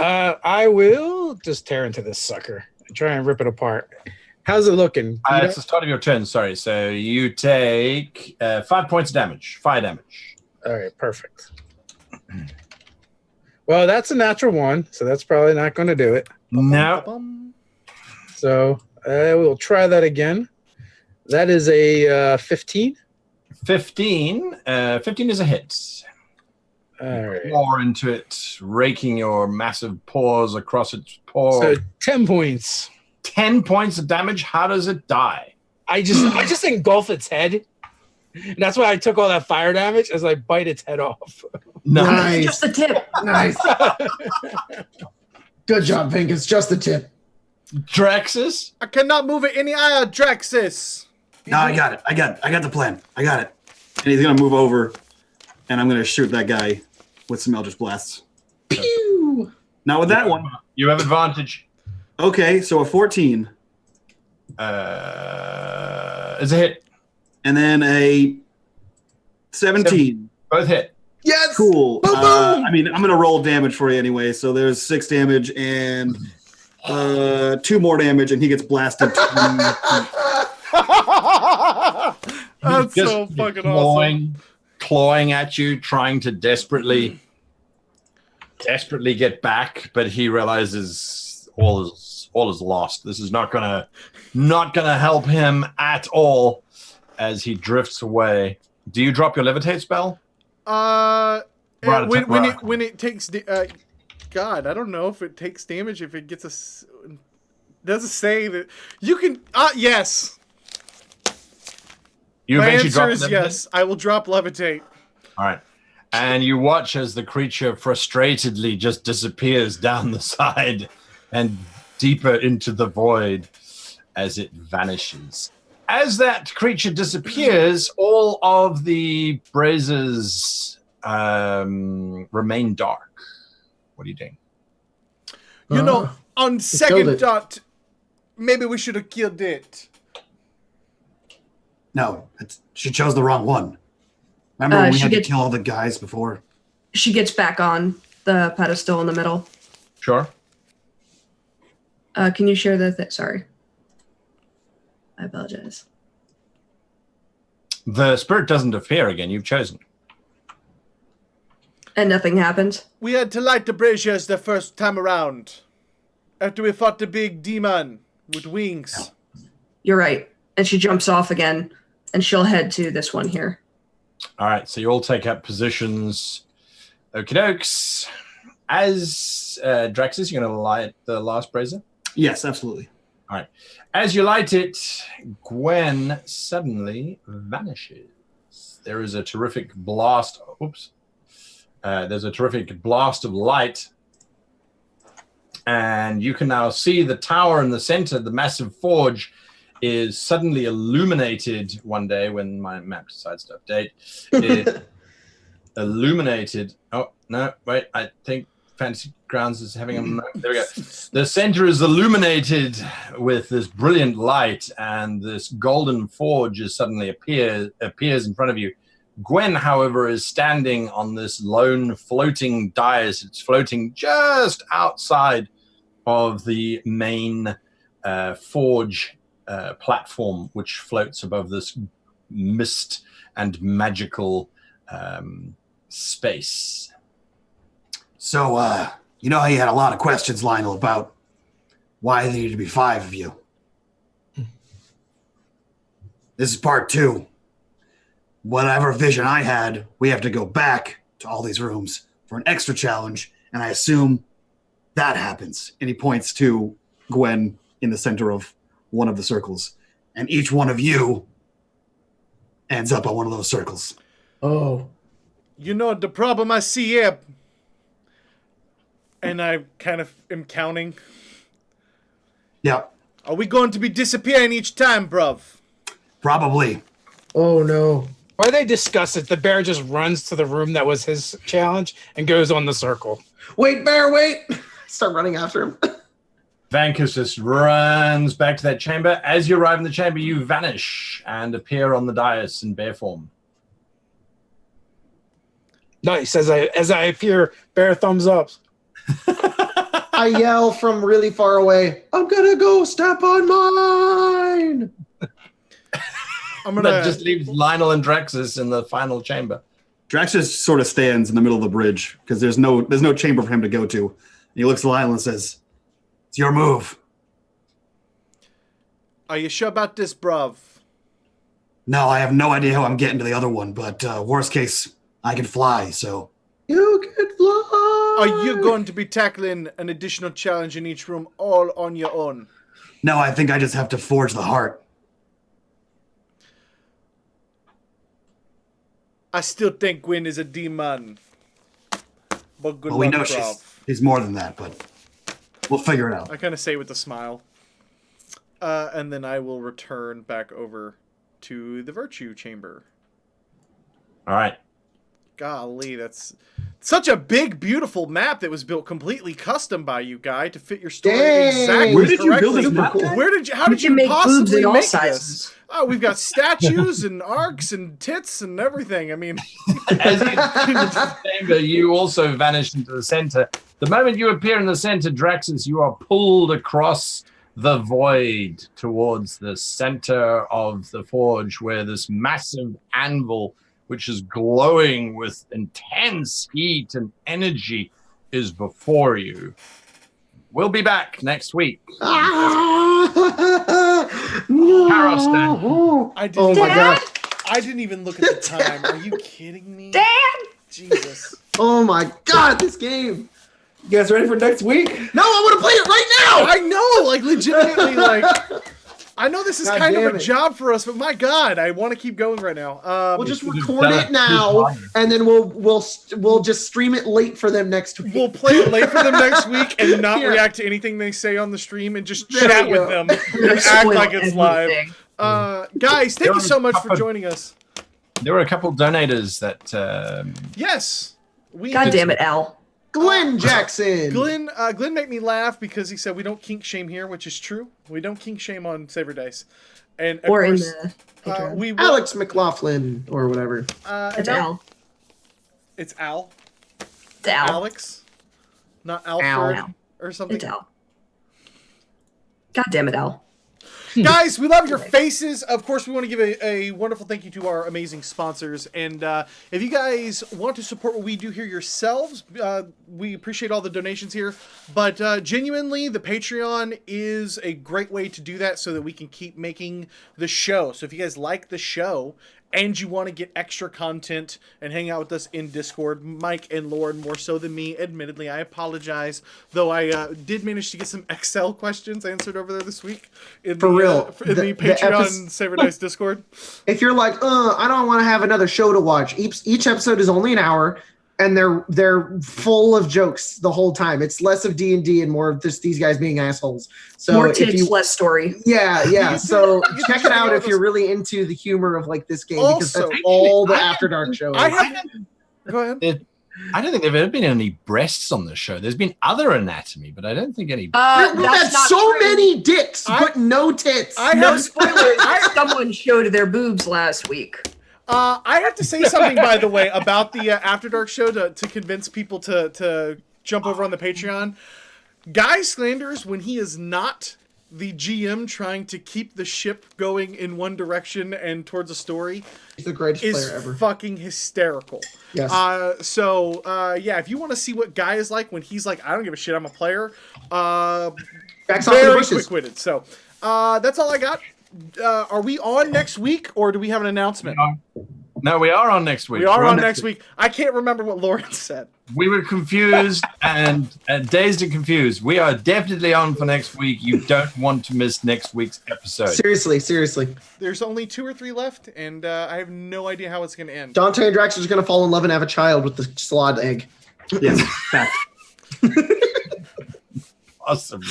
I will just tear into this sucker and try and rip it apart. How's it looking?
It's the start of your turn, sorry. So you take 5 points of damage. Fire damage.
All right, perfect. Well, that's a natural 1, so that's probably not going to do it.
No.
So we'll try that again. That is a 15.
15. 15 is a hit.
All right.
More into it, raking your massive paws across its paw.
So 10 points.
10 points of damage. How does it die?
I just engulf its head. And that's why I took all that fire damage as I bite its head off.
Nice.
Just the tip.
Nice. Good job, Vink. It's just the tip.
Draxus?
I cannot move it any higher, Draxus.
No, I got it. I got the plan. I got it. And he's gonna move over, and I'm gonna shoot that guy with some Eldritch Blasts.
Pew!
Now with that one,
You have advantage.
okay, so a 14,
Is a hit.
and then a 17.
Both hit.
Yes!
Cool.
Boom, boom!
I mean, I'm gonna roll damage for you anyway. So there's 6 damage and 2 more damage, and he gets blasted.
That's
Just
so fucking awesome.
Clawing at you, trying to desperately get back, but he realizes all is lost. This is not gonna help him at all as he drifts away. Do you drop your levitate spell?
When it takes God, I don't know if it takes damage if it gets doesn't say that you can. Yes.
You
My
eventually
answer
drop
is
levitate?
yes. I will drop levitate.
All right. And you watch as the creature frustratedly just disappears down the side and deeper into the void as it vanishes. As that creature disappears, all of the braziers remain dark. What are you doing?
You know, on
killed
second
it.
thought, maybe we should have killed it.
No, she chose the wrong one. Remember when we
she
had to
gets-
kill all the guys before?
She gets back on the pedestal in the middle.
Sure.
Can you share the Sorry. I apologize.
The spirit doesn't appear again. You've chosen.
And nothing happened.
We had to light the braziers the first time around. After we fought the big demon with wings.
You're right. And she jumps off again, and she'll head to this one here.
All right, so you all take up positions. Okie dokes. As Draxus, you're going to light the last brazier?
Yes, absolutely.
All right. As you light it, Gwen suddenly vanishes. There is a terrific blast. Oops. There's a terrific blast of light. And you can now see the tower in the center, the massive forge, is suddenly illuminated one day when my map decides to update. It illuminated. Oh, no, wait. I think Fantasy Grounds is having a... There we go. The center is illuminated with this brilliant light, and this golden forge is suddenly appears in front of you, Gwen, however, is standing on this lone floating dais. It's floating just outside of the main forge platform, which floats above this mist and magical space.
So, you know how you had a lot of questions, Lionel, about why there need to be 5 of you. This is part 2. Whatever vision I had, we have to go back to all these rooms for an extra challenge, and I assume that happens.
And he points to Gwen in the center of one of the circles. And each one of you ends up on one of those circles.
Oh.
You know the problem I see here, and I kind of am counting.
Yeah,
Are we going to be disappearing each time, bruv?
probably.
Oh no.
Or they discuss it. The bear just runs to the room that was his challenge and goes on the circle.
Wait, bear, wait! Start running after him.
Vankus just runs back to that chamber. As you arrive in the chamber, you vanish and appear on the dais in bear form.
Nice. As I appear, bear thumbs up.
I yell from really far away, I'm gonna go step on mine!
I'm gonna
That just leaves Lionel and Draxus in the final chamber.
Drax just sort of stands in the middle of the bridge because there's no chamber for him to go to. And he looks at Lionel and says,
It's your move.
Are you sure about this, bruv?
No, I have no idea how I'm getting to the other one, but worst case, I can fly, so...
You can fly!
Are you going to be tackling an additional challenge in each room all on your own?
No, I think I just have to forge the heart.
I still think Gwen is a demon. But good
Well, we
luck,
know
bruv.
she's more than that, but we'll figure it out.
I kind of say with a smile. And then I will return back over to the Virtue Chamber.
All right.
Golly, that's such a big, beautiful map that was built completely custom by you, Guy, to fit your story
Dang.
exactly
Where did you build
correctly.
this map?
Cool.
Where did you? How
You
did
can
you
make boobs
possibly
in all
make
sizes.
this? Oh, we've got statues and arcs and tits and everything. I mean,
As you enter the chamber, you also vanish into the center. The moment you appear in the center, Draxus, you are pulled across the void towards the center of the forge, where this massive anvil, which is glowing with intense heat and energy, is before you. We'll be back next week. Kharos Stones.
I didn't.
Oh my god.
I didn't even look at the time. Are you kidding me?
Dad!
Jesus.
Oh my god, this game.
You guys ready for next week?
No, I want to play it right now!
I know, like legitimately, like I know this is
God
kind of
damn
a
it.
job for us, but my God, I want to keep going right now.
We'll just
You should've
record
done
it
it
now,
too.
and then we'll just stream it late for them next week.
We'll play it late for them next week and not
Yeah.
react to anything they say on the stream and just
There
chat
you
with
go.
them and act
Spoil
like it's live.
everything.
Guys, thank you so much for
There were a couple-
joining us.
There were a couple donators that
Yes. We
God damn it, Al.
Glenn Jackson.
Glenn made me laugh because he said we don't kink shame here, which is true. We don't kink shame on Saver Dice. And of
Or in
course,
the Patreon.
we will,
Alex McLaughlin or whatever.
It's
no,
Al.
It's Al.
It's Al.
Alex, not Alfred
Al.
or something.
It's Al. God damn it, Al.
Guys, we love your faces. Of course, we want to give a wonderful thank you to our amazing sponsors. And if you guys want to support what we do here yourselves, we appreciate all the donations here. But genuinely, the Patreon is a great way to do that so that we can keep making the show. So if you guys like the show and you want to get extra content and hang out with us in Discord, Mike and Lauren more so than me, admittedly, I apologize. Though I did manage to get some Excel questions answered over there this week. In
For real.
in the Patreon Saver Dice Discord.
If you're like, I don't want to have another show to watch. Each episode is only an hour, and they're full of jokes the whole time. It's less of D&D and more of just these guys being assholes. So
More
if
tits,
you,
less story.
yeah. So
You
check
can
it out
check
if you're really into the humor of like this game, because
Also-
that's all the
I
After Dark show
I
is.
have. Go ahead.
I don't think there have ever been any breasts on the show. There's been other anatomy, but I don't think any.
We've had
That's not
so
true.
many dicks,
I-
but no tits.
I
No
have.
spoilers. Someone showed their boobs last week.
I have to say something, by the way, about the After Dark show to convince people to jump over on the Patreon. Guy Slanders, when he is not the GM trying to keep the ship going in one direction and towards a story,
He's the greatest
is
player ever.
fucking hysterical.
Yes.
Yeah, if you want to see what Guy is like when he's like, I don't give a shit, I'm a player,
Backs off the
very
bushes.
quick-witted. So, that's all I got. Are we on next week, or do we have an announcement?
No, we are on next week.
We are
We're
on next week. I can't remember what Lauren said.
We were confused and dazed and confused. We are definitely on for next week. You don't want to miss next week's episode.
Seriously.
There's only 2 or 3 left, and I have no idea how it's going to end.
Dante and Drax are going to fall in love and have a child with the slod egg.
Yes, fact.
Awesome.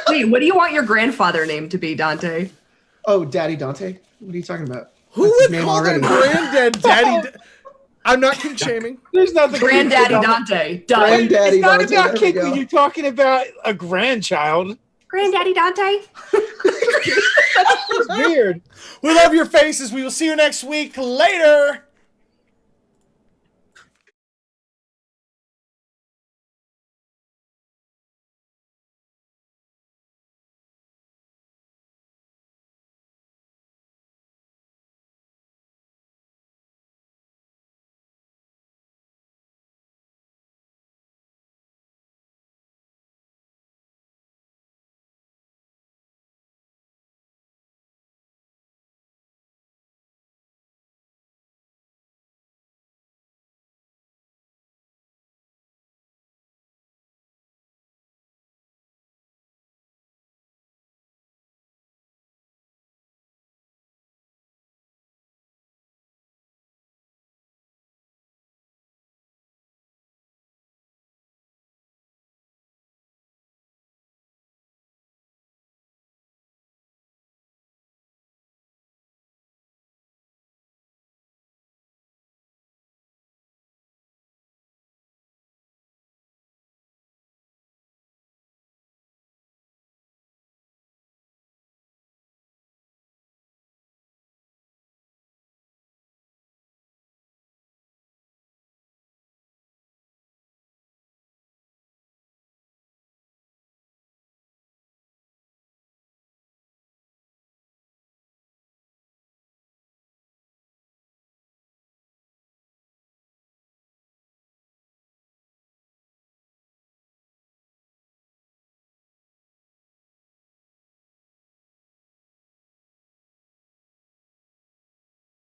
Wait, what do you want your grandfather name to be, Dante?
Oh, Daddy Dante? What are you talking about?
Who
That's his
would
name
call their
already.
granddad Daddy? I'm not kink shaming.
There's nothing.
Granddaddy
creepy about-
Dante. Done.
Granddaddy
It's not
Dante.
about
There we
kink
go.
when you're talking about a grandchild.
Granddaddy Dante.
It's weird.
We love your faces. We will see you next week. Later.